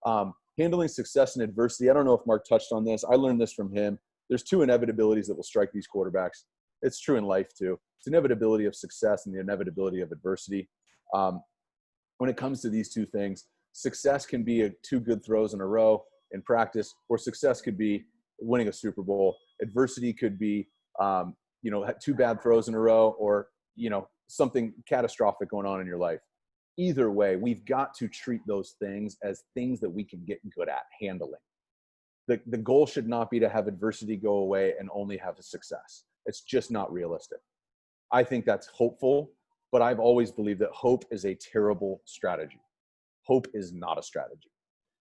empower. Handling success and adversity. I don't know if Marc touched on this. I learned this from him. There's two inevitabilities that will strike these quarterbacks. It's true in life too. It's inevitability of success and the inevitability of adversity. When it comes to these two things, success can be two good throws in a row in practice, or success could be winning a Super Bowl. Adversity could be, two bad throws in a row, or, something catastrophic going on in your life. Either way, we've got to treat those things as things that we can get good at handling. The goal should not be to have adversity go away and only have a success. It's just not realistic. I think that's hopeful, but I've always believed that hope is a terrible strategy. Hope is not a strategy.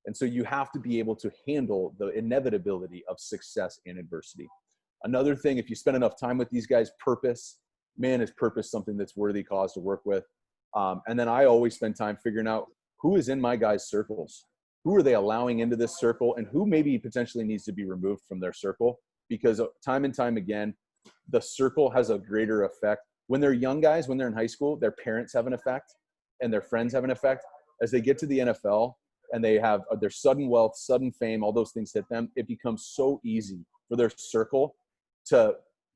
And so you have to be able to handle the inevitability of success and adversity. Another thing, if you spend enough time with these guys, purpose. Man, is purpose something that's worthy cause to work with? And then I always spend time figuring out who is in my guys' circles. Who are they allowing into this circle, and who maybe potentially needs to be removed from their circle? Because time and time again, the circle has a greater effect. When they're young guys, when they're in high school, their parents have an effect and their friends have an effect. As they get to the NFL and they have their sudden wealth, sudden fame, all those things hit them, it becomes so easy for their circle to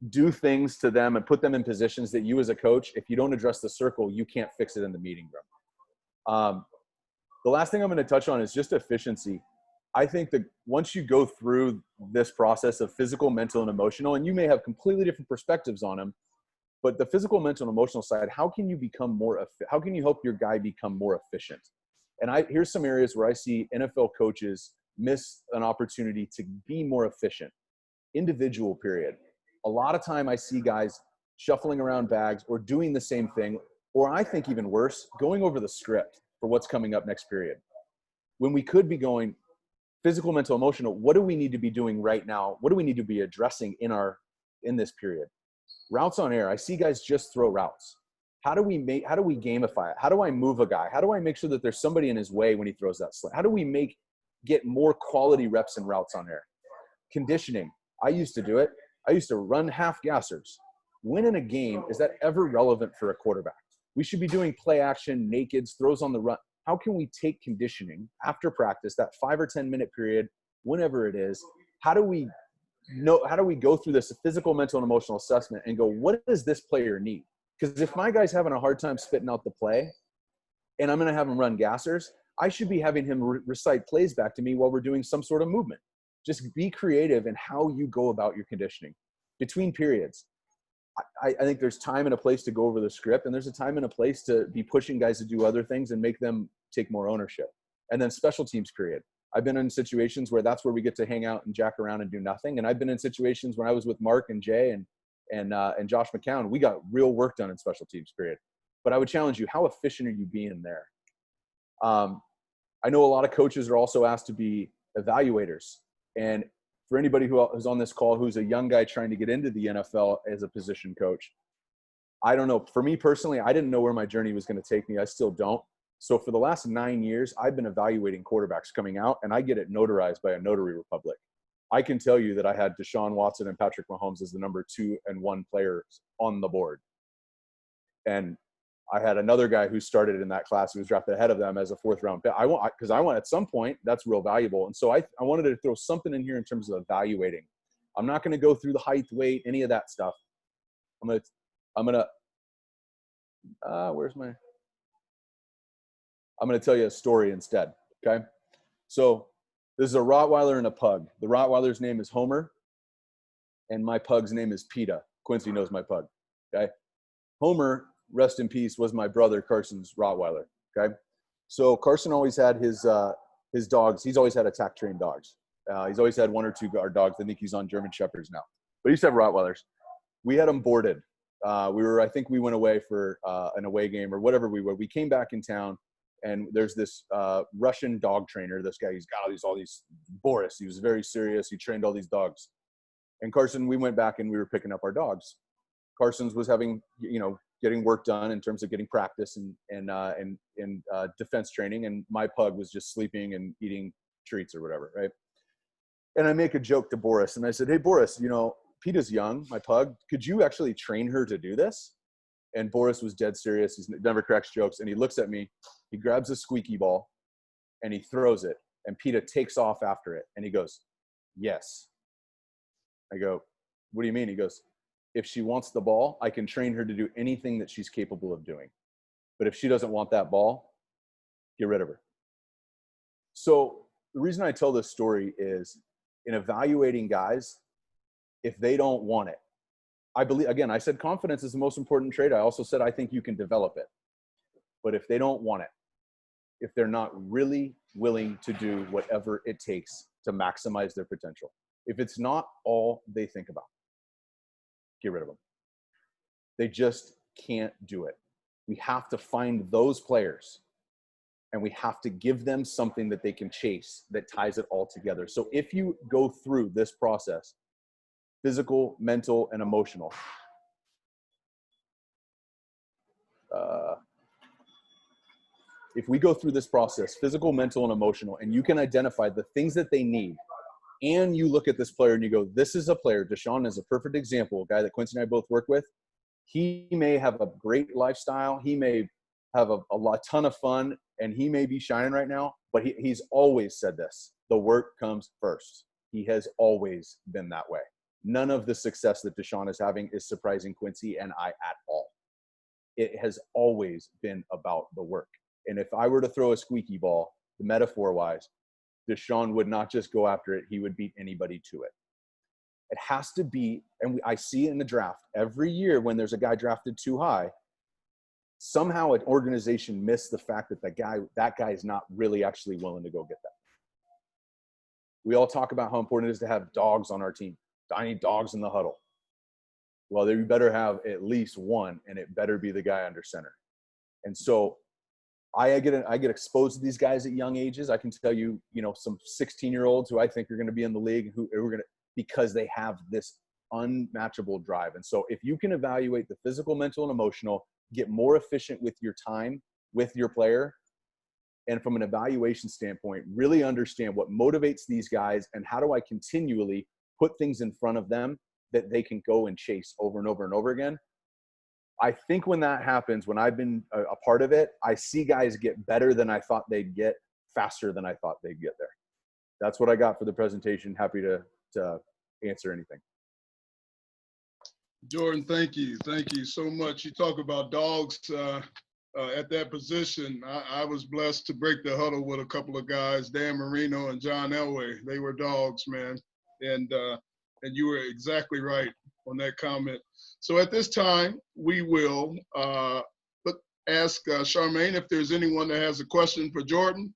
do things to them and put them in positions that you as a coach, if you don't address the circle, you can't fix it in the meeting room. The last thing I'm going to touch on is just efficiency. I think that once you go through this process of physical, mental, and emotional, and you may have completely different perspectives on them, but the physical, mental, and emotional side, how can you how can you help your guy become more efficient? And here's some areas where I see NFL coaches miss an opportunity to be more efficient. Individual period. A lot of time I see guys shuffling around bags or doing the same thing, or I think even worse, going over the script for what's coming up next period. When we could be going physical, mental, emotional, what do we need to be doing right now? What do we need to be addressing in this period? Routes on air. I see guys just throw routes. How do we gamify it? How do I move a guy? How do I make sure that there's somebody in his way when he throws that slant? How do we get more quality reps and routes on air? Conditioning. I used to do it. I used to run half gassers. When in a game, is that ever relevant for a quarterback? We should be doing play action, nakeds, throws on the run. How can we take conditioning after practice, that 5 or 10 minute period, whenever it is? How do we go through this physical, mental, and emotional assessment and go, what does this player need? Because if my guy's having a hard time spitting out the play and I'm going to have him run gassers, I should be having him recite plays back to me while we're doing some sort of movement. Just be creative in how you go about your conditioning. Between periods, I think there's time and a place to go over the script, and there's a time and a place to be pushing guys to do other things and make them take more ownership. And then special teams period. I've been in situations where that's where we get to hang out and jack around and do nothing. And I've been in situations when I was with Marc and Jay and Josh McCown, we got real work done in special teams period. But I would challenge you, how efficient are you being there? I know a lot of coaches are also asked to be evaluators. And for anybody who's on this call who's a young guy trying to get into the NFL as a position coach, I don't know. For me personally, I didn't know where my journey was going to take me. I still don't. So for the last 9 years, I've been evaluating quarterbacks coming out, and I get it notarized by a notary republic. I can tell you that I had Deshaun Watson and Patrick Mahomes as the number 2 and 1 players on the board. And I had another guy who started in that class who was drafted ahead of them as a 4th round pick. Because I want at some point, that's real valuable. And so I wanted to throw something in here in terms of evaluating. I'm not going to go through the height, weight, any of that stuff. I'm going to tell you a story instead. Okay. So this is a Rottweiler and a pug. The Rottweiler's name is Homer and my pug's name is PETA. Quincy knows my pug. Okay. Homer, rest in peace, was my brother Carson's Rottweiler. Okay. So Carson always had his dogs. He's always had attack trained dogs. He's always had 1 or 2 guard dogs. I think he's on German Shepherds now, but he used to have Rottweilers. We had them boarded. I think we went away for an away game or whatever we were. We came back in town and there's this Russian dog trainer. This guy, he's got all these Boris. He was very serious. He trained all these dogs. And Carson, we went back and we were picking up our dogs. Carson's was having, getting work done in terms of getting practice and defense training. And my pug was just sleeping and eating treats or whatever, right? And I make a joke to Boris and I said, hey, Boris, PETA's young, my pug. Could you actually train her to do this? And Boris was dead serious. He never cracks jokes. And he looks at me, he grabs a squeaky ball and he throws it. And PETA takes off after it. And he goes, yes. I go, what do you mean? He goes, if she wants the ball, I can train her to do anything that she's capable of doing. But if she doesn't want that ball, get rid of her. So the reason I tell this story is in evaluating guys, if they don't want it, I believe, again, I said confidence is the most important trait. I also said I think you can develop it. But if they don't want it, if they're not really willing to do whatever it takes to maximize their potential, if it's not all they think about, get rid of them. They just can't do it. We have to find those players and we have to give them something that they can chase that ties it all together. So if you go through this process, physical, mental, and emotional, if we go through this process, physical, mental, and emotional, and you can identify the things that they need, and you look at this player and you go, this is a player, Deshaun is a perfect example, a guy that Quincy and I both work with. He may have a great lifestyle. He may have a ton of fun, and he may be shining right now, but he's always said this, the work comes first. He has always been that way. None of the success that Deshaun is having is surprising Quincy and I at all. It has always been about the work. And if I were to throw a squeaky ball, the metaphor-wise, Deshaun would not just go after it, he would beat anybody to it. It has to be, and I see it in the draft every year when there's a guy drafted too high, somehow an organization missed the fact that that guy is not really actually willing to go get that. We all talk about how important it is to have dogs on our team. I need dogs in the huddle. Well, you better have at least one, and it better be the guy under center. And so I get exposed to these guys at young ages. I can tell you, some 16-year-olds who I think are going to be in the league who are going to, because they have this unmatchable drive. And so if you can evaluate the physical, mental, and emotional, get more efficient with your time with your player, and from an evaluation standpoint, really understand what motivates these guys and how do I continually put things in front of them that they can go and chase over and over and over again. I think when that happens, when I've been a part of it, I see guys get better than I thought they'd get, faster than I thought they'd get there. That's what I got for the presentation. Happy to answer anything. Jordan, thank you. Thank you so much. You talk about dogs at that position. I was blessed to break the huddle with a couple of guys, Dan Marino and John Elway. They were dogs, man. And you were exactly right on that comment. So at this time, we will ask Charmaine if there's anyone that has a question for Jordan.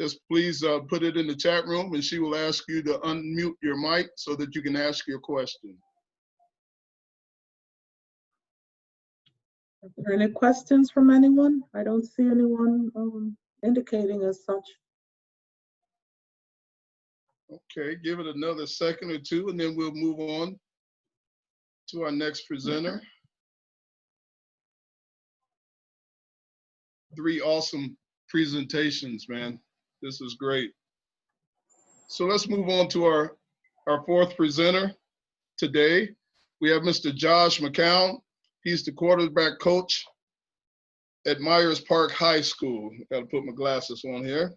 Just please put it in the chat room, and she will ask you to unmute your mic so that you can ask your question. Are there any questions from anyone? I don't see anyone indicating as such. Okay, give it another second or two, and then we'll move on to our next presenter. 3 awesome presentations, man. This is great. So let's move on to our 4th presenter today. We have Mr. Josh McCown. He's the quarterback coach at Myers Park High School. Got to put my glasses on here.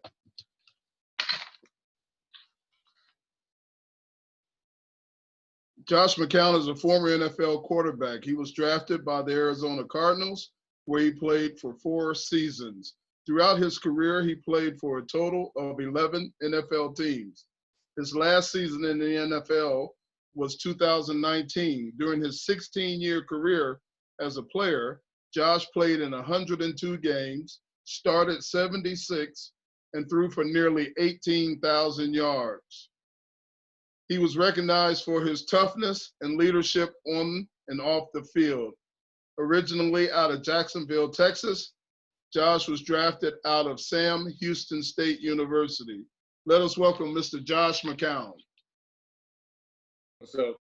Josh McCown is a former NFL quarterback. He was drafted by the Arizona Cardinals, where he played for 4 seasons. Throughout his career, he played for a total of 11 NFL teams. His last season in the NFL was 2019. During his 16-year career as a player, Josh played in 102 games, started 76, and threw for nearly 18,000 yards. He was recognized for his toughness and leadership on and off the field. Originally out of Jacksonville, Texas, Josh was drafted out of Sam Houston State University. Let us welcome Mr. Josh McCown. What's up?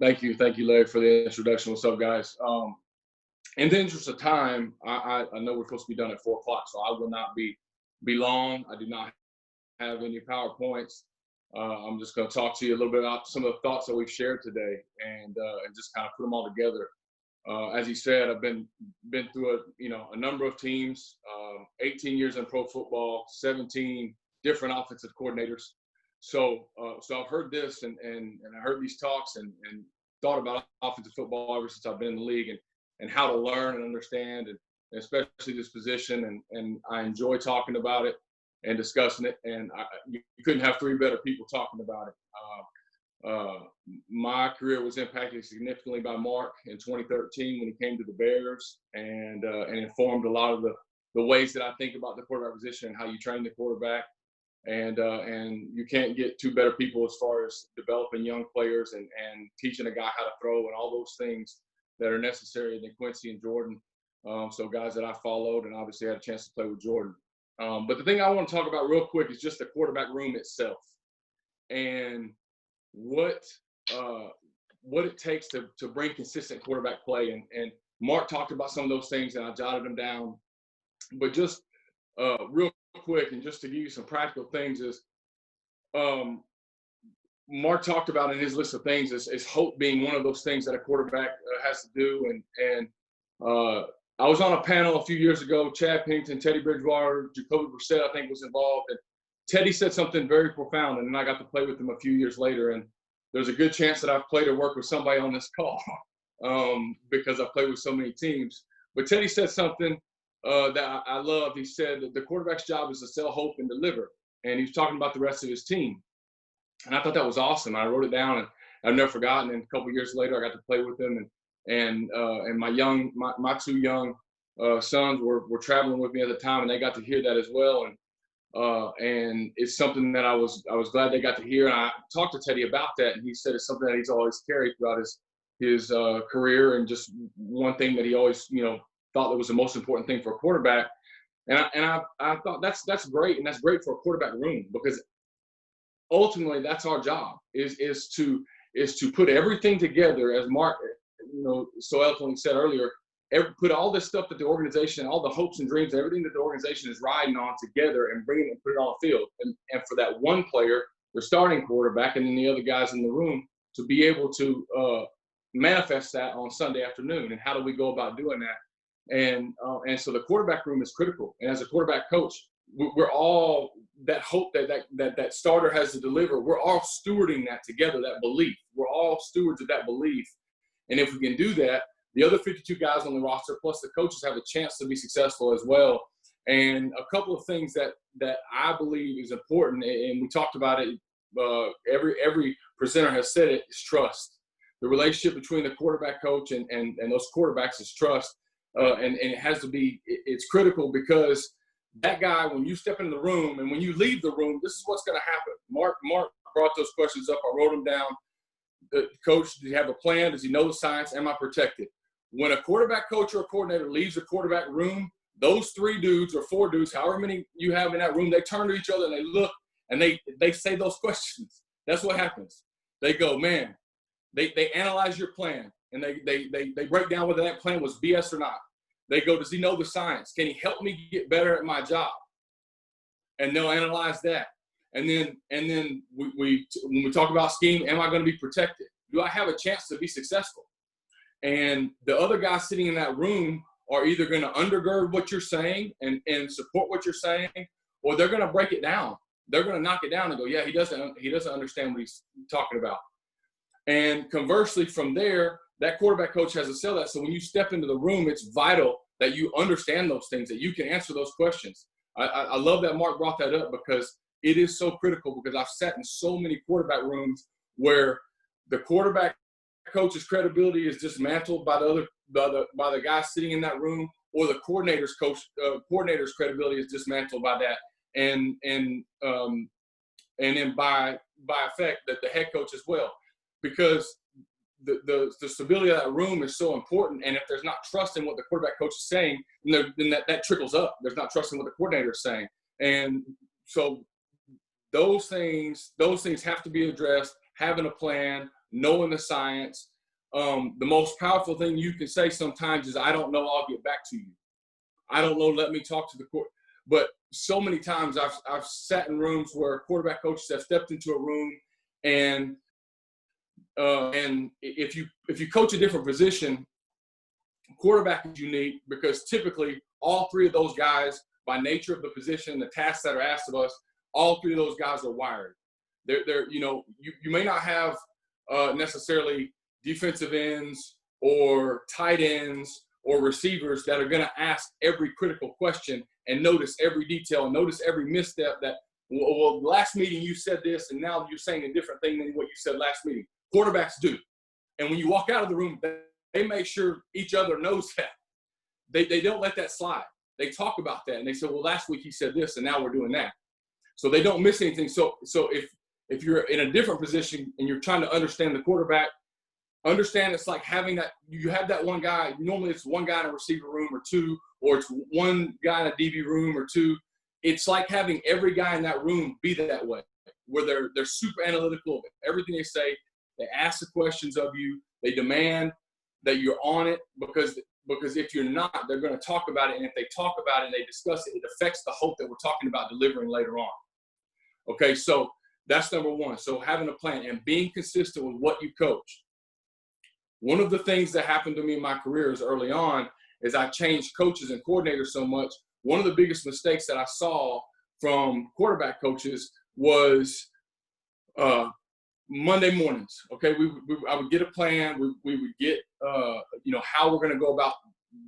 Thank you, Larry, for the introduction. What's up, guys? In the interest of time, I know we're supposed to be done at 4 o'clock, so I will not be long. I do not have any PowerPoints. I'm just going to talk to you a little bit about some of the thoughts that we've shared today, and just kind of put them all together. As you said, I've been through a number of teams, 18 years in pro football, 17 different offensive coordinators. So I've heard this and I heard these talks and thought about offensive football ever since I've been in the league and how to learn and understand, and especially this position. And I enjoy talking about it and discussing it. And you couldn't have 3 better people talking about it. My career was impacted significantly by Marc in 2013 when he came to the Bears and informed a lot of the ways that I think about the quarterback position and how you train the quarterback. And you can't get 2 better people as far as developing young players and teaching a guy how to throw and all those things that are necessary than Quincy and Jordan. So guys that I followed and obviously had a chance to play with Jordan. But the thing I want to talk about real quick is just the quarterback room itself and what it takes to bring consistent quarterback play. And Marc talked about some of those things and I jotted them down. But just real quick, and just to give you some practical things is Marc talked about in his list of things is hope being one of those things that a quarterback has to do. And I was on a panel a few years ago, Chad Pennington, Teddy Bridgewater, Jacoby Brissett, I think, was involved. And Teddy said something very profound, and then I got to play with him a few years later. And there's a good chance that I've played or worked with somebody on this call because I've played with so many teams. But Teddy said something that I loved. He said that the quarterback's job is to sell hope and deliver. And he was talking about the rest of his team. And I thought that was awesome. I wrote it down, and I've never forgotten. And a couple of years later, I got to play with him, and my two young sons were traveling with me at the time, and they got to hear that as well. And it's something that I was glad they got to hear. And I talked to Teddy about that, and he said it's something that he's always carried throughout his career, and just one thing that he always thought that was the most important thing for a quarterback. And I thought that's great, and that's great for a quarterback room, because ultimately that's our job is to put everything together, as Marc so eloquently said earlier. Put all this stuff that the organization, all the hopes and dreams, everything that the organization is riding on together, and bring it and put it on the field. And for that one player, the starting quarterback, and then the other guys in the room, to be able to manifest that on Sunday afternoon. And how do we go about doing that? And so the quarterback room is critical. And as a quarterback coach, we're all that hope that starter has to deliver. We're all stewarding that together, that belief. We're all stewards of that belief. And if we can do that, the other 52 guys on the roster, plus the coaches, have a chance to be successful as well. And a couple of things that I believe is important, and we talked about it, every presenter has said it, is trust. The relationship between the quarterback coach and those quarterbacks is trust. And it has to be, it's critical, because that guy, when you step into the room and when you leave the room, this is what's going to happen. Marc brought those questions up. I wrote them down. Coach, does he have a plan? Does he know the science? Am I protected? When a quarterback coach or a coordinator leaves a quarterback room, those 3 dudes or 4 dudes, however many you have in that room, they turn to each other and they look and they say those questions. That's what happens. They go, man, they analyze your plan, and they break down whether that plan was BS or not. They go, does he know the science? Can he help me get better at my job? And they'll analyze that. And then when we talk about scheme, am I going to be protected? Do I have a chance to be successful? And the other guys sitting in that room are either going to undergird what you're saying and support what you're saying, or they're going to break it down. They're going to knock it down and go, yeah, he doesn't understand what he's talking about. And conversely, from there, that quarterback coach has to sell that. So when you step into the room, it's vital that you understand those things, that you can answer those questions. I love that Marc brought that up, because it is so critical, because I've sat in so many quarterback rooms where the quarterback coach's credibility is dismantled by the guy sitting in that room, or the coordinator's credibility is dismantled by that, and then by effect that the head coach as well, because the stability of that room is so important. And if there's not trust in what the quarterback coach is saying, then that trickles up. There's not trust in what the coordinator is saying, and so those things have to be addressed. Having a plan, knowing the science. The most powerful thing you can say sometimes is, I don't know, I'll get back to you. I don't know, let me talk to the court. But so many times I've sat in rooms where quarterback coaches have stepped into a room, and if you coach a different position, quarterback is unique, because typically all 3 of those guys, by nature of the position, the tasks that are asked of us, all 3 of those guys are wired. You may not have necessarily defensive ends or tight ends or receivers that are going to ask every critical question and notice every detail and notice every misstep that, well, last meeting you said this and now you're saying a different thing than what you said last meeting. Quarterbacks do. And when you walk out of the room, they make sure each other knows that. They don't let that slide. They talk about that, and they say, well, last week he said this and now we're doing that. So they don't miss anything. So if you're in a different position and you're trying to understand the quarterback, understand it's like having that, you have that one guy, normally it's one guy in a receiver room or 2, or it's one guy in a DB room or 2. It's like having every guy in that room be that way, where they're super analytical of everything they say. They ask the questions of you. They demand that you're on it, because if you're not, they're going to talk about it. And if they talk about it and they discuss it, it affects the hope that we're talking about delivering later on. Okay, so that's number 1. So having a plan and being consistent with what you coach. One of the things that happened to me in my career is early on, is I changed coaches and coordinators so much. One of the biggest mistakes that I saw from quarterback coaches was Monday mornings. Okay, I would get a plan. We would get how we're going to go about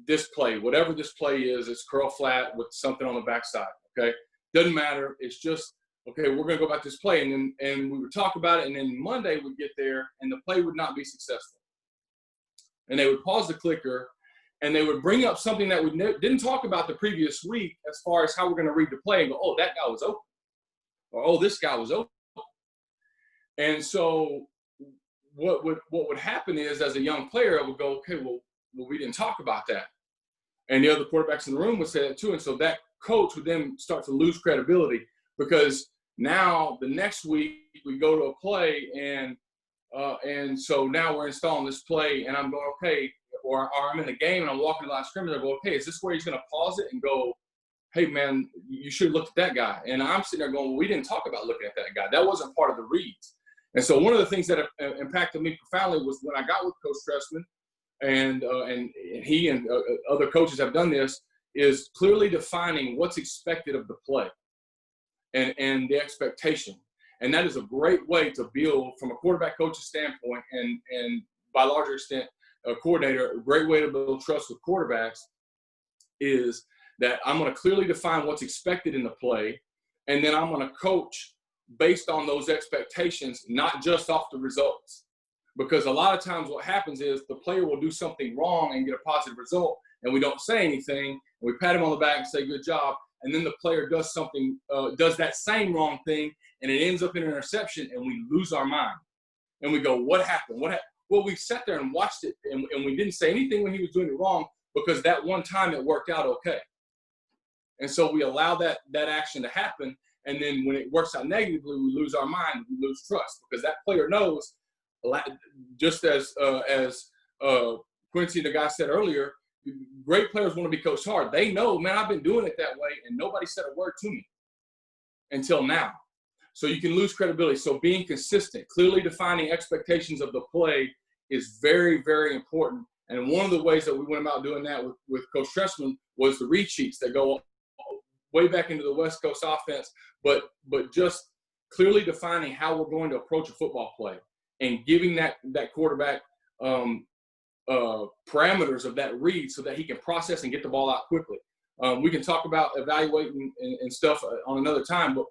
this play, whatever this play is, it's curl flat with something on the backside. Okay, doesn't matter. It's just okay. We're going to go back to this play, and we would talk about it, and then Monday would get there, and the play would not be successful, and they would pause the clicker, and they would bring up something that we didn't talk about the previous week as far as how we're going to read the play and go, oh, that guy was open, or oh, this guy was open, and so what would happen is, as a young player, I would go, okay, well, we didn't talk about that. And the other quarterbacks in the room would say that too. And so that coach would then start to lose credibility, because now the next week we go to a play and so now we're installing this play, and I'm going, okay, or I'm in the game and I'm walking the line of scrimmage. I go, okay, is this where he's going to pause it and go, hey, man, you should have looked at that guy. And I'm sitting there going, well, we didn't talk about looking at that guy. That wasn't part of the reads. And so one of the things that impacted me profoundly was when I got with Coach Trestman, and he and other coaches have done this, is clearly defining what's expected of the play and the expectation. And that is a great way to build from a quarterback coach's standpoint, and by a larger extent, a coordinator. A great way to build trust with quarterbacks is that I'm going to clearly define what's expected in the play, and then I'm going to coach based on those expectations, not just off the results. Because a lot of times what happens is the player will do something wrong and get a positive result, and we don't say anything, and we pat him on the back and say, good job, and then the player does something, does that same wrong thing, and it ends up in an interception, and we lose our mind. And we go, what happened? Well, we sat there and watched it, and we didn't say anything when he was doing it wrong, because that one time it worked out okay. And so we allow that action to happen, and then when it works out negatively, we lose our mind, we lose trust, because that player knows, just as Quincy, the guy, said earlier, great players want to be coached hard. They know, man, I've been doing it that way, and nobody said a word to me until now. So you can lose credibility. So being consistent, clearly defining expectations of the play is very, very important. And one of the ways that we went about doing that with Coach Trestman was the read sheets that go way back into the West Coast offense, but just clearly defining how we're going to approach a football play and giving that quarterback parameters of that read so that he can process and get the ball out quickly. We can talk about evaluating and stuff on another time, but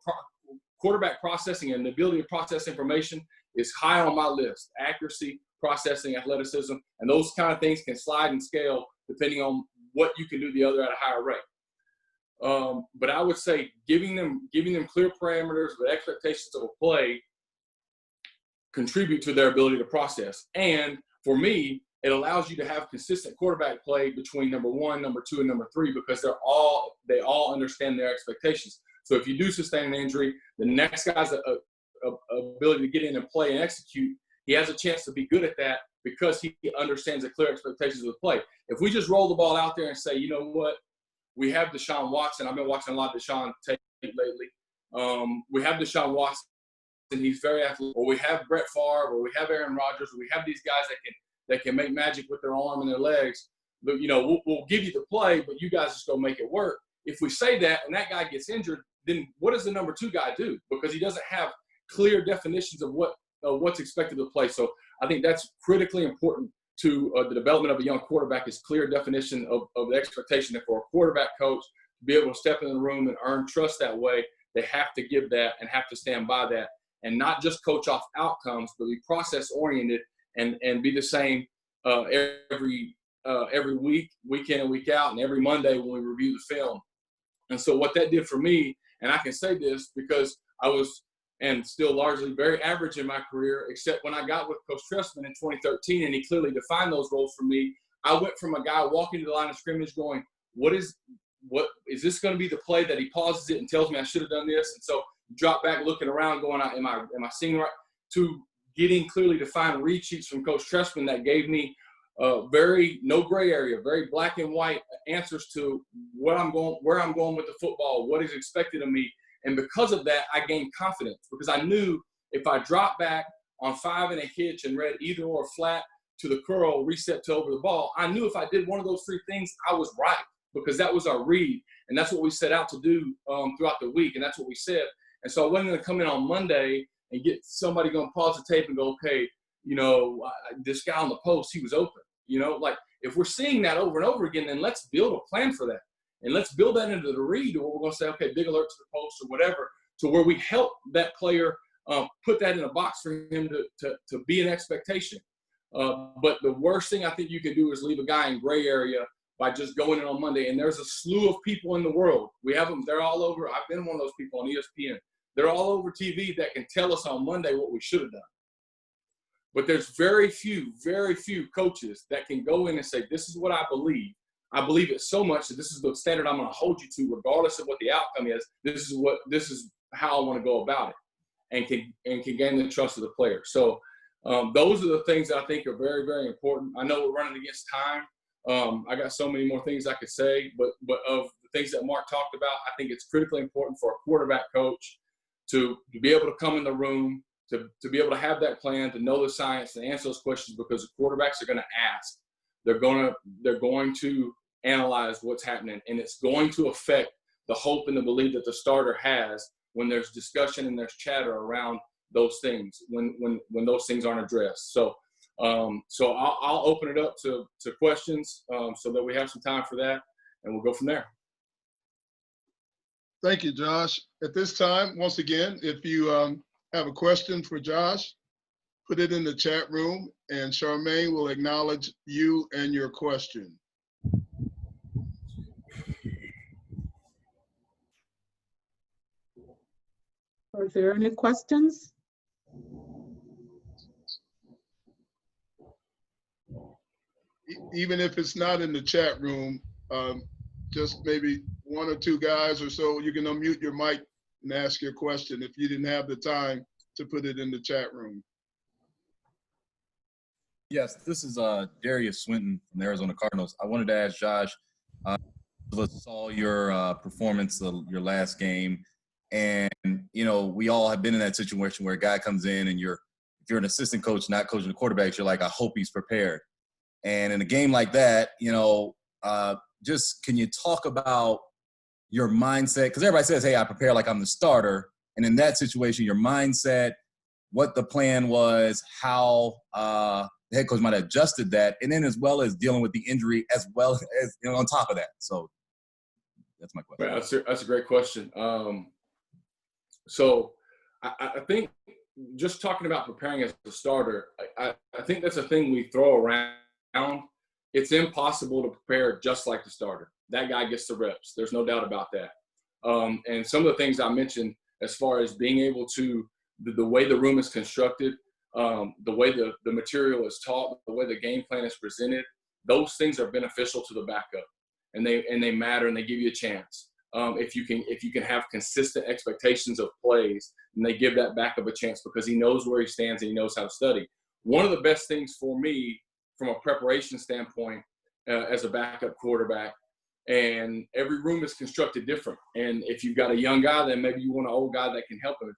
quarterback processing and the ability to process information is high on my list. Accuracy, processing, athleticism, and those kind of things can slide and scale depending on what you can do the other at a higher rate. But I would say giving them clear parameters with expectations of a play contribute to their ability to process. And for me, it allows you to have consistent quarterback play between number 1, number 2, and number 3, because they all understand their expectations. So if you do sustain an injury, the next guy's ability to get in and play and execute, he has a chance to be good at that because he understands the clear expectations of the play. If we just roll the ball out there and say, you know what, we have Deshaun Watson. I've been watching a lot of Deshaun tape lately. We have Deshaun Watson, and he's very athletic. Or we have Brett Favre, or we have Aaron Rodgers, or we have these guys that can make magic with their arm and their legs. But, you know, we'll give you the play, but you guys just go make it work. If we say that and that guy gets injured, then what does the number 2 guy do? Because he doesn't have clear definitions of what's expected to play. So I think that's critically important to the development of a young quarterback, is clear definition of the expectation. And for a quarterback coach to be able to step in the room and earn trust that way, they have to give that and have to stand by that, and not just coach off outcomes, but be process oriented and be the same every week, week in and week out, and every Monday when we review the film. And so what that did for me, and I can say this because I was, and still largely, very average in my career, except when I got with Coach Trestman in 2013, and he clearly defined those roles for me. I went from a guy walking to the line of scrimmage going, what is this going to be the play that he pauses it and tells me I should have done this? And so drop back looking around going, am I seeing right? To getting clearly defined read sheets from Coach Trestman that gave me very no gray area, very black and white answers to where I'm going with the football, what is expected of me. And because of that, I gained confidence, because I knew if I dropped back on 5 and a hitch and read either or flat to the curl, reset to over the ball, I knew if I did one of those 3 things, I was right, because that was our read. And that's what we set out to do throughout the week. And that's what we said. And so I wasn't going to come in on Monday and get somebody going to pause the tape and go, okay, you know, this guy on the post, he was open. You know, like If we're seeing that over and over again, then let's build a plan for that. And let's build that into the read, or we're going to say, okay, big alert to the post or whatever, to where we help that player put that in a box for him to be an expectation. But the worst thing I think you can do is leave a guy in gray area by just going in on Monday. And there's a slew of people in the world. We have them. They're all over. I've been one of those people on ESPN. They're all over TV that can tell us on Monday what we should have done. But there's very few coaches that can go in and say, this is what I believe. I believe it so much that this is the standard I'm going to hold you to, regardless of what the outcome is. This is how I want to go about it, and can gain the trust of the player. So those are the things that I think are very, very important. I know we're running against time. I got so many more things I could say, but of the things that Marc talked about, I think it's critically important for a quarterback coach to be able to come in the room, to be able to have that plan, to know the science, and answer those questions, because the quarterbacks are going to ask. They're going to analyze what's happening, and it's going to affect the hope and the belief that the starter has when there's discussion and there's chatter around those things, when those things aren't addressed. So I'll open it up to questions so that we have some time for that, and we'll go from there. Thank you, Josh. At this time, once again, if you have a question for Josh, put it in the chat room, and Charmaine will acknowledge you and your question. Are there any questions? Even if it's not in the chat room, just maybe one or two guys or so, you can unmute your mic and ask your question if you didn't have the time to put it in the chat room. Yes, this is Darius Swinton from the Arizona Cardinals. I wanted to ask Josh, saw your performance your last game, and we all have been in that situation where a guy comes in and if you're an assistant coach not coaching the quarterbacks, you're like, I hope he's prepared. And in a game like that, just can you talk about your mindset? Because everybody says, hey, I prepare like I'm the starter. And in that situation, your mindset, what the plan was, how the head coach might have adjusted that, and then as well as dealing with the injury as well as on top of that. So that's my question. That's a great question. So I think just talking about preparing as a starter, I think that's a thing we throw around. It's impossible to prepare just like the starter. That guy gets the reps. There's no doubt about that. And some of the things I mentioned as far as being able to, the way the room is constructed, the way the material is taught, the way the game plan is presented, those things are beneficial to the backup, and they matter, and they give you a chance. If you can have consistent expectations of plays, and they give that backup a chance because he knows where he stands and he knows how to study. One of the best things for me from a preparation standpoint as a backup quarterback, and every room is constructed different. And if you've got a young guy, then maybe you want an old guy that can help him.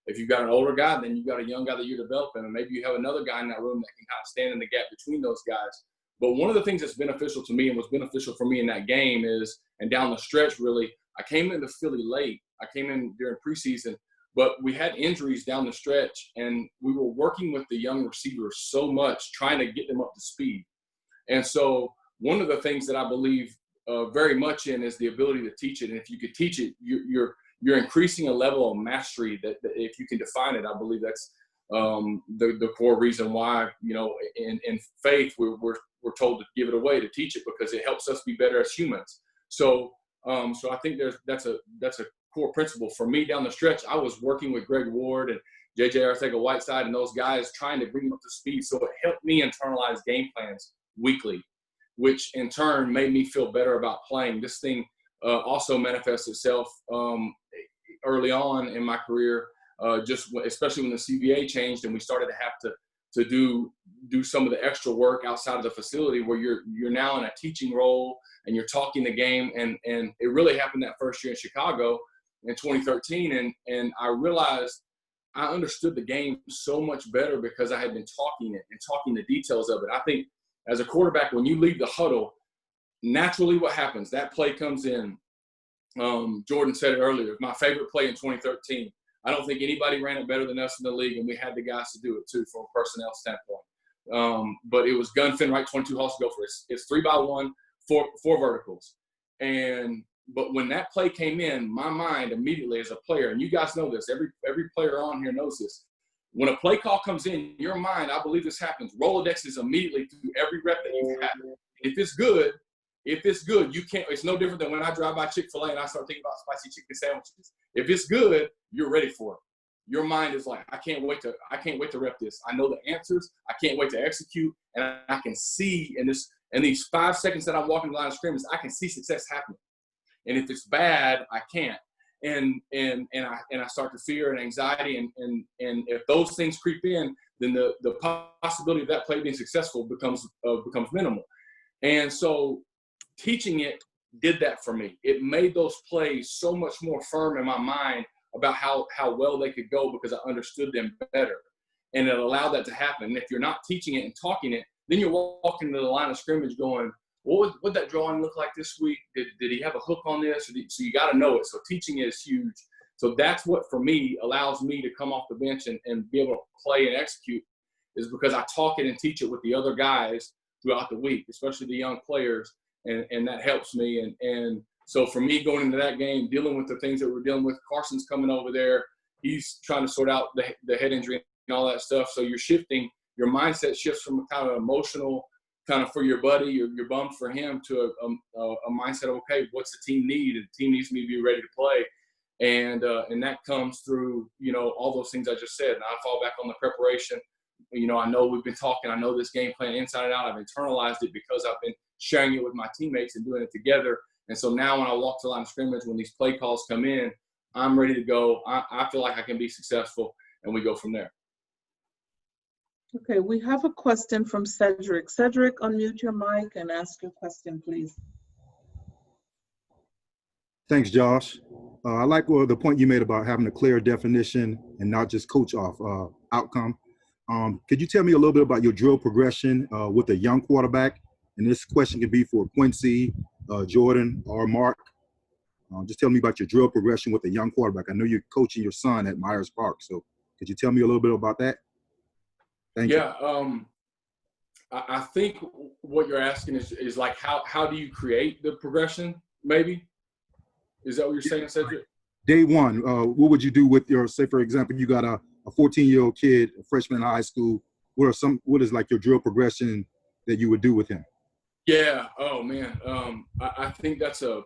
If you've got an older guy, then you've got a young guy that you're developing, and maybe you have another guy in that room that can kind of stand in the gap between those guys. But one of the things that's beneficial to me and was beneficial for me in that game is, and down the stretch really, I came into Philly late. I came in during preseason, but we had injuries down the stretch, and we were working with the young receivers so much, trying to get them up to speed. And so one of the things that I believe very much in is the ability to teach it. And if you could teach it, you're increasing a level of mastery that if you can define it, I believe that's the core reason why, in faith, we're told to give it away, to teach it, because it helps us be better as humans. So I think that's a core principle for me down the stretch. I was working with Greg Ward and J.J. Arcega-Whiteside and those guys trying to bring them up to speed. So it helped me internalize game plans weekly, which in turn made me feel better about playing. This thing also manifests itself early on in my career, especially when the CBA changed and we started to have to do some of the extra work outside of the facility, where you're now in a teaching role and you're talking the game. And it really happened that first year in Chicago in 2013. And I realized I understood the game so much better because I had been talking it and talking the details of it. I think as a quarterback, when you leave the huddle, naturally what happens, that play comes in. Jordan said it earlier, my favorite play in 2013. I don't think anybody ran it better than us in the league, and we had the guys to do it too from a personnel standpoint. But it was gun fin right, 22 holes to go for it. It's 3x1, four verticals. But when that play came in, my mind immediately as a player, and you guys know this, every player on here knows this. When a play call comes in, your mind, I believe this happens, Rolodexes immediately through every rep that you have. If it's good, you can't. It's no different than when I drive by Chick-fil-A and I start thinking about spicy chicken sandwiches. If it's good, you're ready for it. Your mind is like, I can't wait to rep this. I know the answers. I can't wait to execute, and I can see in these 5 seconds that I'm walking the line of scrimmage, I can see success happening. And if it's bad, I can't. And I start to fear and anxiety, and if those things creep in, then the possibility of that play being successful becomes minimal. And so teaching it did that for me. It made those plays so much more firm in my mind about how well they could go because I understood them better, and it allowed that to happen. And if you're not teaching it and talking it, then you're walking to the line of scrimmage going, what would that drawing look like this week? Did he have a hook on this? So you got to know it. So teaching it is huge. So that's what, for me, allows me to come off the bench and be able to play and execute, is because I talk it and teach it with the other guys throughout the week, especially the young players, and that helps me. And so for me going into that game, dealing with the things that we're dealing with, Carson's coming over there. He's trying to sort out the head injury and all that stuff. So you're shifting, your mindset shifts from a kind of emotional, kind of for your buddy, you're bummed for him, to a mindset of, okay, what's the team need? And the team needs me to be ready to play. And that comes through, all those things I just said. And I fall back on the preparation. I know we've been talking. I know this game plan inside and out. I've internalized it because I've been sharing it with my teammates and doing it together. And so now when I walk to the line of scrimmage, when these play calls come in, I'm ready to go. I feel like I can be successful, and we go from there. Okay, we have a question from Cedric. Cedric, unmute your mic and ask your question, please. Thanks, Josh. I like the point you made about having a clear definition and not just coach off outcome. Could you tell me a little bit about your drill progression with a young quarterback? And this question could be for Quincy, Jordan, or Marc. Just tell me about your drill progression with a young quarterback. I know you're coaching your son at Myers Park, so could you tell me a little bit about that? Thank you. I think what you're asking is like, how do you create the progression, maybe? Is that what you're saying, Cedric? Day one, what would you do with your, say, for example, you got a 14-year-old kid, a freshman in high school. What is like your drill progression that you would do with him? Yeah. Oh man. I think that's a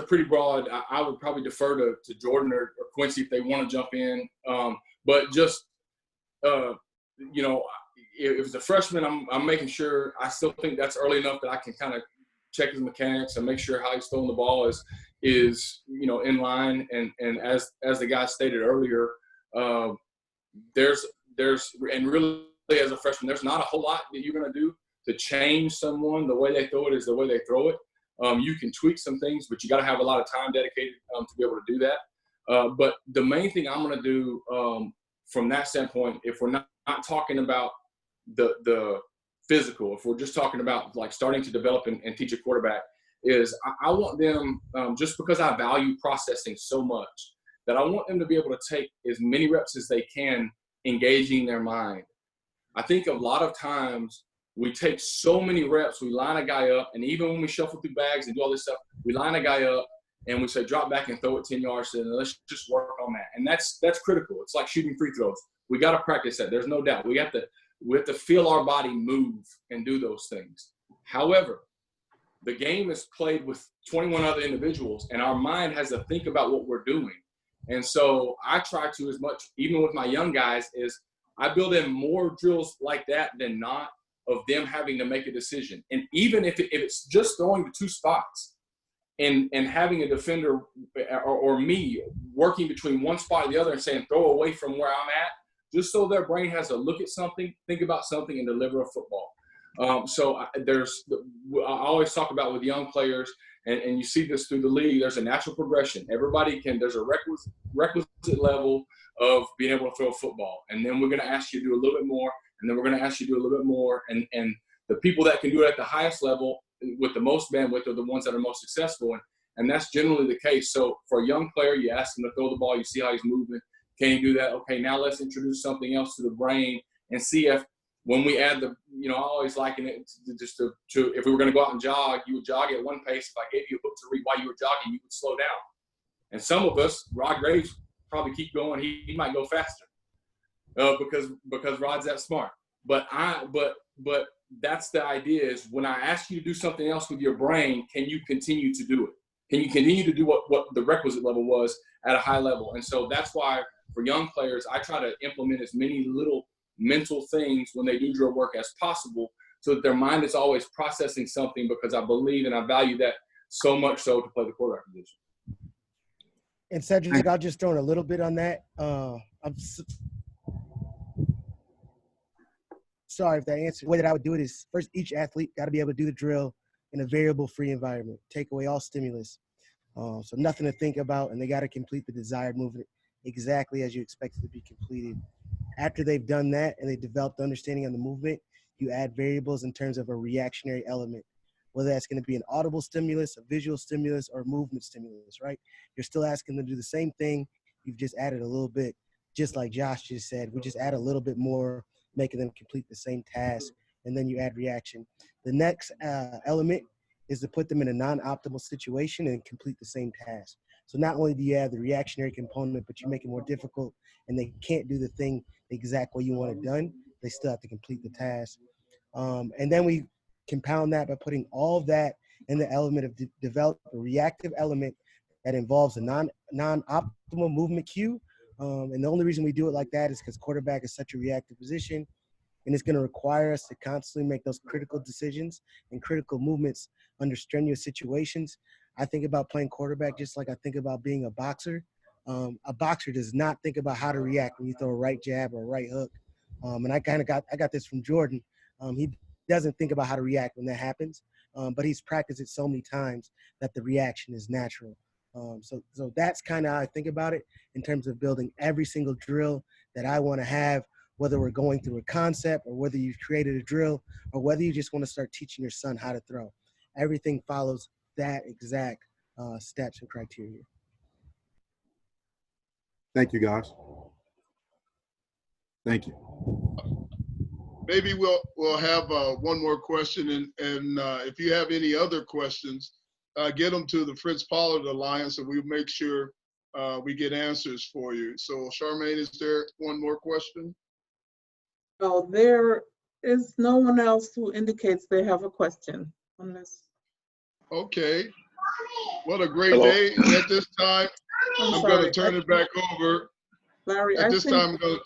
pretty broad. I would probably defer to Jordan or Quincy if they want to jump in. But just if it's a freshman, I'm making sure. I still think that's early enough that I can kind of check his mechanics and make sure how he's throwing the ball is in line. And as the guy stated earlier, there's really as a freshman, there's not a whole lot that you're going to do to change someone. The way they throw it is the way they throw it. You can tweak some things, but you got to have a lot of time dedicated to be able to do that. But the main thing I'm going to do from that standpoint, if we're not talking about the physical, if we're just talking about like starting to develop and teach a quarterback, is I want them, just because I value processing so much, that I want them to be able to take as many reps as they can engaging their mind. I think a lot of times we take so many reps, we line a guy up, and even when we shuffle through bags and do all this stuff, we line a guy up and we say drop back and throw it 10 yards, and let's just work on that. And that's critical. It's like shooting free throws. We got to practice that. There's no doubt. We have to feel our body move and do those things. However, the game is played with 21 other individuals, and our mind has to think about what we're doing. And so I try to, as much, even with my young guys, is I build in more drills like that than not, of them having to make a decision. And even if it's just throwing to two spots and having a defender or me working between one spot and the other and saying throw away from where I'm at, just so their brain has to look at something, think about something, and deliver a football. I always talk about with young players, and you see this through the league, there's a natural progression. There's a requisite level of being able to throw a football. And then we're going to ask you to do a little bit more, and then we're going to ask you to do a little bit more. And the people that can do it at the highest level with the most bandwidth are the ones that are most successful. And that's generally the case. So for a young player, you ask him to throw the ball, you see how he's moving. Can he do that? Okay, now let's introduce something else to the brain and see if when we add the, I always liken it to if we were going to go out and jog, you would jog at one pace. If I gave you a book to read while you were jogging, you would slow down. And some of us, Rod Graves, probably keep going. He might go faster because Rod's that smart. But that's the idea is when I ask you to do something else with your brain, can you continue to do it? Can you continue to do what the requisite level was at a high level? And so that's why for young players, I try to implement as many little mental things when they do drill work as possible so that their mind is always processing something, because I believe and I value that so much so to play the quarterback position. And Cedric, I'll just throw in a little bit on that. Sorry if that answered. The way that I would do it is first, each athlete got to be able to do the drill in a variable free environment, take away all stimulus. So nothing to think about, and they got to complete the desired movement exactly as you expect it to be completed. After they've done that and they developed understanding of the movement, you add variables in terms of a reactionary element, whether that's going to be an audible stimulus, a visual stimulus, or movement stimulus, right? You're still asking them to do the same thing. You've just added a little bit, just like Josh just said. We just add a little bit more, making them complete the same task, and then you add reaction. The next element is to put them in a non-optimal situation and complete the same task. So not only do you add the reactionary component, but you make it more difficult, and they can't do the thing the exact way you want it done. They still have to complete the task. And then we compound that by putting all of that in the element of develop a reactive element that involves a non-optimal movement cue. And the only reason we do it like that is because quarterback is such a reactive position, and it's going to require us to constantly make those critical decisions and critical movements under strenuous situations. I think about playing quarterback just like I think about being a boxer. A boxer does not think about how to react when you throw a right jab or a right hook. And I got this from Jordan. He doesn't think about how to react when that happens, but he's practiced it so many times that the reaction is natural. So that's kind of how I think about it in terms of building every single drill that I want to have, whether we're going through a concept or whether you've created a drill or whether you just want to start teaching your son how to throw. Everything follows that exact steps and criteria. Thank you, guys. Thank you. Maybe we'll have one more question, and if you have any other questions, get them to the Fritz Pollard Alliance, and we'll make sure we get answers for you. So, Charmaine, is there one more question? Well, there is no one else who indicates they have a question, unless. Okay. What a great day. And at this time, I'm going to turn it back over. Larry, at this time, I'm going to.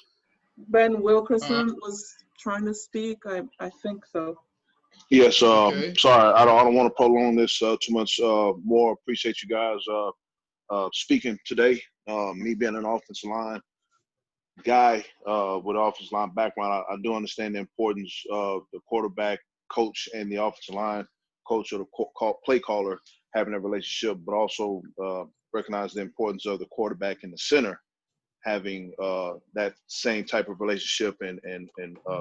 Ben Wilkerson was trying to speak. I think so. Yes. Okay. Sorry, I don't want to prolong this too much more. Appreciate you guys speaking today. Me being an offensive line guy with offensive line background, I do understand the importance of the quarterback coach and the offensive line coach or the play caller having a relationship, but also recognize the importance of the quarterback and the center having that same type of relationship and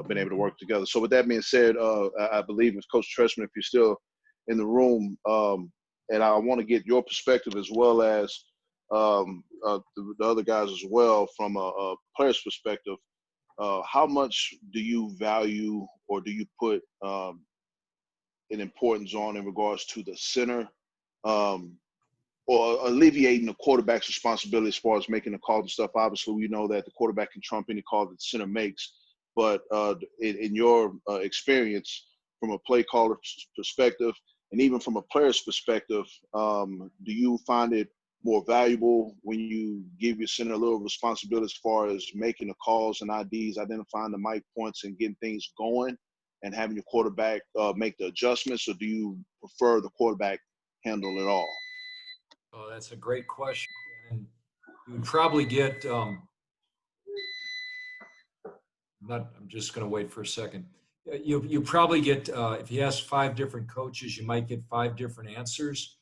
been able to work together. So with that being said, I believe it's Coach Trestman, if you're still in the room, and I want to get your perspective as well as the other guys as well from a player's perspective. How much do you value or do you put an importance on in regards to the center or alleviating the quarterback's responsibility as far as making the calls and stuff? Obviously, we know that the quarterback can trump any call that the center makes. But in your experience, from a play caller perspective, and even from a player's perspective, do you find it more valuable when you give your center a little responsibility as far as making the calls and IDs, identifying the mic points and getting things going, and having your quarterback make the adjustments, or do you prefer the quarterback handle it all? Oh, that's a great question. And you would probably get, I'm just going to wait for a second. You probably get, if you ask 5 different coaches, you might get 5 different answers.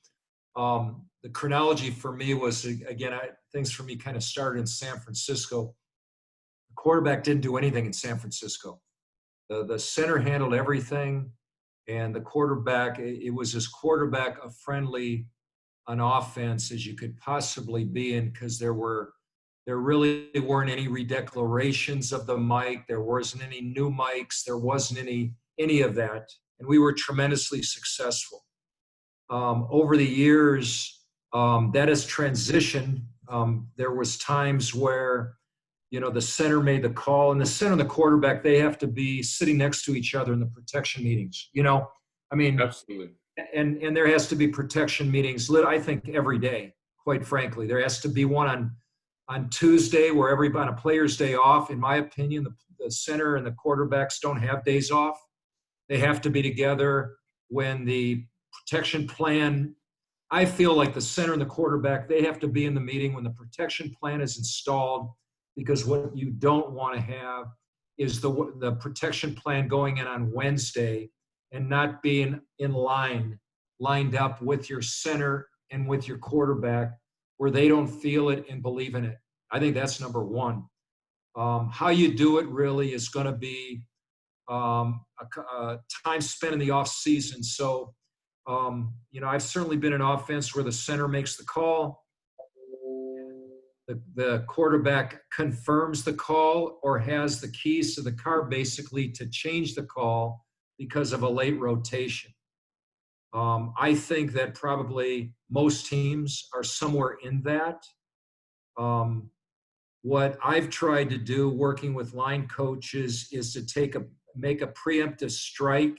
The chronology for me was, again, things for me kind of started in San Francisco. The quarterback didn't do anything in San Francisco. The center handled everything, and the quarterback, it was as quarterback a friendly an offense as you could possibly be in, because there were There really weren't any redeclarations of the mic. There wasn't any new mics. There wasn't any of that. And we were tremendously successful. Over the years, that has transitioned. There was times where, the center made the call, and the center and the quarterback, they have to be sitting next to each other in the protection meetings. Absolutely. And there has to be protection meetings, I think, every day, quite frankly. There has to be one on Tuesday where everybody, on a player's day off. In my opinion, the center and the quarterbacks don't have days off. They have to be together when the protection plan, I feel like the center and the quarterback, they have to be in the meeting when the protection plan is installed, because what you don't want to have is the protection plan going in on Wednesday and not being lined up with your center and with your quarterback, where they don't feel it and believe in it. I think that's number one. How you do it really is going to be time spent in the off season. So, I've certainly been in offense where the center makes the call, the quarterback confirms the call or has the keys to the car basically to change the call because of a late rotation. I think that probably most teams are somewhere in that. What I've tried to do working with line coaches is to make a preemptive strike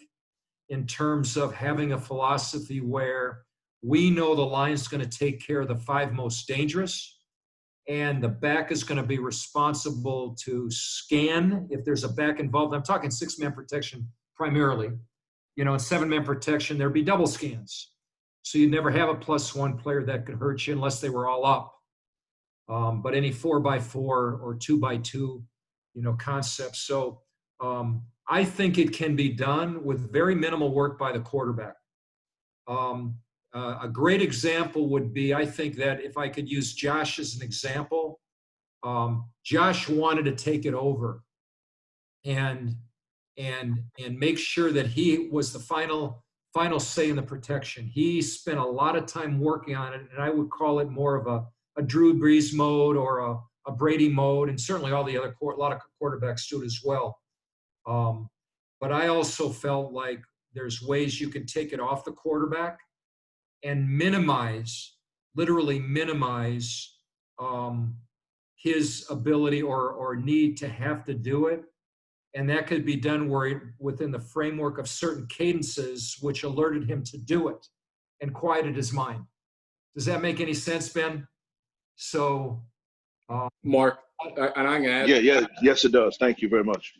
in terms of having a philosophy where we know the line's going to take care of the 5 most dangerous, and the back is going to be responsible to scan if there's a back involved. I'm talking 6-man protection primarily. In 7-man protection, there'd be double scans. So you'd never have a +1 player that could hurt you unless they were all up. But any 4x4 or 2x2, concepts. So I think it can be done with very minimal work by the quarterback. A great example would be, I think that if I could use Josh as an example, Josh wanted to take it over and make sure that he was the final say in the protection. He spent a lot of time working on it, and I would call it more of a Drew Brees mode or a Brady mode, and certainly all the other a lot of quarterbacks do it as well. But I also felt like there's ways you can take it off the quarterback and literally minimize his ability or need to have to do it. And that could be done within the framework of certain cadences, which alerted him to do it and quieted his mind. Does that make any sense, Ben? So, Mark, and I can add. Yeah, yes, it does. Thank you very much.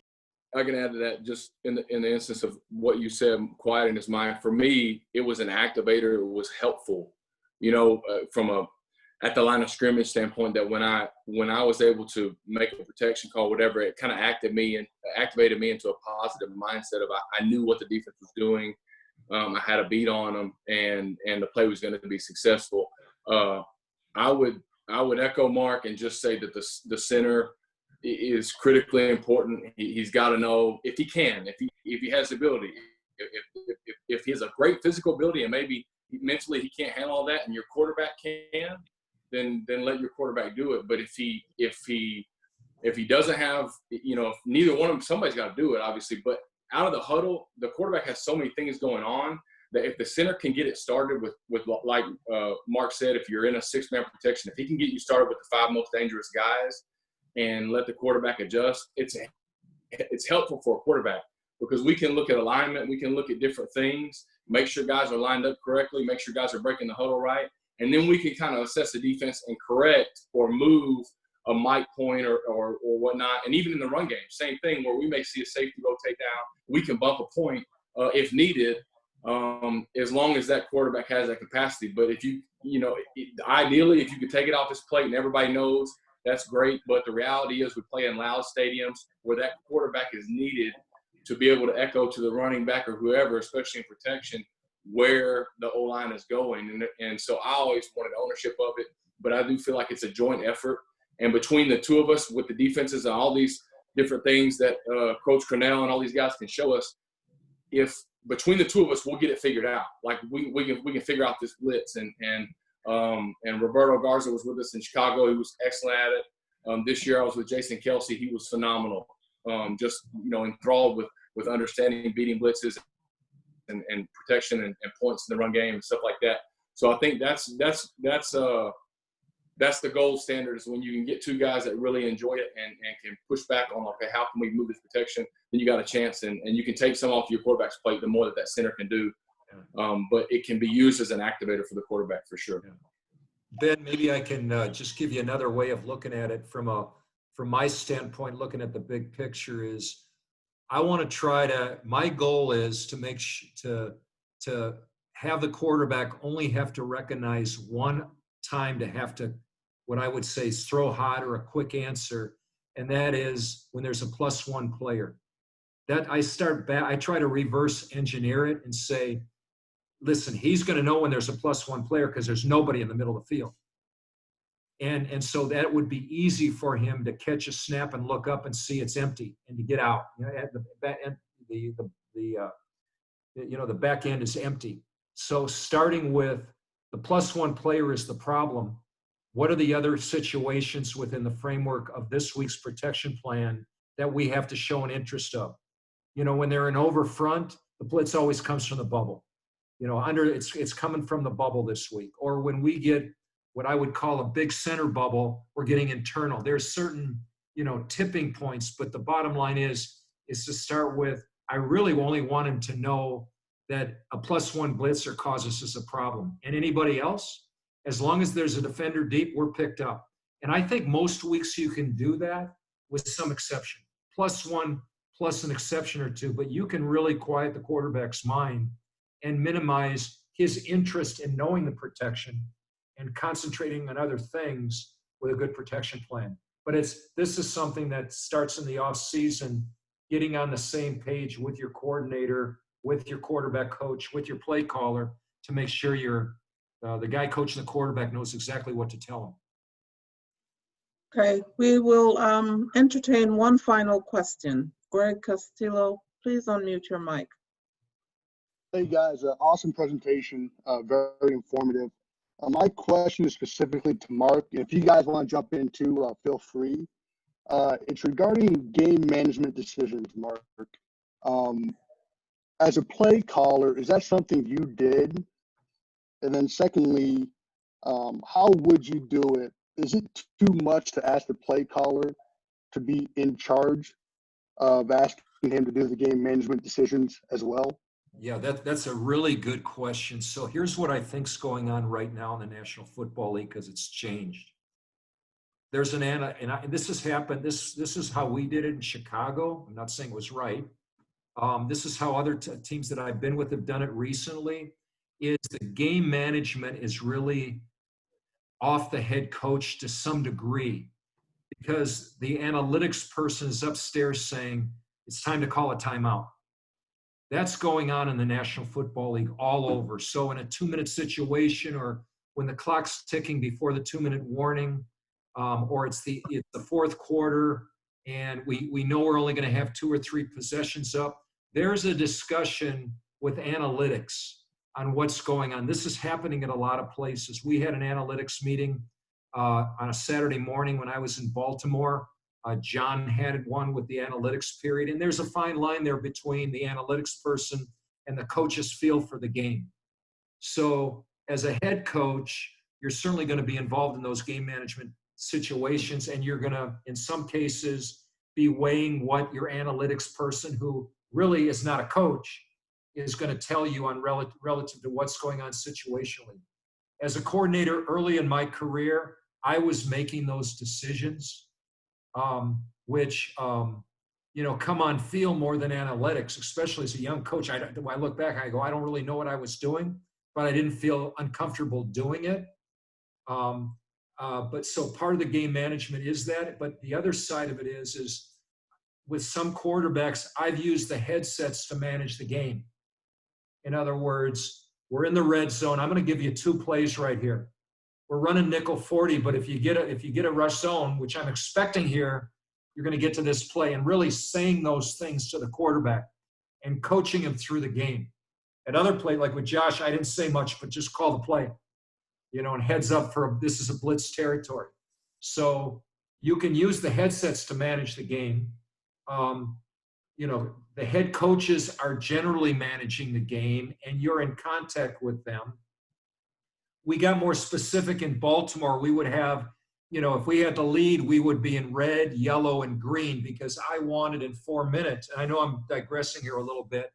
I can add to that, just in the instance of what you said, quieting his mind. For me, it was an activator. It was helpful, from at the line of scrimmage standpoint, that when I was able to make a protection call, whatever, it kind of activated me into a positive mindset of I knew what the defense was doing. I had a beat on them, and the play was going to be successful. I would echo Mark and just say that the center is critically important. He's got to know if he has the ability, if he has a great physical ability and maybe mentally he can't handle all that, and your quarterback can, then let your quarterback do it. But if he doesn't have, if neither one of them, somebody's got to do it, obviously. But out of the huddle, the quarterback has so many things going on that if the center can get it started with like Mark said, if you're in a 6-man protection, if he can get you started with the 5 most dangerous guys and let the quarterback adjust, it's helpful for a quarterback, because we can look at alignment, we can look at different things, make sure guys are lined up correctly, make sure guys are breaking the huddle right, and then we can kind of assess the defense and correct or move a mic point or whatnot. And even in the run game, same thing, where we may see a safety rotate down, we can bump a point if needed, as long as that quarterback has that capacity. But if ideally, if you could take it off his plate and everybody knows, that's great. But the reality is we play in loud stadiums where that quarterback is needed to be able to echo to the running back or whoever, especially in protection, where the O-line is going. And so I always wanted ownership of it, but I do feel like it's a joint effort. And between the two of us with the defenses and all these different things that Coach Cornell and all these guys can show us, if between the two of us, we'll get it figured out. Like we can figure out this blitz. And Roberto Garza was with us in Chicago. He was excellent at it. This year I was with Jason Kelsey. He was phenomenal. Just, enthralled with understanding beating blitzes and protection and points in the run game and stuff like that. So I think that's the gold standard, is when you can get two guys that really enjoy it and can push back on, okay, how can we move this protection? Then you got a chance, and you can take some off your quarterback's plate the more that center can do. But it can be used as an activator for the quarterback for sure. Ben, maybe I can just give you another way of looking at it from my standpoint, looking at the big picture is I want to my goal is to to have the quarterback only have to recognize one time to have to, what I would say is throw hot or a quick answer. And that is when there's a +1 player. That I try to reverse engineer it and say, listen, he's going to know when there's a +1 player because there's nobody in the middle of the field. And so that would be easy for him to catch a snap and look up and see it's empty and to get out. At the back end, the back end is empty. So starting with the +1 player is the problem. What are the other situations within the framework of this week's protection plan that we have to show an interest of? When they're in over front, the blitz always comes from the bubble. It's coming from the bubble this week. Or when we get what I would call a big center bubble, we're getting internal. There's certain, tipping points, but the bottom line is to start with, I really only want him to know that a +1 blitzer causes us a problem. And anybody else, as long as there's a defender deep, we're picked up. And I think most weeks you can do that with some exception. +1 plus an exception or two, but you can really quiet the quarterback's mind and minimize his interest in knowing the protection and concentrating on other things with a good protection plan. But this is something that starts in the off season, getting on the same page with your coordinator, with your quarterback coach, with your play caller, to make sure the guy coaching the quarterback knows exactly what to tell him. Okay, we will entertain one final question. Greg Castillo, please unmute your mic. Hey guys, awesome presentation, very informative. My question is specifically to Mark. If you guys want to jump in too, feel free. It's regarding game management decisions, Mark. As a play caller, is that something you did? And then secondly, how would you do it? Is it too much to ask the play caller to be in charge of asking him to do the game management decisions as well? Yeah, that's a really good question. So here's what I think's going on right now in the National Football League, because it's changed. There's this has happened. This is how we did it in Chicago. I'm not saying it was right. This is how other teams that I've been with have done it recently. Is the game management is really off the head coach to some degree, because the analytics person is upstairs saying it's time to call a timeout. That's going on in the National Football League all over. So in a 2-minute situation, or when the clock's ticking before the 2-minute warning, or it's the fourth quarter and we know we're only going to have 2 or 3 possessions up, there's a discussion with analytics on what's going on. This is happening at a lot of places. We had an analytics meeting on a Saturday morning when I was in Baltimore. John had one with the analytics period, and there's a fine line there between the analytics person and the coach's feel for the game. So as a head coach, you're certainly going to be involved in those game management situations, and you're going to, in some cases, be weighing what your analytics person, who really is not a coach, is going to tell you on relative to what's going on situationally. As a coordinator early in my career, I was making those decisions, which come on feel more than analytics, especially as a young coach. I look back, I go, I don't really know what I was doing, but I didn't feel uncomfortable doing it. But so part of the game management is that, but the other side of it is with some quarterbacks, I've used the headsets to manage the game. In other words, we're in the red zone. I'm going to give you 2 plays right here. We're running nickel 40, but if you get a rush zone, which I'm expecting here, you're going to get to this play, and really saying those things to the quarterback and coaching him through the game. Another play, like with Josh, I didn't say much, but just call the play, and heads up for this is a blitz territory. So, You can use the headsets to manage the game. You know, the head coaches are generally managing the game, and you're in contact with them. We got more specific in Baltimore. We would have, you know, if we had to lead, we would be in red, yellow, and green, because I wanted in 4 minutes, and I know I'm digressing here a little bit,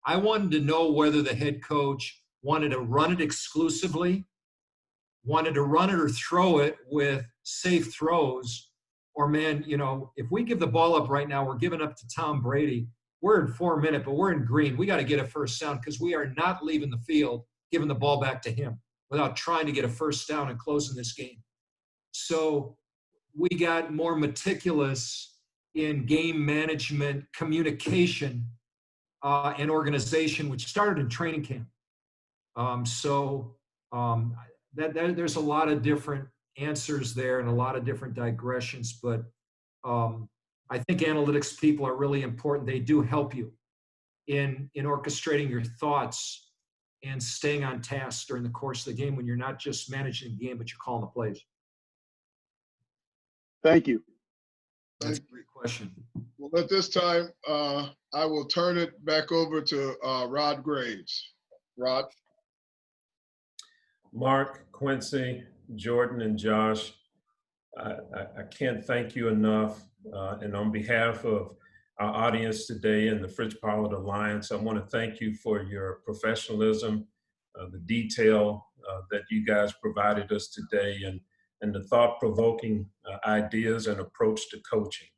I wanted to know whether the head coach wanted to run it exclusively, wanted to run it or throw it with safe throws, or, man, you know, if we give the ball up right now, we're giving up to Tom Brady. We're in 4 minutes, but we're in green. We got to get a first down, because we are not leaving the field giving the ball back to him without trying to get a first down and closing this game. So we got more meticulous in game management, communication, and organization, which started in training camp. There's a lot of different answers there and a lot of different digressions, but I think analytics people are really important. They do help you in orchestrating your thoughts and staying on task during the course of the game when you're not just managing the game, but you're calling the plays. Thank you. That's a great question. Well, at this time, I will turn it back over to Rod Graves. Rod? Mark, Quincy, Jordan, and Josh, I can't thank you enough. And on behalf of our audience today and the Fritz Pollard Alliance, I want to thank you for your professionalism, the detail that you guys provided us today, and the thought-provoking ideas and approach to coaching.